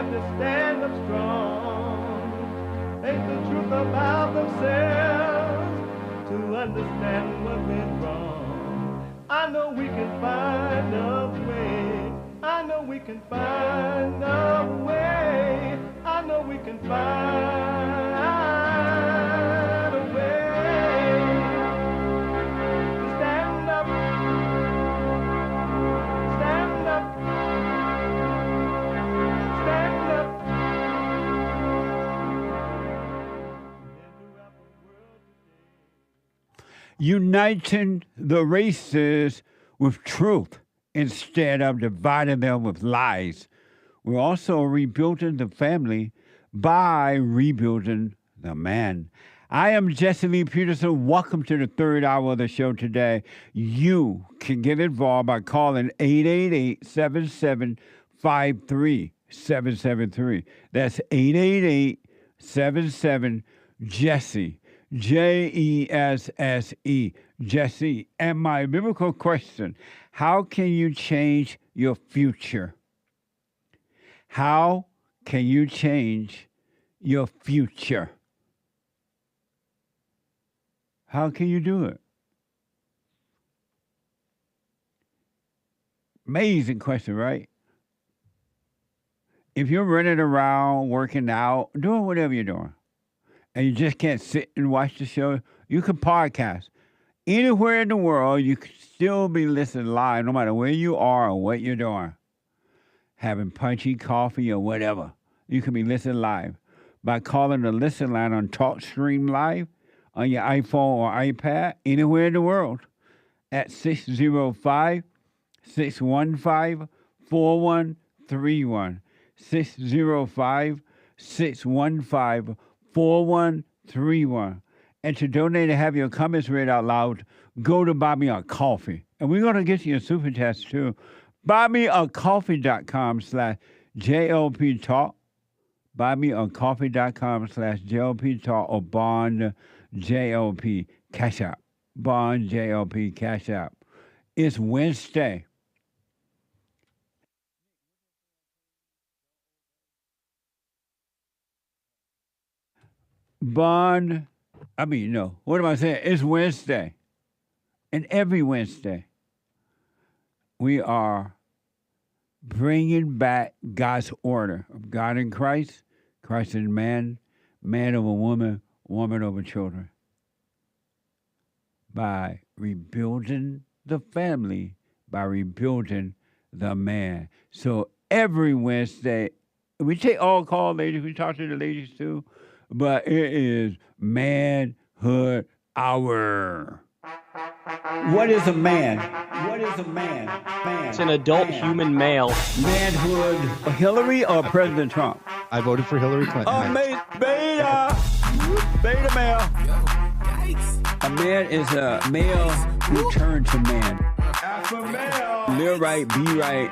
have to stand up strong, face the truth about themselves, to understand what went wrong. I know we can find a way. I know we can find a way. I know we can find a way to stand up, stand up, stand up. Uniting the races with truth instead of dividing them with lies. We're also rebuilding the family by rebuilding the man. I am Jesse Lee Peterson. Welcome to the third hour of the show today. You can get involved by calling 888-7753-773. That's 888-77-JESSE. Jesse, Jesse. And my biblical question, how can you change your future? How can you change your future? How can you do it? Amazing question, right? If you're running around, working out, doing whatever you're doing, and you just can't sit and watch the show, you can podcast. Anywhere in the world, you can still be listening live, no matter where you are or what you're doing. Having punchy coffee or whatever. You can be listening live by calling the listen line on TalkStream Live on your iPhone or iPad, anywhere in the world, at 605-615-4131. 605-615-4131. And to donate and have your comments read out loud, go to Buy Me a Coffee. And we're going to get you a super test too. BuyMeACoffee.com/JLP Talk. BuyMeACoffee.com/JLP Talk or Bond JLP Cash App. Bond JLP Cash App. It's Wednesday. What am I saying? It's Wednesday. And every Wednesday, we are bringing back God's order of God in Christ, Christ in man, man over woman, woman over children. By rebuilding the family, by rebuilding the man. So every Wednesday, we take all call ladies, we talk to the ladies too, but it is Manhood Hour. What is a man? What is a man? It's an adult human male. Manhood. Hillary or President Trump? I voted for Hillary Clinton. Beta male. A man is a male who turned to man. Alpha male. Live right, be right,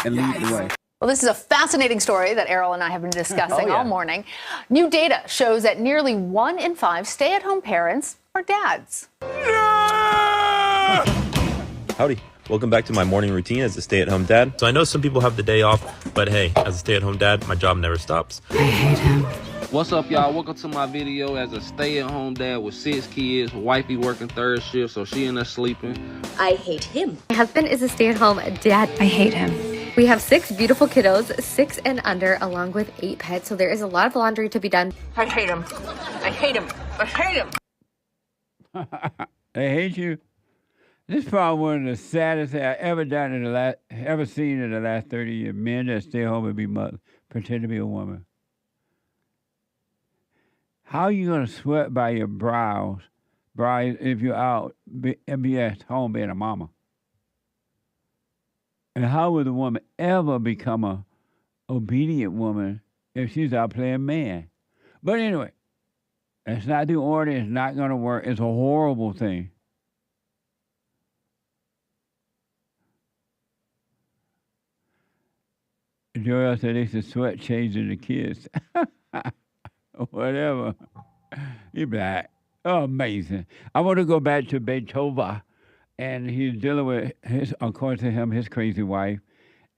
and lead the way. Well, this is a fascinating story that Errol and I have been discussing all morning. New data shows that nearly 1 in 5 stay-at-home parents are dads. Howdy. Welcome back to my morning routine as a stay-at-home dad. So I know some people have the day off, but hey, as a stay-at-home dad, my job never stops. I hate him. What's up, y'all? Welcome to my video as a stay-at-home dad with 6 kids. Wifey working third shift, so she in there sleeping. I hate him. My husband is a stay-at-home dad. I hate him. We have 6 beautiful kiddos, 6 and under, along with 8 pets, so there is a lot of laundry to be done. I hate him. I hate him. I hate him. They hate you. This is probably one of the saddest things I've ever seen in the last 30 years. Men that stay home and be mother, pretend to be a woman. How are you going to sweat by your brows if you're out and be at home being a mama? And how would a woman ever become a obedient woman if she's out playing man? But anyway, that's not the order. It's not going to work. It's a horrible thing. Joel said they should sweat changing the kids. Whatever. You're black. Oh, amazing. I want to go back to BEETHOVA. And he's dealing with according to him, his crazy wife.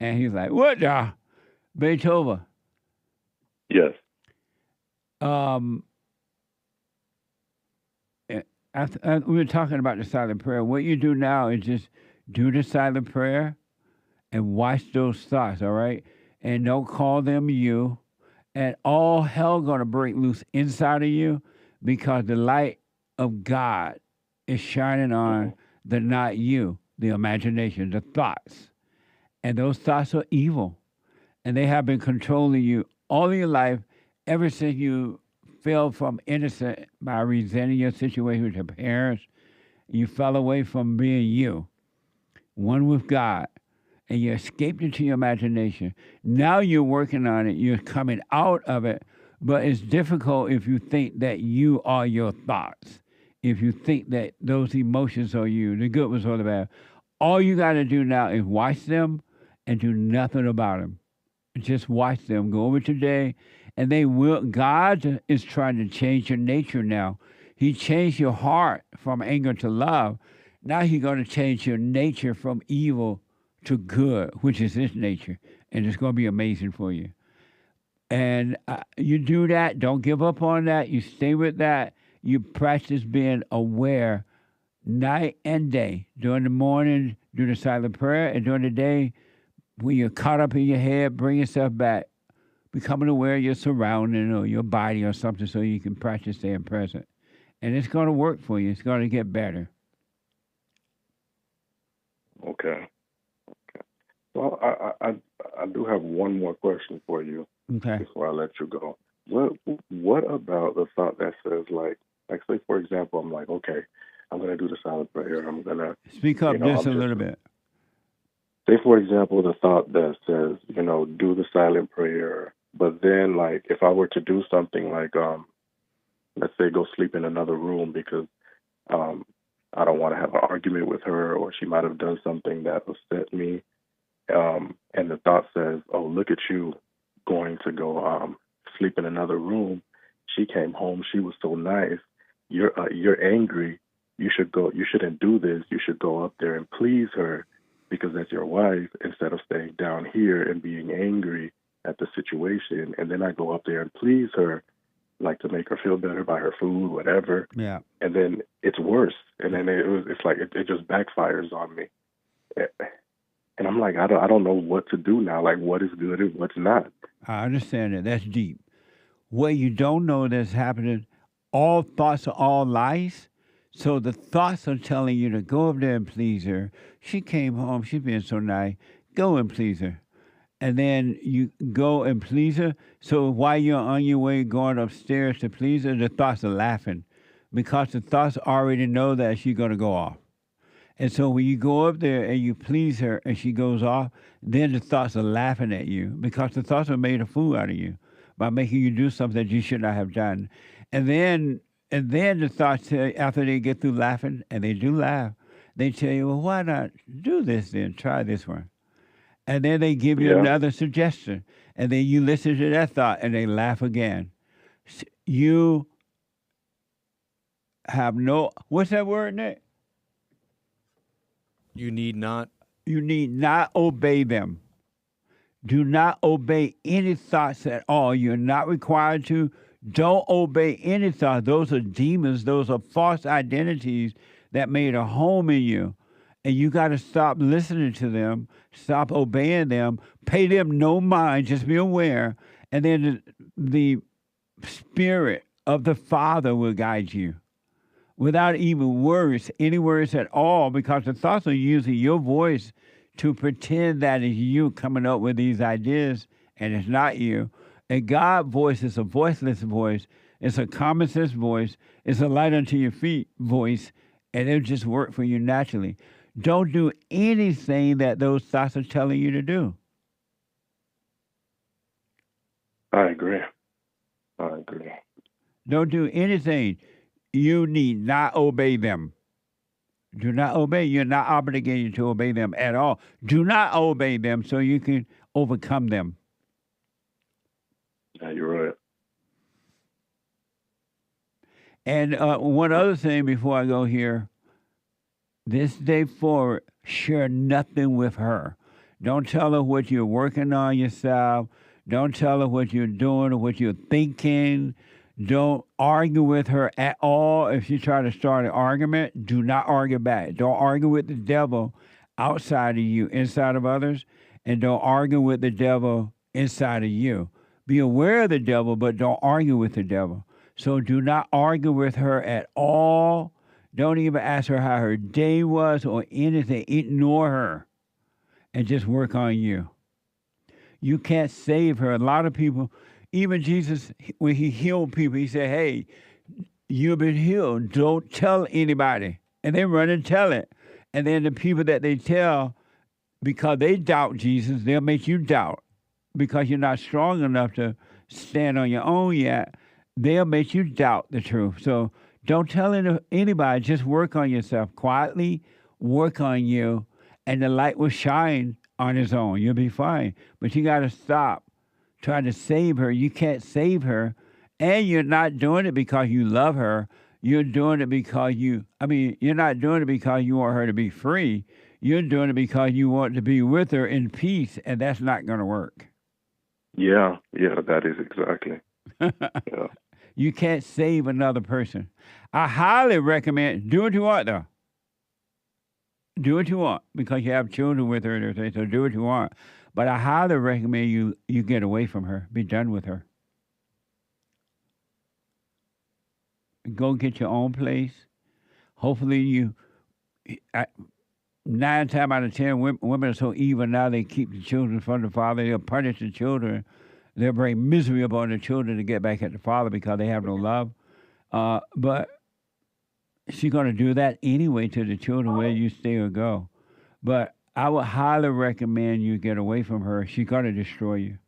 And he's like, what the? BEETHOVA. Yes. We were talking about the silent prayer. What you do now is just do the silent prayer and watch those thoughts, all right? And don't call them you. And all hell gonna break loose inside of you because the light of God is shining on the not you, the imagination, the thoughts. And those thoughts are evil. And they have been controlling you all your life ever since you fell from innocent by resenting your situation with your parents. You fell away from being you, one with God, and you escaped into your imagination. Now you're working on it. You're coming out of it, but it's difficult if you think that you are your thoughts, if you think that those emotions are you, the good ones or the bad. All you got to do now is watch them and do nothing about them. Just watch them. Go over today, and they will. God is trying to change your nature now. He changed your heart from anger to love. Now he's going to change your nature from evil to good, which is his nature, and it's going to be amazing for you. And you do that. Don't give up on that. You stay with that. You practice being aware night and day. During the morning, do the silent prayer, and during the day, when you're caught up in your head, bring yourself back, becoming aware of your surrounding or your body or something so you can practice staying present. And it's going to work for you. It's going to get better. Okay. Well, I do have one more question for you before I let you go. What about the thought that says, like say, for example, I'm like, okay, I'm going to do the silent prayer. I'm going to... Speak up just a little bit. Say, for example, the thought that says, do the silent prayer, but then, like, if I were to do something like, let's say, go sleep in another room because I don't want to have an argument with her, or she might have done something that upset me, and the thought says, oh, look at you going to go sleep in another room. She came home. She was so nice. You're angry. You shouldn't do this. You should go up there and please her, because that's your wife, instead of staying down here and being angry at the situation. And then I go up there and please her, like to make her feel better by her food, whatever. Yeah. And then it's worse. And then it's like it just backfires on me. And I'm like, I don't know what to do now. Like, what is good and what's not. I understand that. That's deep. What you don't know that's happening, all thoughts are all lies. So the thoughts are telling you to go up there and please her. She came home. She's being so nice. Go and please her. And then you go and please her. So while you're on your way going upstairs to please her, the thoughts are laughing because the thoughts already know that she's going to go off. And so when you go up there and you please her and she goes off, then the thoughts are laughing at you because the thoughts are made a fool out of you by making you do something that you should not have done. And then the thoughts, after they get through laughing, and they do laugh, they tell you, well, why not do this then? Try this one. And then they give you another suggestion. And then you listen to that thought, and they laugh again. You have no, what's that word, Nick? You need not obey them. Do not obey any thoughts at all. You're not required to. Don't obey any thought. Those are demons. Those are false identities that made a home in you. And you got to stop listening to them, stop obeying them, pay them no mind, just be aware. And then the Spirit of the Father will guide you without even words, any words at all, because the thoughts are using your voice to pretend that it's you coming up with these ideas, and it's not you. A God voice is a voiceless voice. It's a common sense voice. It's a light unto your feet voice, and it'll just work for you naturally. Don't do anything that those thoughts are telling you to do. I agree. Don't do anything. You need not obey them. Do not obey. You're not obligated to obey them at all. Do not obey them so you can overcome them. Yeah, you're right. And one other thing before I go here, this day forward, share nothing with her. Don't tell her what you're working on yourself. Don't tell her what you're doing or what you're thinking. Don't argue with her at all. If she tries to start an argument, do not argue back. Don't argue with the devil outside of you, inside of others, and don't argue with the devil inside of you. Be aware of the devil, but don't argue with the devil. So do not argue with her at all. Don't even ask her how her day was or anything. Ignore her and just work on you. You can't save her. A lot of people, even Jesus, when he healed people, he said, hey, you've been healed. Don't tell anybody. And they run and tell it. And then the people that they tell, because they doubt Jesus, they'll make you doubt. Because you're not strong enough to stand on your own yet, they'll make you doubt the truth. So don't tell anybody. Just work on yourself. Quietly work on you, and the light will shine on its own. You'll be fine. But you got to stop trying to save her. You can't save her, and you're not doing it because you love her. You're doing it because you're not doing it because you want her to be free. You're doing it because you want to be with her in peace, and that's not going to work. Yeah, that is exactly. Yeah. You can't save another person. I highly recommend, do what you want, though. Do what you want, because you have children with her and everything, so do what you want. But I highly recommend you get away from her. Be done with her. Go get your own place. Hopefully 9 times out of 10, women are so evil now, they keep the children from the father. They'll punish the children. They'll bring misery upon the children to get back at the father because they have no love. But she's going to do that anyway to the children, whether you stay or go. But I would highly recommend you get away from her. She's going to destroy you.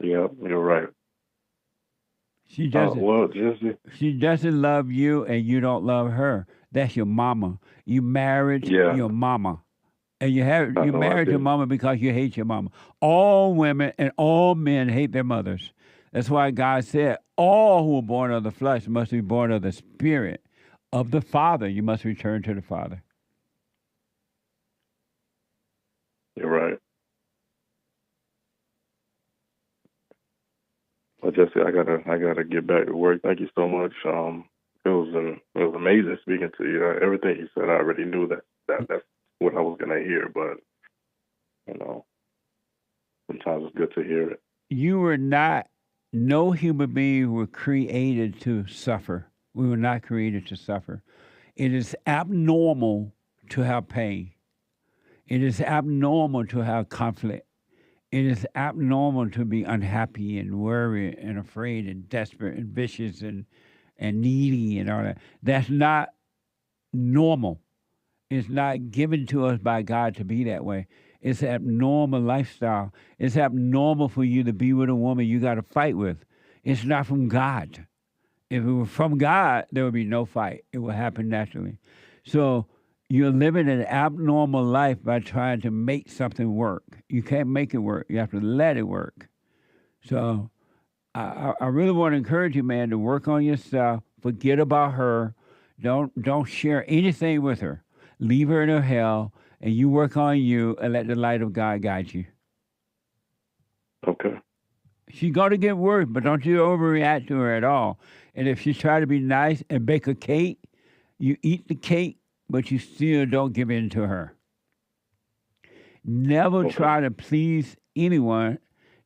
Yeah, you're right. She doesn't. Jesse. She doesn't love you, and you don't love her. That's your mama. You married your mama, and you married your mama because you hate your mama. All women and all men hate their mothers. That's why God said, all who are born of the flesh must be born of the spirit of the Father. You must return to the Father. You're right. Well, Jesse, I gotta get back to work. Thank you so much. It was amazing speaking to you. Everything you said, I already knew that's what I was gonna hear. But sometimes it's good to hear it. You were not. No human being were created to suffer. We were not created to suffer. It is abnormal to have pain. It is abnormal to have conflict. It is abnormal to be unhappy and worried and afraid and desperate and vicious and needy and all that. That's not normal. It's not given to us by God to be that way. It's an abnormal lifestyle. It's abnormal for you to be with a woman you got to fight with. It's not from God. If it were from God, there would be no fight. It would happen naturally. So you're living an abnormal life by trying to make something work. You can't make it work. You have to let it work. So I really want to encourage you, man, to work on yourself. Forget about her. Don't share anything with her. Leave her in her hell, and you work on you and let the light of God guide you. Okay. She's going to get worse, but don't you overreact to her at all. And if she tries to be nice and bake a cake, you eat the cake, but you still don't give in to her. Never try to please anyone.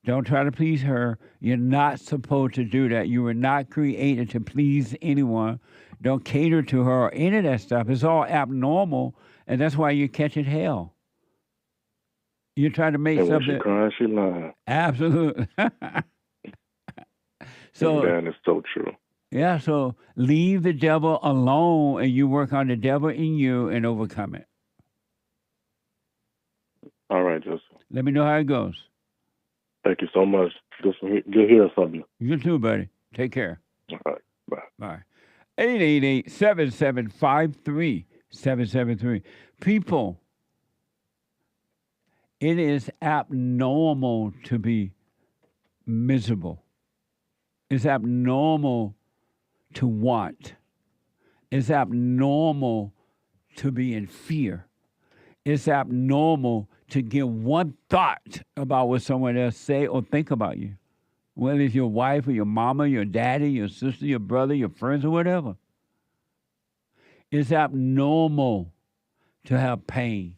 Don't try to please her. You're not supposed to do that. You were not created to please anyone. Don't cater to her or any of that stuff. It's all abnormal, and that's why you're catching hell. You're trying to make and something. When she cries, she lies. Absolutely. So that is so true. Yeah, so leave the devil alone, and you work on the devil in you and overcome it. All right, Joseph. Let me know how it goes. Thank you so much. Good hearing from you. You too, buddy. Take care. All right. Bye. Bye. 888-7753-773. People, it is abnormal to be miserable. It's abnormal to want. It's abnormal to be in fear. It's abnormal to give one thought about what someone else say or think about you, whether it's your wife or your mama, your daddy, your sister, your brother, your friends, or whatever. It's abnormal to have pain,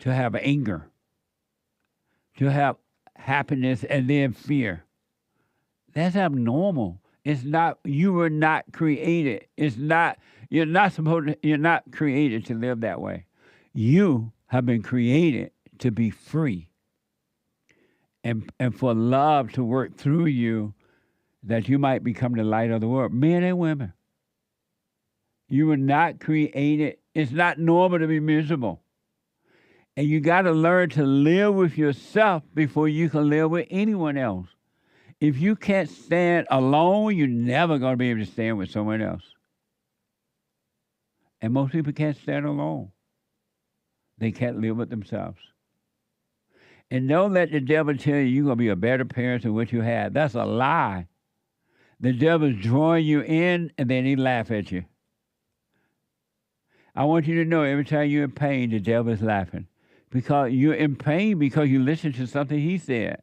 to have anger, to have happiness and then fear. That's abnormal. It's not, you were not created. It's not, you're not created to live that way. You have been created to be free. And for love to work through you, that you might become the light of the world, men and women. You were not created, it's not normal to be miserable. And you got to learn to live with yourself before you can live with anyone else. If you can't stand alone, you're never going to be able to stand with someone else. And most people can't stand alone. They can't live with themselves. And don't let the devil tell you you're going to be a better parent than what you had. That's a lie. The devil's drawing you in, and then he laughs at you. I want you to know every time you're in pain, the devil is laughing. Because you're in pain because you listened to something he said.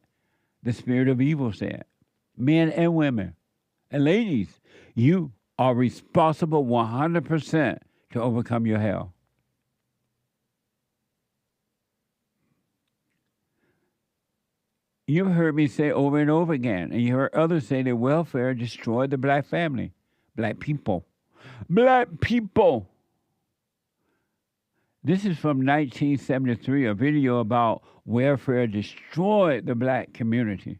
The spirit of evil said. Men and women. And ladies, you are responsible 100% to overcome your hell. You've heard me say over and over again, and you heard others say that welfare destroyed the black family. Black people. Black people. This is from 1973, a video about welfare destroyed the black community.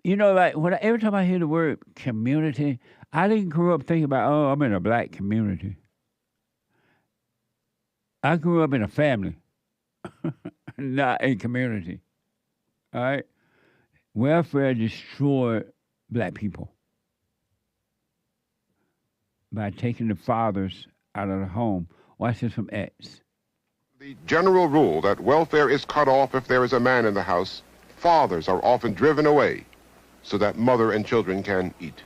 You know, like every time I hear the word community, I didn't grow up thinking about, oh, I'm in a black community. I grew up in a family, not a community. All right? Welfare destroyed black people by taking the fathers out of the home. Watch this from X. The general rule that welfare is cut off if there is a man in the house, fathers are often driven away so that mother and children can eat.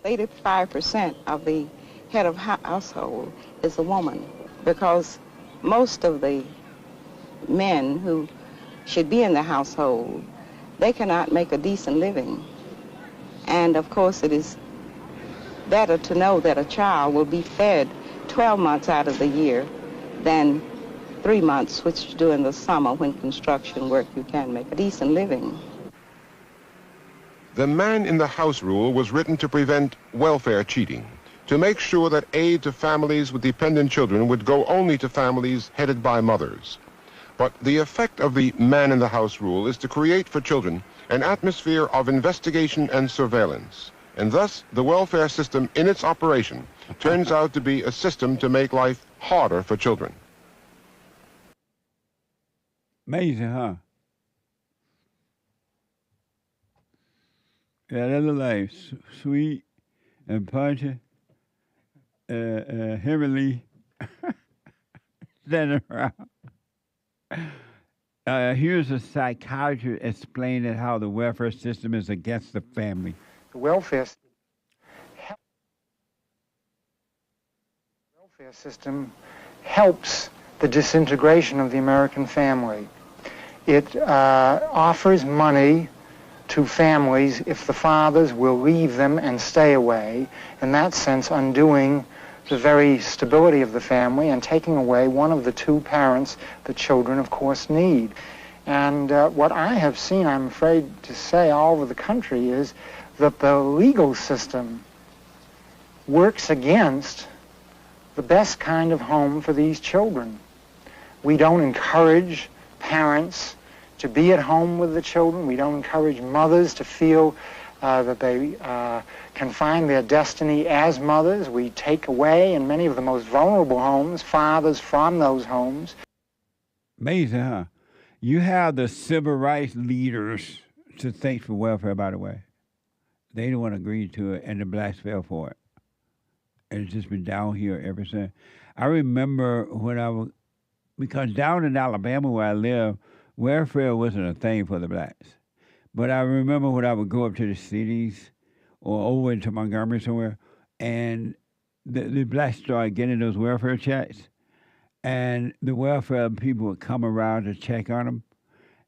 85% of the head of household is a woman, because most of the men who should be in the household, they cannot make a decent living. And of course it is better to know that a child will be fed 12 months out of the year than 3 months, which during the summer when construction work you can make a decent living. The man in the house rule was written to prevent welfare cheating, to make sure that aid to families with dependent children would go only to families headed by mothers. But the effect of the man in the house rule is to create for children an atmosphere of investigation and surveillance. And thus, the welfare system in its operation turns out to be a system to make life harder for children. Amazing, huh? Yeah, that look like sweet and punchy, heavily standing around. Here's a psychiatrist explaining how the welfare system is against the family. The welfare system helps the disintegration of the American family. It offers money to families if the fathers will leave them and stay away, in that sense undoing the very stability of the family and taking away one of the two parents that children, of course, need. And what I have seen, I'm afraid to say, all over the country is that the legal system works against the best kind of home for these children. We don't encourage parents to be at home with the children. We don't encourage mothers to feel that they can find their destiny as mothers. We take away, in many of the most vulnerable homes, fathers from those homes. Amazing, huh? You have the civil rights leaders to thank for welfare, by the way. They didn't want to agree to it, and the blacks fell for it. And it's just been down here ever since. I remember when I was, because down in Alabama where I live, welfare wasn't a thing for the blacks. But I remember when I would go up to the cities or over into Montgomery somewhere, and the blacks started getting those welfare checks, and the welfare people would come around to check on them.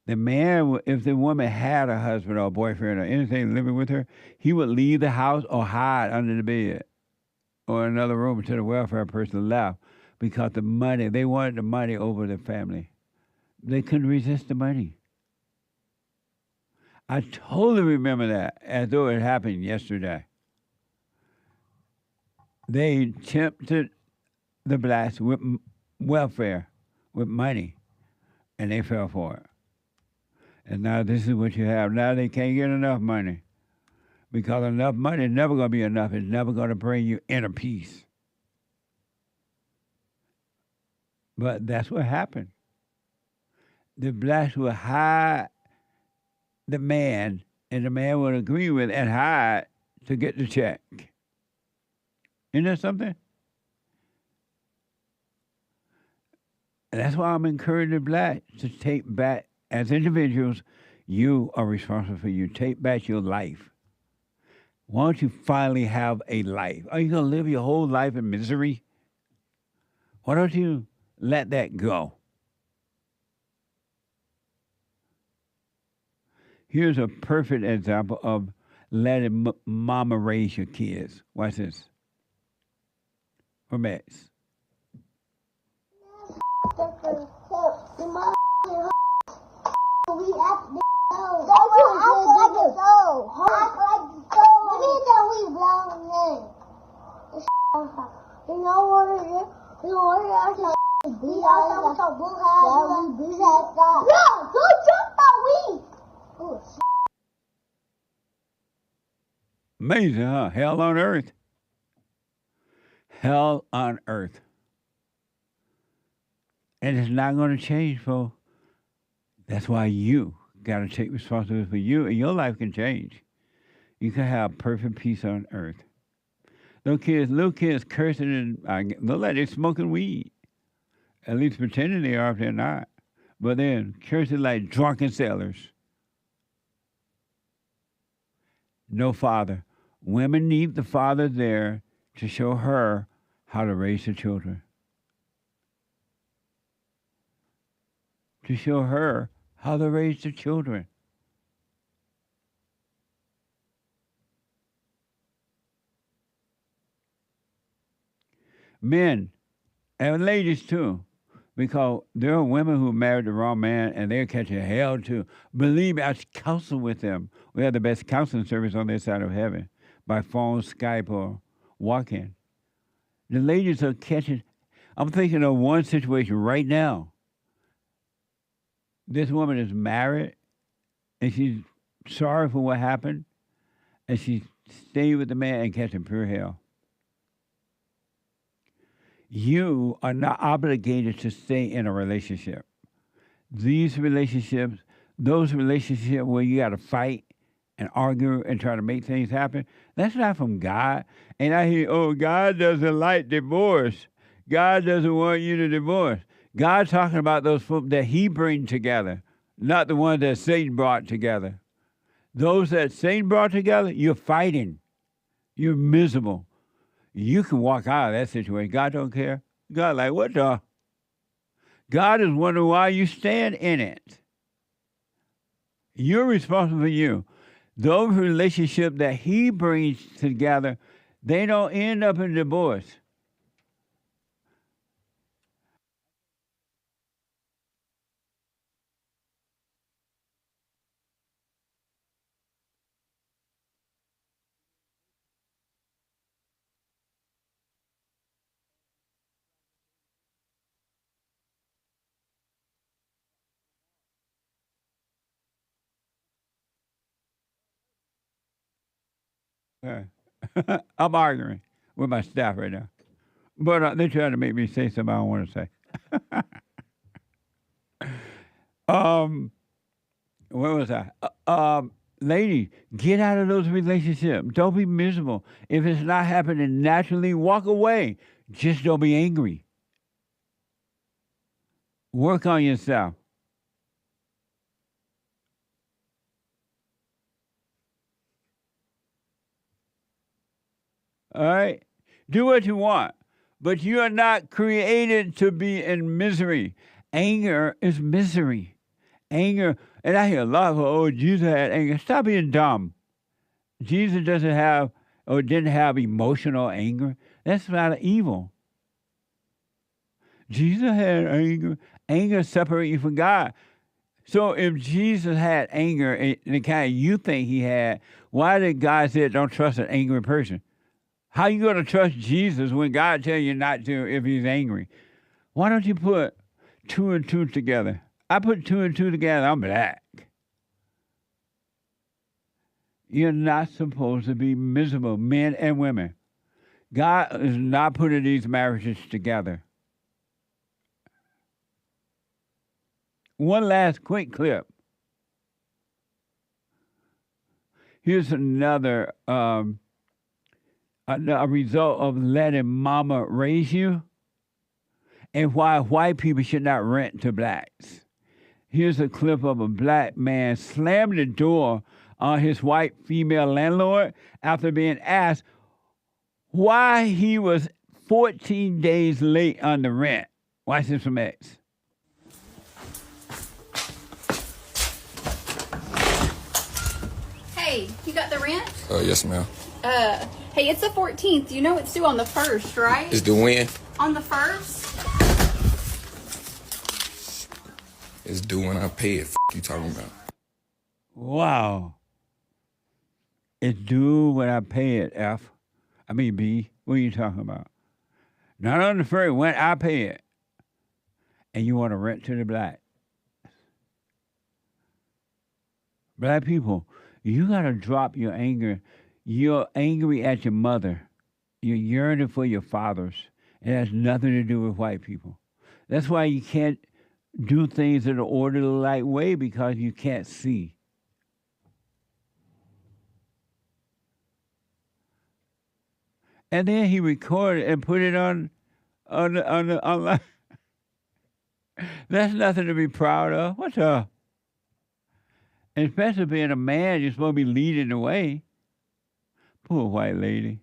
The man, if the woman had a husband or a boyfriend or anything living with her, he would leave the house or hide under the bed or another room until the welfare person left, because the money, they wanted the money over the family. They couldn't resist the money. I totally remember that as though it happened yesterday. They tempted the blacks with welfare, with money, and they fell for it. And now this is what you have. Now they can't get enough money, because enough money is never going to be enough. It's never going to bring you inner peace. But that's what happened. The blacks would hide the man, and the man would agree with and hide to get the check. Isn't that something? And that's why I'm encouraging the blacks to take back, as individuals, you are responsible for you. Take back your life. Why don't you finally have a life? Are you going to live your whole life in misery? Why don't you let that go? Here's a perfect example of letting mama raise your kids. Watch this. From X. Amazing, huh? Hell on earth. Hell on earth. And it's not going to change, folks. That's why you got to take responsibility for you, and your life can change. You can have perfect peace on earth. Little kids cursing and look like they're smoking weed. At least pretending they are if they're not. But then cursing like drunken sailors. No father. Women need the father there to show her how to raise the children. To show her how to raise the children. Men, and ladies too, because there are women who married the wrong man and they're catching hell too. Believe me, I counsel with them. We have the best counseling service on this side of heaven, by phone, Skype, or walk-in. The ladies are catching. I'm thinking of one situation right now. This woman is married, and she's sorry for what happened, and she stayed with the man and catching pure hell. You are not obligated to stay in a relationship. These relationships, those relationships where you got to fight and argue and try to make things happen, that's not from God. And I hear, oh, God doesn't like divorce. God doesn't want you to divorce. God's talking about those folks that he brings together, not the ones that Satan brought together. Those that Satan brought together, you're fighting. You're miserable. You can walk out of that situation. God don't care. God like, what the? God is wondering why you stand in it. You're responsible for you. Those relationships that he brings together, they don't end up in divorce. I'm arguing with my staff right now. But they're trying to make me say something I don't want to say. Where was I? Lady, get out of those relationships. Don't be miserable. If it's not happening naturally, walk away. Just don't be angry. Work on yourself. All right? Do what you want. But you are not created to be in misery. Anger is misery. Anger, and I hear a lot of, oh, Jesus had anger. Stop being dumb. Jesus doesn't have or didn't have emotional anger. That's not evil. Jesus had anger. Anger separates you from God. So if Jesus had anger, the kind you think he had, why did God say don't trust an angry person? How you going to trust Jesus when God tells you not to if he's angry? Why don't you put 2 and 2 together? I put 2 and 2 together, I'm black. You're not supposed to be miserable, men and women. God is not putting these marriages together. One last quick clip. Here's another a result of letting mama raise you and why white people should not rent to blacks. Here's a clip of a black man slammed the door on his white female landlord after being asked why he was 14 days late on the rent. Watch this from X. Hey, you got the rent? Yes, ma'am. Hey, it's the 14th. You know it's due on the 1st, right? It's due when? On the 1st? It's due when I pay it. You talking about? Wow. It's due when I pay it, F. I mean, B. What are you talking about? Not on the first, when I pay it. And you want to rent to the black. Black people, you got to drop your anger. You're angry at your mother. You're yearning for your fathers. It has nothing to do with white people. That's why you can't do things in an orderly right way because you can't see. And then he recorded and put it on online. That's nothing to be proud of. What's up? And especially being a man, you're supposed to be leading the way. Poor white lady.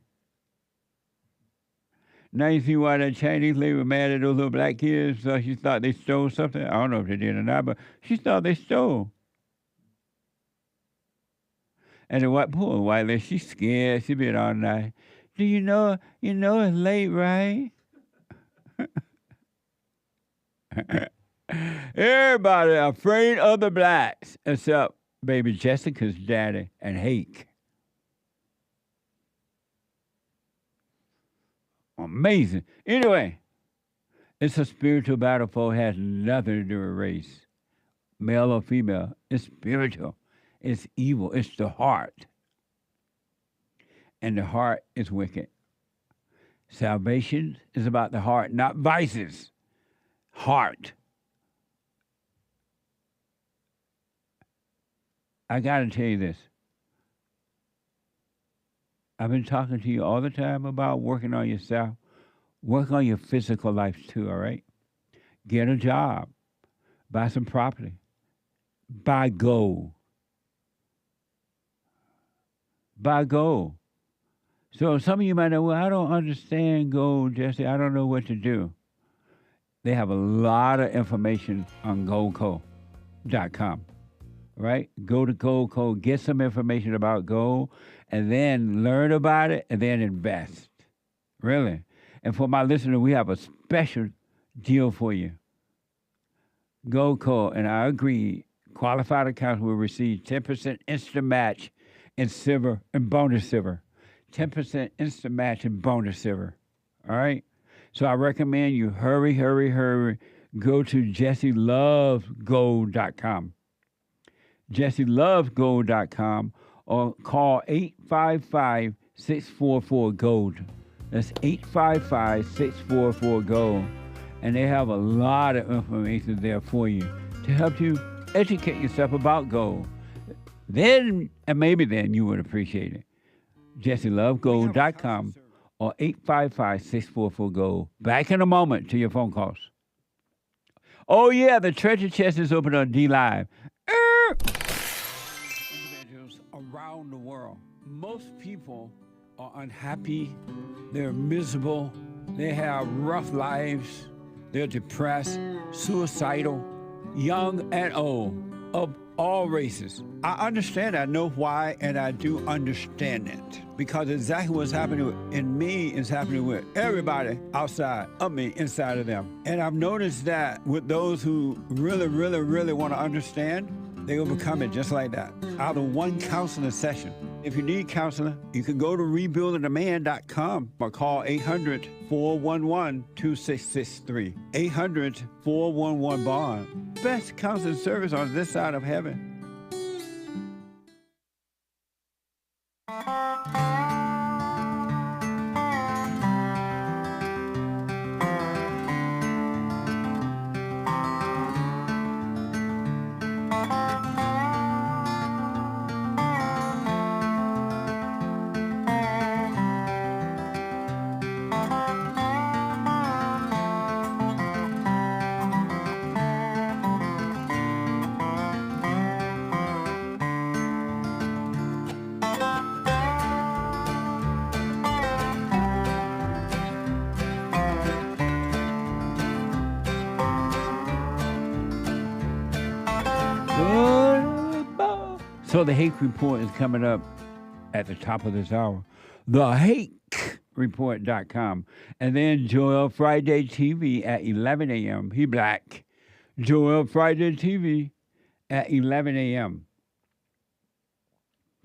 Now you see why that Chinese lady was mad at those little black kids. So she thought they stole something. I don't know if they did or not, but she thought they stole. And the poor white lady, she's scared. She been all night. Do you know it's late, right? Everybody afraid of the blacks, except baby Jessica's daddy and Hake. Amazing. Anyway, it's a spiritual battlefield. It has nothing to do with race, male or female. It's spiritual. It's evil. It's the heart. And the heart is wicked. Salvation is about the heart, not vices. Heart. I got to tell you this. I've been talking to you all the time about working on yourself. Work on your physical life too, all right? Get a job. Buy some property. Buy gold. Buy gold. So some of you might know, well, I don't understand gold, Jesse. I don't know what to do. They have a lot of information on Goldco.com, right? Go to Goldco, get some information about gold, and then learn about it, and then invest. Really. And for my listener, we have a special deal for you. Goldco, and I agree, qualified accounts will receive 10% instant match in silver and bonus silver. 10% instant match and bonus silver. All right? So I recommend you hurry. Go to JesseLovesGold.com. JesseLovesGold.com or call 855-644-GOLD. That's 855-644-GOLD. And they have a lot of information there for you to help you educate yourself about gold. Then, and maybe then, you would appreciate it. JesseLovesGold.com or 855-644-GOLD. Back in a moment to your phone calls. Oh, yeah, the treasure chest is open on D-Live. Individuals around the world. Most people are unhappy, they're miserable, they have rough lives, they're depressed, suicidal, young and old, of all races. I understand, I know why, and I do understand it. Because exactly what's happening in me is happening with everybody outside of me, inside of them. And I've noticed that with those who really, really, really want to understand, they overcome it just like that, out of one counseling session. If you need counseling, you can go to rebuildingaman.com or call 800-411-2663. 800-411-BOND. Best counseling service on this side of heaven. So the Hake Report is coming up at the top of this hour. TheHakeReport.com. And then Joel Friday TV at 11 a.m. He black. Joel Friday TV at 11 a.m.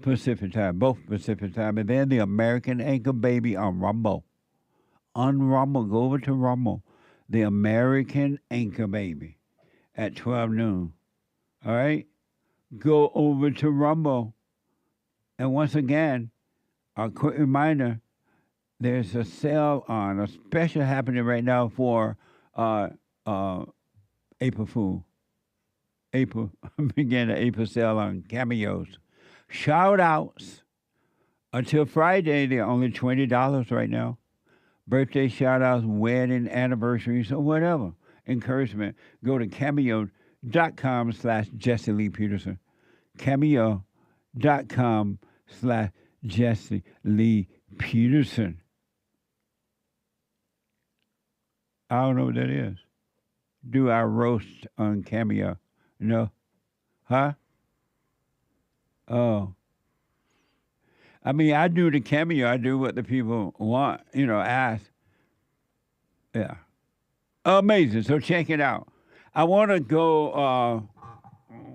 Pacific time, both Pacific time. And then the American Anchor Baby on Rumble. On Rumble, go over to Rumble. The American Anchor Baby at 12 noon. All right? Go over to Rumble. And once again, a quick reminder, there's a sale on, a special happening right now for April Fool. April, begin the April sale on cameos. Shout outs. Until Friday, they're only $20 right now. Birthday shout outs, wedding, anniversaries, or whatever. Encouragement. Go to cameo.com/Jesse Lee Peterson. Cameo.com/Jesse Lee Peterson. I don't know what that is. Do I roast on Cameo? No? Huh? Oh. I mean, I do the Cameo. I do what the people want, ask. Yeah. Amazing. So check it out. I want to go,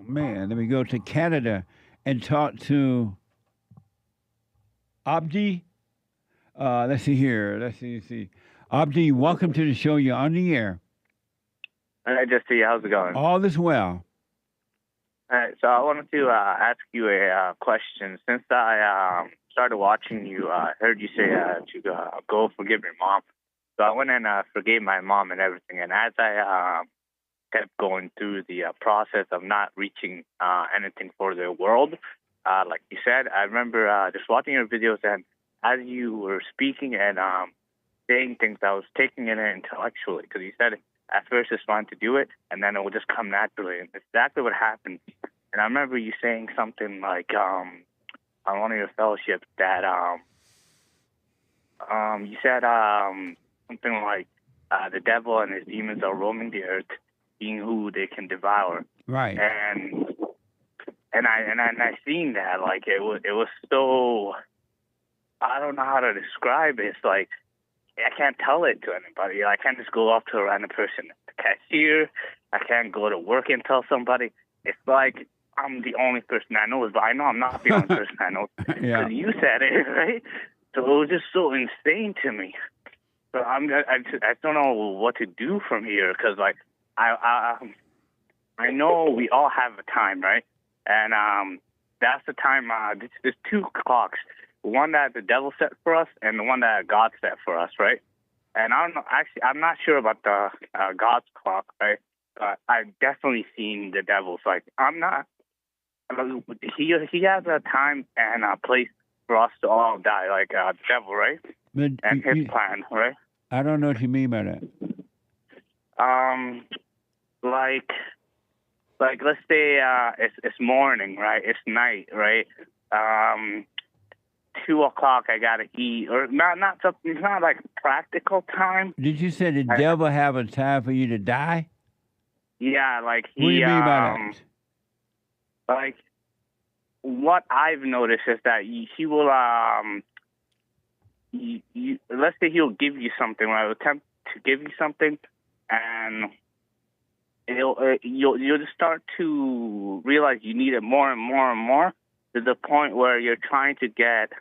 let me go to Canada and talk to ABDI. Let's see here. Let's see. ABDI, welcome to the show. You're on the air. Hi, Jesse. How's it going? All is well. All right, so I wanted to ask you a question. Since I started watching you, I heard you say to go forgive your mom. So I went and forgave my mom and everything. And as I kept going through the process of not reaching anything for the world, like you said, I remember just watching your videos, and as you were speaking and saying things, I was taking it intellectually, because you said at first it's fine to do it, and then it will just come naturally. And it's exactly what happened. And I remember you saying something like on one of your fellowships that you said something like the devil and his demons are roaming the earth, being who they can devour. Right. And I seen that, like it was so, I don't know how to describe it. It's like I can't tell it to anybody. I can't just go up to a random person, the cashier. I can't go to work and tell somebody. It's like I'm the only person I know, but I know I'm not the only person I know. Yeah. Because you said it, right? So it was just so insane to me. So I don't know what to do from here, because like I know we all have a time, right? And that's the time. There's two clocks. One that the devil set for us and the one that God set for us, right? And I don't know. Actually, I'm not sure about the God's clock, right? I've definitely seen the devil's. Like, I'm not. He has a time and a place for us to all die, like the devil, right? But and his plan, right? I don't know what you mean by that. Like let's say it's morning, right? It's night, right? 2 o'clock I gotta eat, or not something. It's not like practical time. Did you say the devil have a time for you to die? Yeah, like he. What do you mean by that? Like, what I've noticed is that he will let's say he'll give you something, or he'll attempt to give you something, and you'll just start to realize you need it more and more and more, to the point where you're trying to get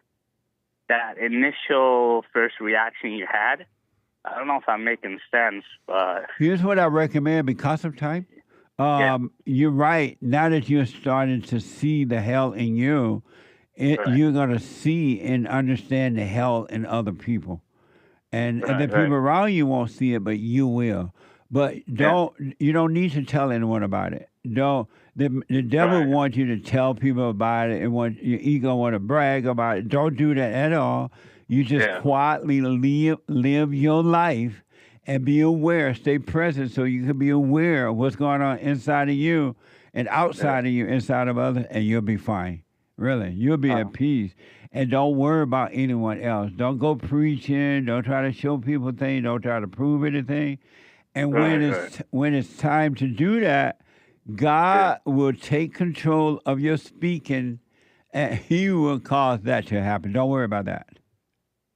that initial first reaction you had. I don't know if I'm making sense, but here's what I recommend because of time. You're right. Now that you're starting to see the hell in you, you're going to see and understand the hell in other people. And the people around you won't see it, but you will. But you don't need to tell anyone about it. The devil wants you to tell people about it, and your ego want to brag about it. Don't do that at all. You just quietly live your life and be aware, stay present, so you can be aware of what's going on inside of you and outside of you, inside of others, and you'll be fine. Really, you'll be at peace. And don't worry about anyone else. Don't go preaching. Don't try to show people things. Don't try to prove anything. And when it's time to do that, God will take control of your speaking, and He will cause that to happen. Don't worry about that.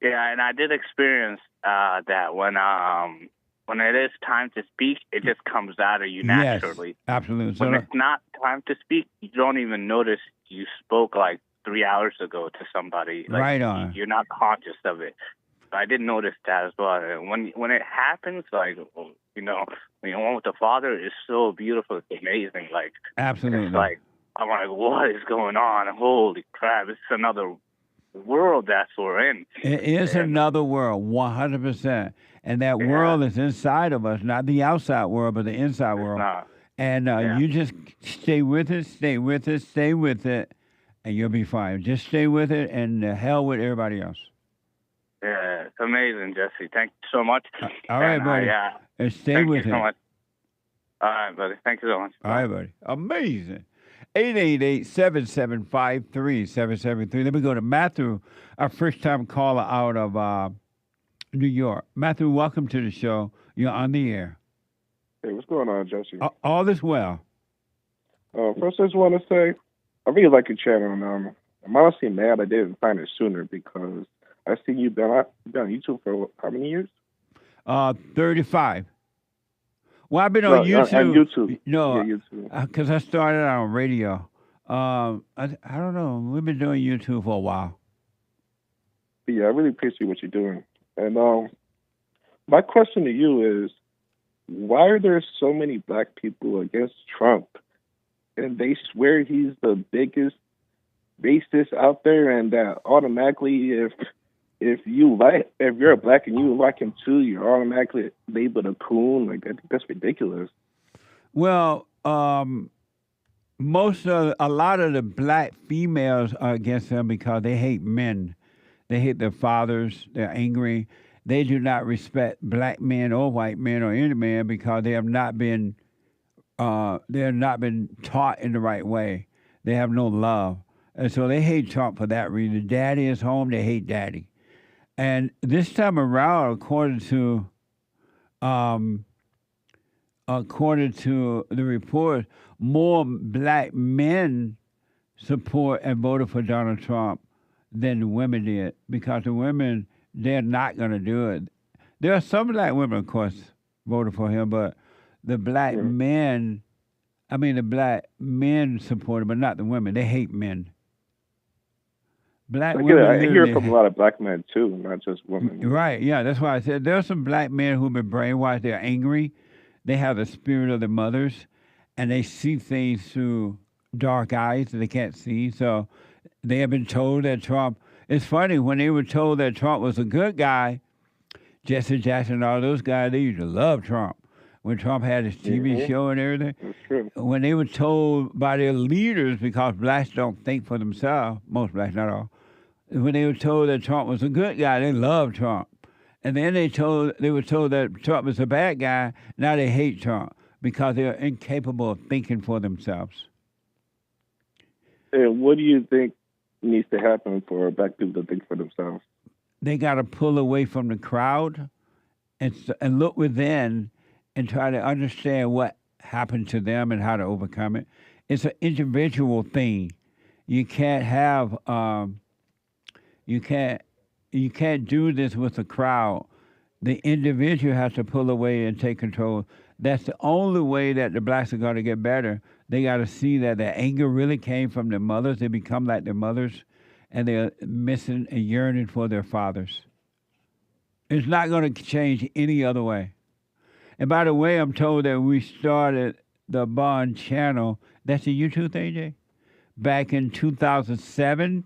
Yeah, and I did experience that when it is time to speak, it just comes out of you naturally. Yes, absolutely. When it's not time to speak, you don't even notice you spoke like 3 hours ago to somebody. Like, right on. You're not conscious of it. I did notice that as well. And when it happens, like, you know, when you're one with the Father, it's so beautiful. It's amazing. Like, absolutely. It's like, I'm like, what is going on? Holy crap! It's another world that's we're in. It is another world, 100%. And that world is inside of us, not the outside world, but the inside world. And you just stay with it, stay with it, stay with it, and you'll be fine. Just stay with it, and hell with everybody else. Yeah, it's amazing, Jesse. Thank you so much. All right, buddy. And stay with it. Thank you so much. All right, buddy. Thank you so much. All right, buddy. Amazing. 888-775-3773. Let me go to Matthew, our first-time caller out of New York. Matthew, welcome to the show. You're on the air. Hey, what's going on, Jesse? All is well. First, I just want to say I really like your channel. And, I'm honestly mad I didn't find it sooner, because I see you've been on YouTube for how many years? 35. Well, I've been on YouTube. On YouTube. No, YouTube. Because I started on radio. I don't know. We've been doing YouTube for a while. But yeah, I really appreciate what you're doing. And my question to you is, why are there so many black people against Trump? And they swear he's the biggest racist out there, and that automatically, if you're a black and you like him too, you're automatically labeled a coon. Like, I think that's ridiculous. Well, a lot of the black females are against him because they hate men. They hate their fathers. They're angry. They do not respect black men or white men or any man because they have not been taught in the right way. They have no love. And so they hate Trump for that reason. Daddy is home, they hate daddy. And this time around, according to the report, more black men support and voted for Donald Trump than the women did, because the women, they're not going to do it. There are some black women, of course, voted for him, but the black men support him, but not the women. They hate men. Black women. I hear it from a lot of black men too, not just women. Right, yeah, that's why I said there are some black men who've been brainwashed. They're angry. They have the spirit of their mothers, and they see things through dark eyes that they can't see. So they have been told that Trump. It's funny, when they were told that Trump was a good guy, Jesse Jackson and all those guys, they used to love Trump. When Trump had his TV show and everything, when they were told by their leaders, because blacks don't think for themselves, most blacks, not all, when they were told that Trump was a good guy, they loved Trump. And then they were told that Trump was a bad guy, now they hate Trump because they're incapable of thinking for themselves. And what do you think needs to happen for black people to think for themselves? They got to pull away from the crowd and look within and try to understand what happened to them and how to overcome it. It's an individual thing. You can't have you can't do this with a crowd. The individual has to pull away and take control. That's the only way that the blacks are going to get better. They got to see that the anger really came from their mothers. They become like their mothers, and they're missing and yearning for their fathers. It's not going to change any other way. And by the way, I'm told that we started the Bond channel. That's a YouTube thing, Jay? Back in 2007.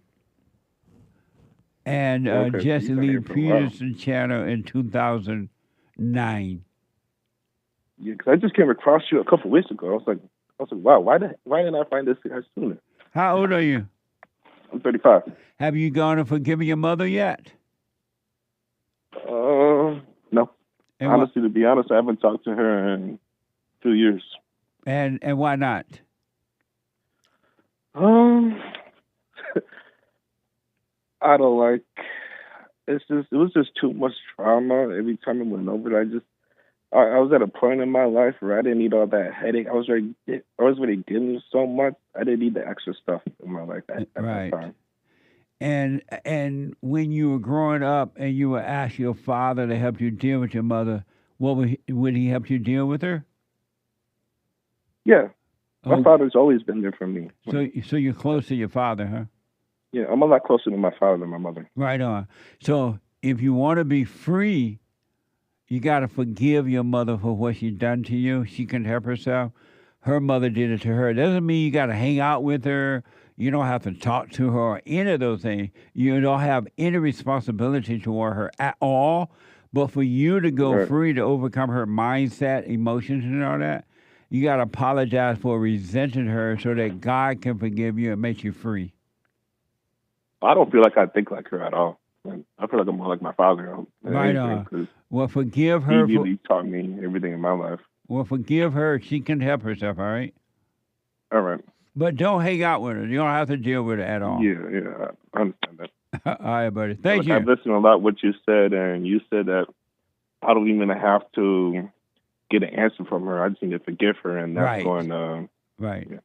And Jesse Lee Peterson channel in 2009. Yeah, because I just came across you a couple weeks ago. I was like, wow, why didn't I find this guy sooner? How old are you? I'm 35. Have you gone and forgiven your mother yet? No. And honestly, to be honest, I haven't talked to her in 2 years. And why not? I don't like. It was just too much trauma every time it went over. I was at a point in my life where I didn't need all that headache. I was already dealing with so much. I didn't need the extra stuff in my life at that time. And when you were growing up and you would ask your father to help you deal with your mother, would he help you deal with her? Yeah. My father's always been there for me. So you're close to your father, huh? Yeah, I'm a lot closer to my father than my mother. Right on. So if you want to be free, you got to forgive your mother for what she's done to you. She can help herself. Her mother did it to her. It doesn't mean you got to hang out with her. You don't have to talk to her or any of those things. You don't have any responsibility toward her at all. But for you to go free, to overcome her mindset, emotions, and all that, you got to apologize for resenting her so that God can forgive you and make you free. I don't feel like I think like her at all. I feel like I'm more like my father. Right on. Well, forgive her. He really taught me everything in my life. Well, forgive her. She can help herself, all right? All right. But don't hang out with her. You don't have to deal with her at all. Yeah, I understand that. All right, buddy. Thank you. I've listened a lot what you said, and you said that I don't even have to get an answer from her. I just need to forgive her, and that's going to... Right. Yeah.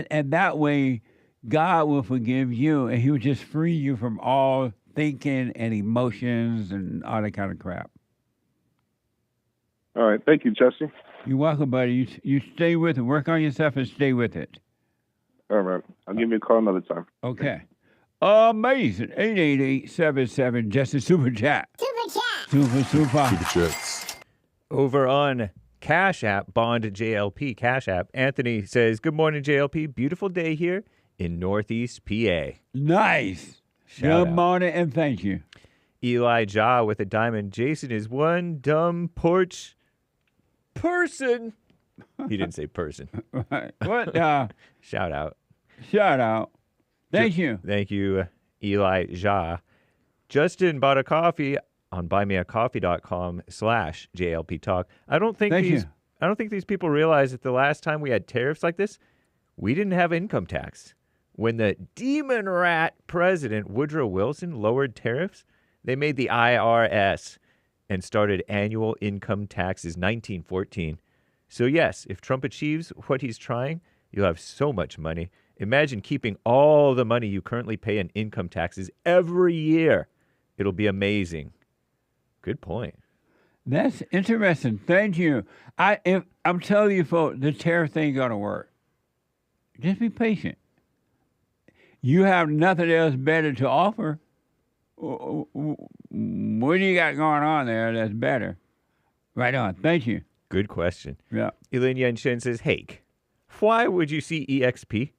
And that way, God will forgive you, and He will just free you from all thinking and emotions and all that kind of crap. All right. Thank you, Jesse. You're welcome, buddy. You stay with it. Work on yourself and stay with it. All right. I'll give you a call another time. Okay. Amazing. 888-77 Jesse Super Chat. Super Chats. Over on Cash App, Bond JLP Cash App, Anthony says, "Good morning, JLP. Beautiful day here in Northeast PA." Nice. Shout Good out. morning and thank you. Elijah with a diamond. Jason is one dumb porch person. He didn't say person. What? Shout out. Shout out. Thank you. Thank you, Elijah. Justin bought a coffee on buymeacoffee.com/JLP Talk. I don't think these people realize that the last time we had tariffs like this, we didn't have income tax. When the demon rat president Woodrow Wilson lowered tariffs, they made the IRS and started annual income taxes 1914. So yes, if Trump achieves what he's trying, you'll have so much money. Imagine keeping all the money you currently pay in income taxes every year. It'll be amazing. Good point. That's interesting. Thank you. I'm telling you, folks, the tariff thing gonna work. Just be patient. You have nothing else better to offer. What do you got going on there that's better? Right on. Thank you. Good question. Yeah. Elaine Yenshin says, "Hey, why would you see EXP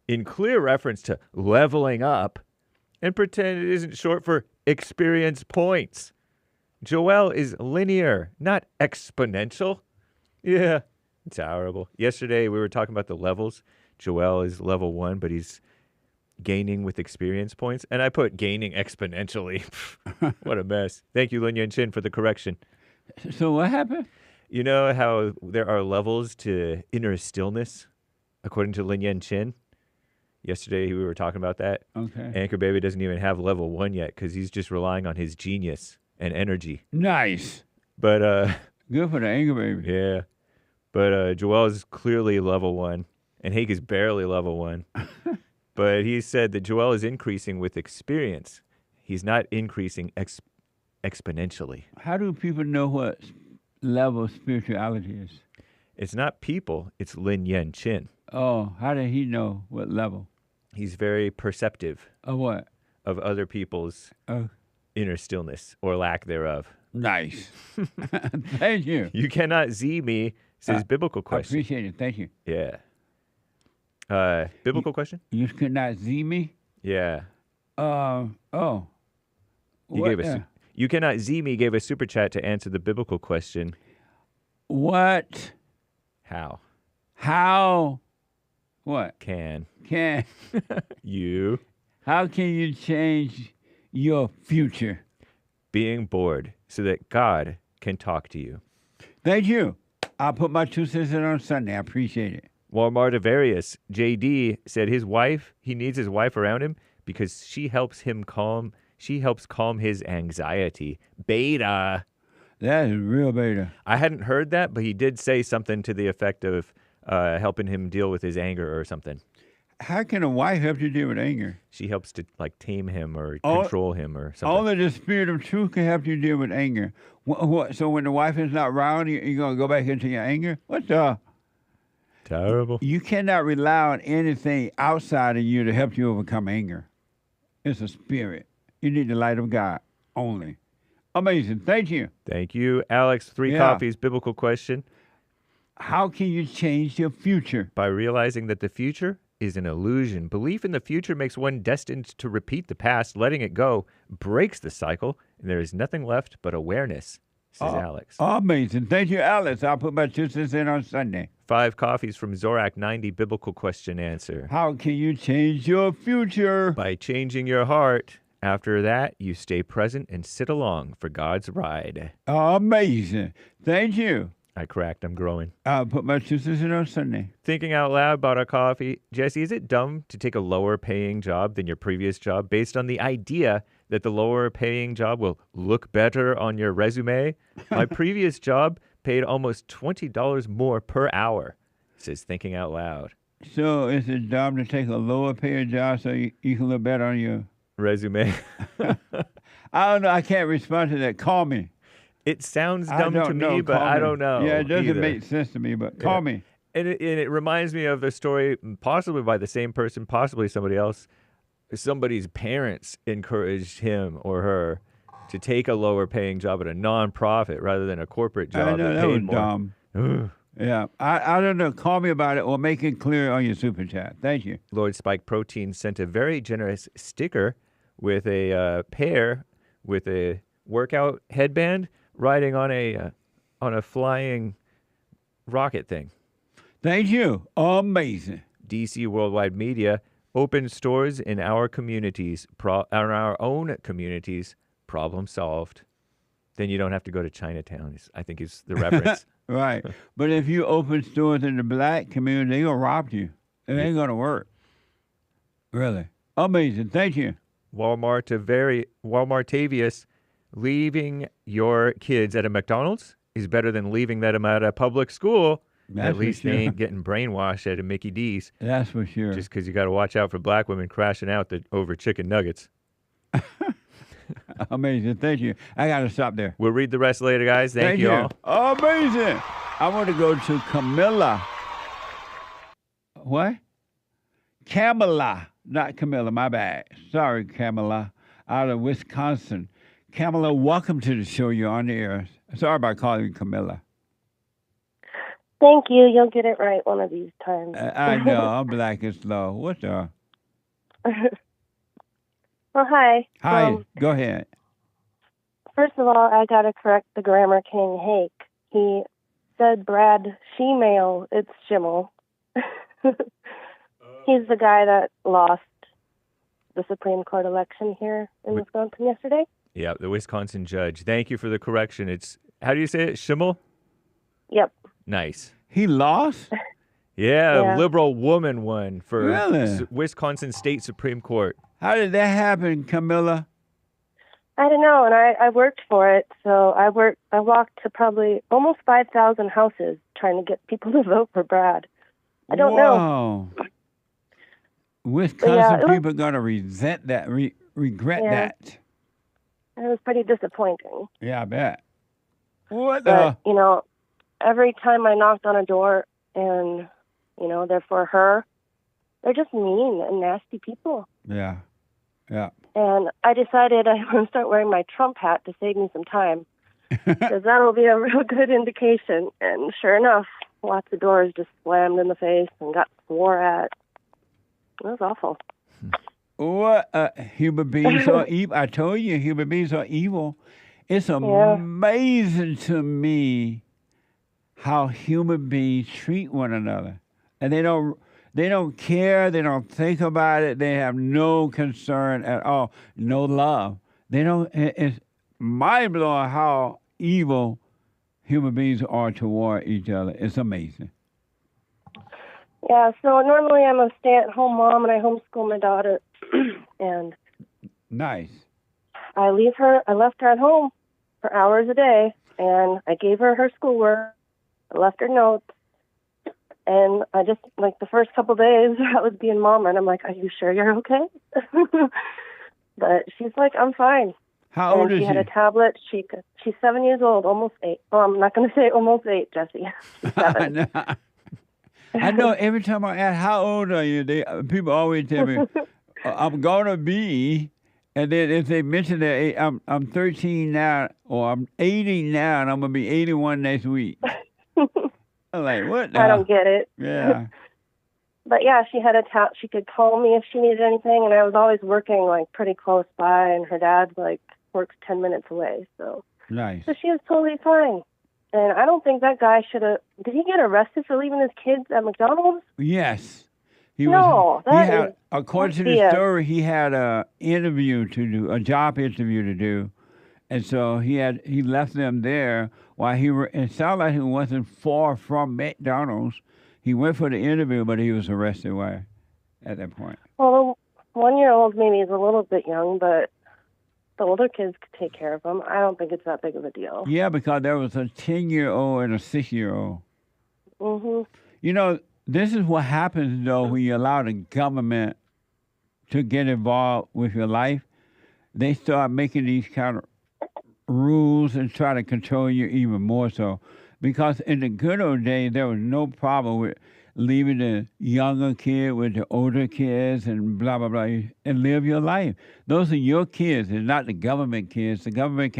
in clear reference to leveling up and pretend it isn't short for experience points? Joel is linear, not exponential." Yeah, it's horrible. Yesterday we were talking about the levels. Joel is level 1, but he's gaining with experience points. And I put gaining exponentially. What a mess. Thank you, Lin Yun Chin, for the correction. So what happened? You know how there are levels to inner stillness, according to Lin Yen Chin? Yesterday we were talking about that. Okay. Anchor Baby doesn't even have level 1 yet because he's just relying on his genius and energy. Nice. But good for the Anchor Baby. Yeah. But Joel is clearly level 1, and Hake is barely level 1. But he said that Joel is increasing with experience. He's not increasing exponentially. How do people know what level spirituality is? It's not people, it's Lin Yen Chin. Oh, how did he know what level? He's very perceptive. Of what? Of other people's inner stillness or lack thereof. Nice. Thank you. You cannot Z me, says biblical question. I appreciate it. Thank you. Yeah. Biblical question? You could not Z me? Yeah. Oh. You cannot Z me gave a super chat to answer the biblical question. What? How? What? Can. You. How can you change your future? Being bored so that God can talk to you. Thank you. I'll put my 2 cents in on Sunday. I appreciate it. Walmart Avarius, JD, said he needs his wife around him because she helps calm his anxiety. Beta. That is real beta. I hadn't heard that, but he did say something to the effect of helping him deal with his anger or something. How can a wife help you deal with anger? She helps to tame him or control him or something. Only the spirit of truth can help you deal with anger. So when the wife is not around, you're going to go back into your anger? What the? Terrible. You cannot rely on anything outside of you to help you overcome anger. It's a spirit. You need the light of God only. Amazing. Thank you. Thank you. Alex, 3 coffees, biblical question. How can you change your future? By realizing that the future is an illusion. Belief in the future makes one destined to repeat the past. Letting it go breaks the cycle, and there is nothing left but awareness, says Alex. Amazing. Thank you, Alex. I'll put my 2 cents in on Sunday. 5 coffees from Zorak 90, biblical question answer. How can you change your future? By changing your heart. After that, you stay present and sit along for God's ride. Amazing. Thank you. I cracked. I'm growing. I'll put my 2 cents in on Sunday. Thinking out loud, bought a coffee. Jesse, is it dumb to take a lower paying job than your previous job based on the idea that the lower paying job will look better on your resume? My previous job paid almost $20 more per hour, says Thinking Out Loud. So is it dumb to take a lower paying job so you can look better on your resume? I don't know. I can't respond to that. Call me. It sounds dumb to me, but I don't know. Yeah, it doesn't either. make sense to me, but call me. And it reminds me of the story, possibly by the same person, possibly somebody else. Somebody's parents encouraged him or her to take a lower paying job at a nonprofit rather than a corporate job. I know, that was dumb. Yeah, I don't know. Call me about it or make it clear on your super chat. Thank you. Lord Spike Protein sent a very generous sticker with a pair with a workout headband riding on a flying rocket thing. Thank you. Amazing. DC Worldwide Media open stores in our communities, our own communities. Problem solved. Then you don't have to go to Chinatown. I think is the reference. Right. But if you open stores in the black community, they're going to rob you. It ain't going to work. Really. Amazing. Thank you. Walmartavius, leaving your kids at a McDonald's is better than leaving them at a public school. That's at least for sure. they ain't getting brainwashed at a Mickey D's. That's for sure. Just because you got to watch out for black women crashing out over chicken nuggets. Amazing. Thank you. I got to stop there. We'll read the rest later, guys. Thank you all. Amazing. I want to go to CAMILA. What? CAMILA. Not Camilla. My bad. Sorry, CAMILA. Out of Wisconsin. CAMILA, welcome to the show. You're on the air. Sorry about calling you Camilla. Thank you. You'll get it right one of these times. I know. I'm black and slow. What's up? Well, hi. Hi. Go ahead. First of all, I got to correct the grammar king, Hake. He said Brad Schimel. It's Schimel. He's the guy that lost the Supreme Court election here in Wisconsin yesterday. Yeah, the Wisconsin judge. Thank you for the correction. It's, how do you say it? Schimel? Yep. Nice. He lost? Yeah, liberal woman won for Really? Wisconsin State Supreme Court. How did that happen, Camilla? I don't know, and I worked for it. So I walked to probably almost 5,000 houses trying to get people to vote for Brad. I don't know. Wisconsin people are gonna resent that, regret that. It was pretty disappointing. Yeah, I bet. But you know, every time I knocked on a door and you know they're for her, they're just mean and nasty people. Yeah. And I decided I want to start wearing my Trump hat to save me some time, because that'll be a real good indication. And sure enough, lots of doors just slammed in the face and got swore at. It was awful. What human beings are evil. I told you, human beings are evil. It's amazing to me how human beings treat one another, and they don't care. They don't think about it. They have no concern at all. No love. They don't. It's mind blowing how evil human beings are toward each other. It's amazing. Yeah. So normally I'm a stay-at-home mom and I homeschool my daughter, and nice. I left her at home for hours a day, and I gave her her schoolwork. I left her notes. And I just, like, the first couple days, I was being mom, and I'm like, are you sure you're okay? But she's like, I'm fine. How old is she? She had a tablet. She's 7 years old, almost 8. Oh, I'm not going to say almost 8, Jesse. She's 7. I know every time I ask, how old are you? People always tell me, I'm going to be, and then if they mention their age, I'm 13 now, or I'm 80 now, and I'm going to be 81 next week. I'm like, what now? I don't get it. Yeah. But yeah, she had a she could call me if she needed anything, and I was always working like pretty close by, and her dad like works 10 minutes away, so. Nice. So she was totally fine. And I don't think that guy should have. Did he get arrested for leaving his kids at McDonald's? Yes. According to the story, he had a interview to do, a job interview to do, and so he left them there while it sounded like he wasn't far from McDonald's. He went for the interview, but he was arrested at that point. Well, the 1-year-old maybe is a little bit young, but the older kids could take care of him. I don't think it's that big of a deal. Yeah, because there was a 10-year-old and a 6-year-old. Mm-hmm. You know, this is what happens, though, when you allow the government to get involved with your life. They start making these kind of rules and try to control you even more so. Because in the good old days, there was no problem with leaving the younger kid with the older kids and blah, blah, blah, and live your life. Those are your kids. They're not the government kids. The government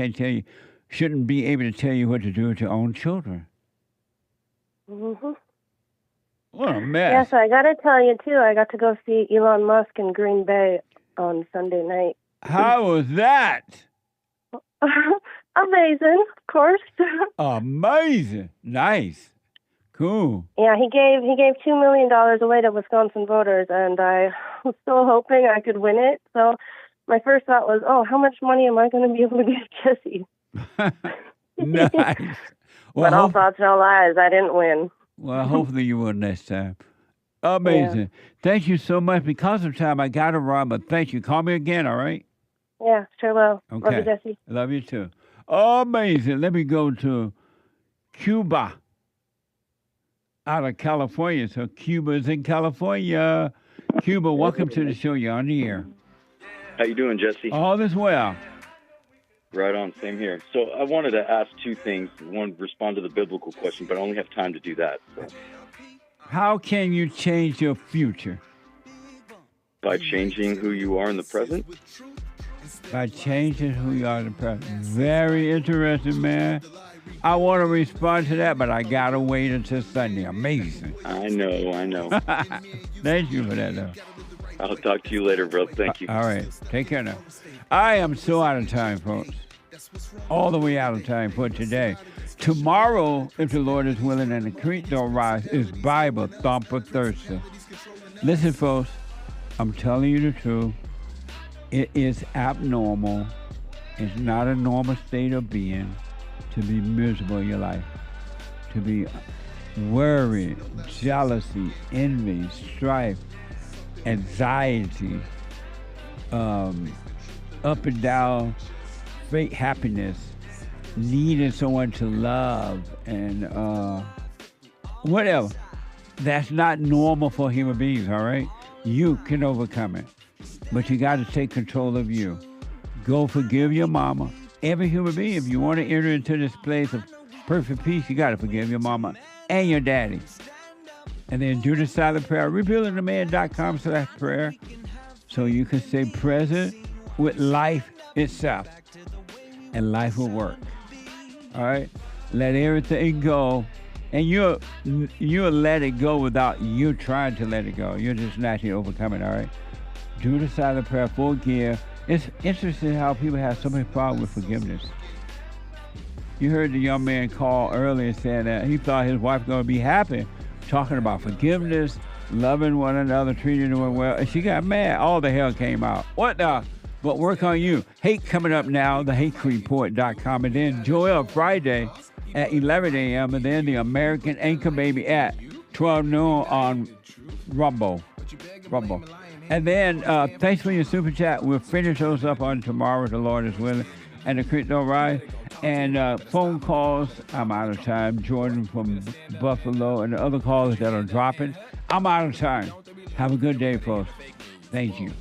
shouldn't be able to tell you what to do with your own children. Mm-hmm. What a mess. Yes, I got to tell you, too, I got to go see Elon Musk in Green Bay on Sunday night. How was that? Amazing, of course. Amazing. Nice. Cool. Yeah, he gave $2 million away to Wisconsin voters, and I was still hoping I could win it. So my first thought was, how much money am I going to be able to give Jesse? Nice. Well, but all thoughts, no lies. I didn't win. Well, hopefully you will next time. Amazing. Yeah. Thank you so much. Because of time, I got to run, but thank you. Call me again, all right? Yeah, sure will. Okay. Love you, Jesse. Love you, too. Amazing. Let me go to CUBA out of California. So CUBA is in California. CUBA, welcome to the show. You're on the air. How you doing, Jesse? All is well. Right on. Same here. So I wanted to ask two things. One, respond to the biblical question, but I only have time to do that. So. How can you change your future? By changing who you are in the present? By changing who you are in the present. Very interesting, man. I want to respond to that, but I got to wait until Sunday. Amazing. I know. Thank you for that, though. I'll talk to you later, bro. Thank you. All right. Take care now. I am so out of time, folks. All the way out of time for today. Tomorrow, if the Lord is willing and the creek don't rise, is Bible Thumper Thursday. Listen, folks, I'm telling you the truth. It is abnormal. It's not a normal state of being to be miserable in your life, to be worry, jealousy, envy, strife, anxiety, up and down, fake happiness, needing someone to love, and whatever. That's not normal for human beings, all right? You can overcome it, but you got to take control of you. Go forgive your mama. Every human being, if you want to enter into this place of perfect peace, you got to forgive your mama and your daddy. And then do the silent prayer, rebuildingtheman.com/prayer, so you can stay present with life itself, and life will work. All right? Let everything go, and you'll let it go without you trying to let it go. You'll just naturally overcome it, all right? Do the silent prayer, forgive. It's interesting how people have so many problems with forgiveness. You heard the young man call earlier saying that he thought his wife was going to be happy, talking about forgiveness, loving one another, treating one well, and she got mad. All the hell came out. What the? But work on you. Hate coming up now, thehatereport.com, and then Joel Friday at 11 a.m., and then the American Anchor Baby at 12 noon on Rumble. And then thanks for your super chat. We'll finish those up on tomorrow, the Lord is willing, and the creek don't rise. And phone calls, I'm out of time. Jordan from Buffalo and the other callers that are dropping, I'm out of time. Have a good day, folks. Thank you.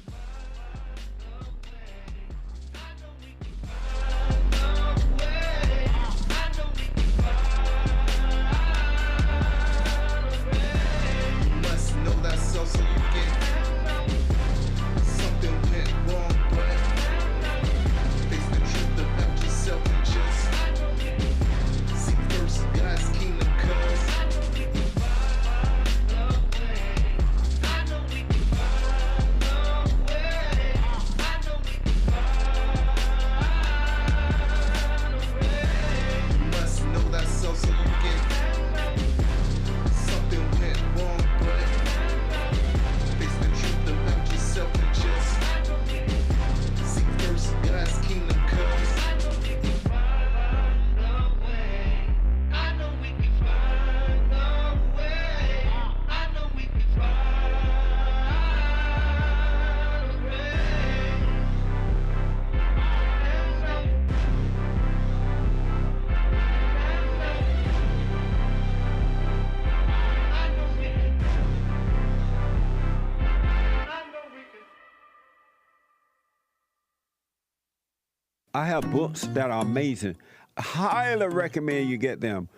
I have books that are amazing. I highly recommend you get them.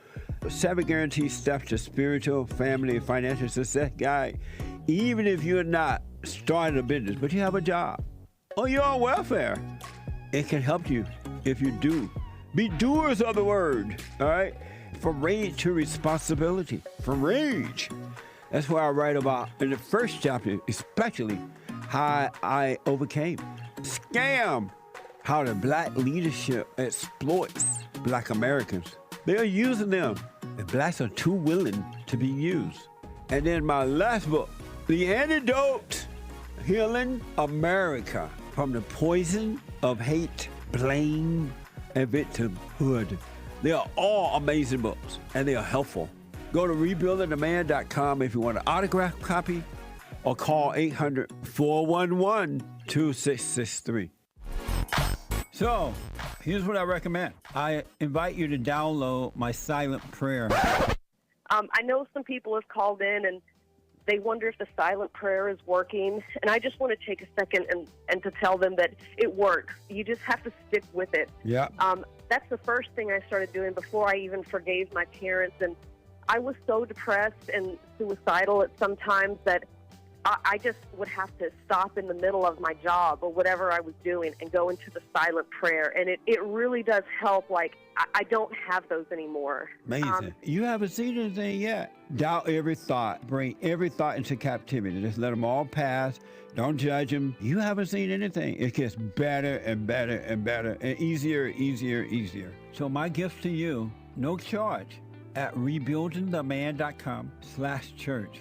7 Guaranteed Steps to Spiritual, Family, and Financial Success Guide. Even if you're not starting a business, but you have a job, or you're on welfare, it can help you if you do. Be doers of the word, all right? From rage to responsibility. From rage. That's what I write about in the first chapter, especially how I overcame. Scam. How the black leadership exploits black Americans. They are using them, and blacks are too willing to be used. And then my last book, The Antidote, Healing America from the Poison of Hate, Blame, and Victimhood. They are all amazing books, and they are helpful. Go to rebuildingtheman.com if you want an autographed copy, or call 800-411-2663. So, here's what I recommend. I invite you to download my silent prayer. I know some people have called in and they wonder if the silent prayer is working. And I just want to take a second and to tell them that it works. You just have to stick with it. Yeah. That's the first thing I started doing before I even forgave my parents. And I was so depressed and suicidal at some times that I just would have to stop in the middle of my job or whatever I was doing and go into the silent prayer. And it really does help. Like, I don't have those anymore. Amazing. You haven't seen anything yet. Doubt every thought. Bring every thought into captivity. Just let them all pass. Don't judge them. You haven't seen anything. It gets better and better and better and easier. So my gift to you, no charge, at rebuildingtheman.com/church.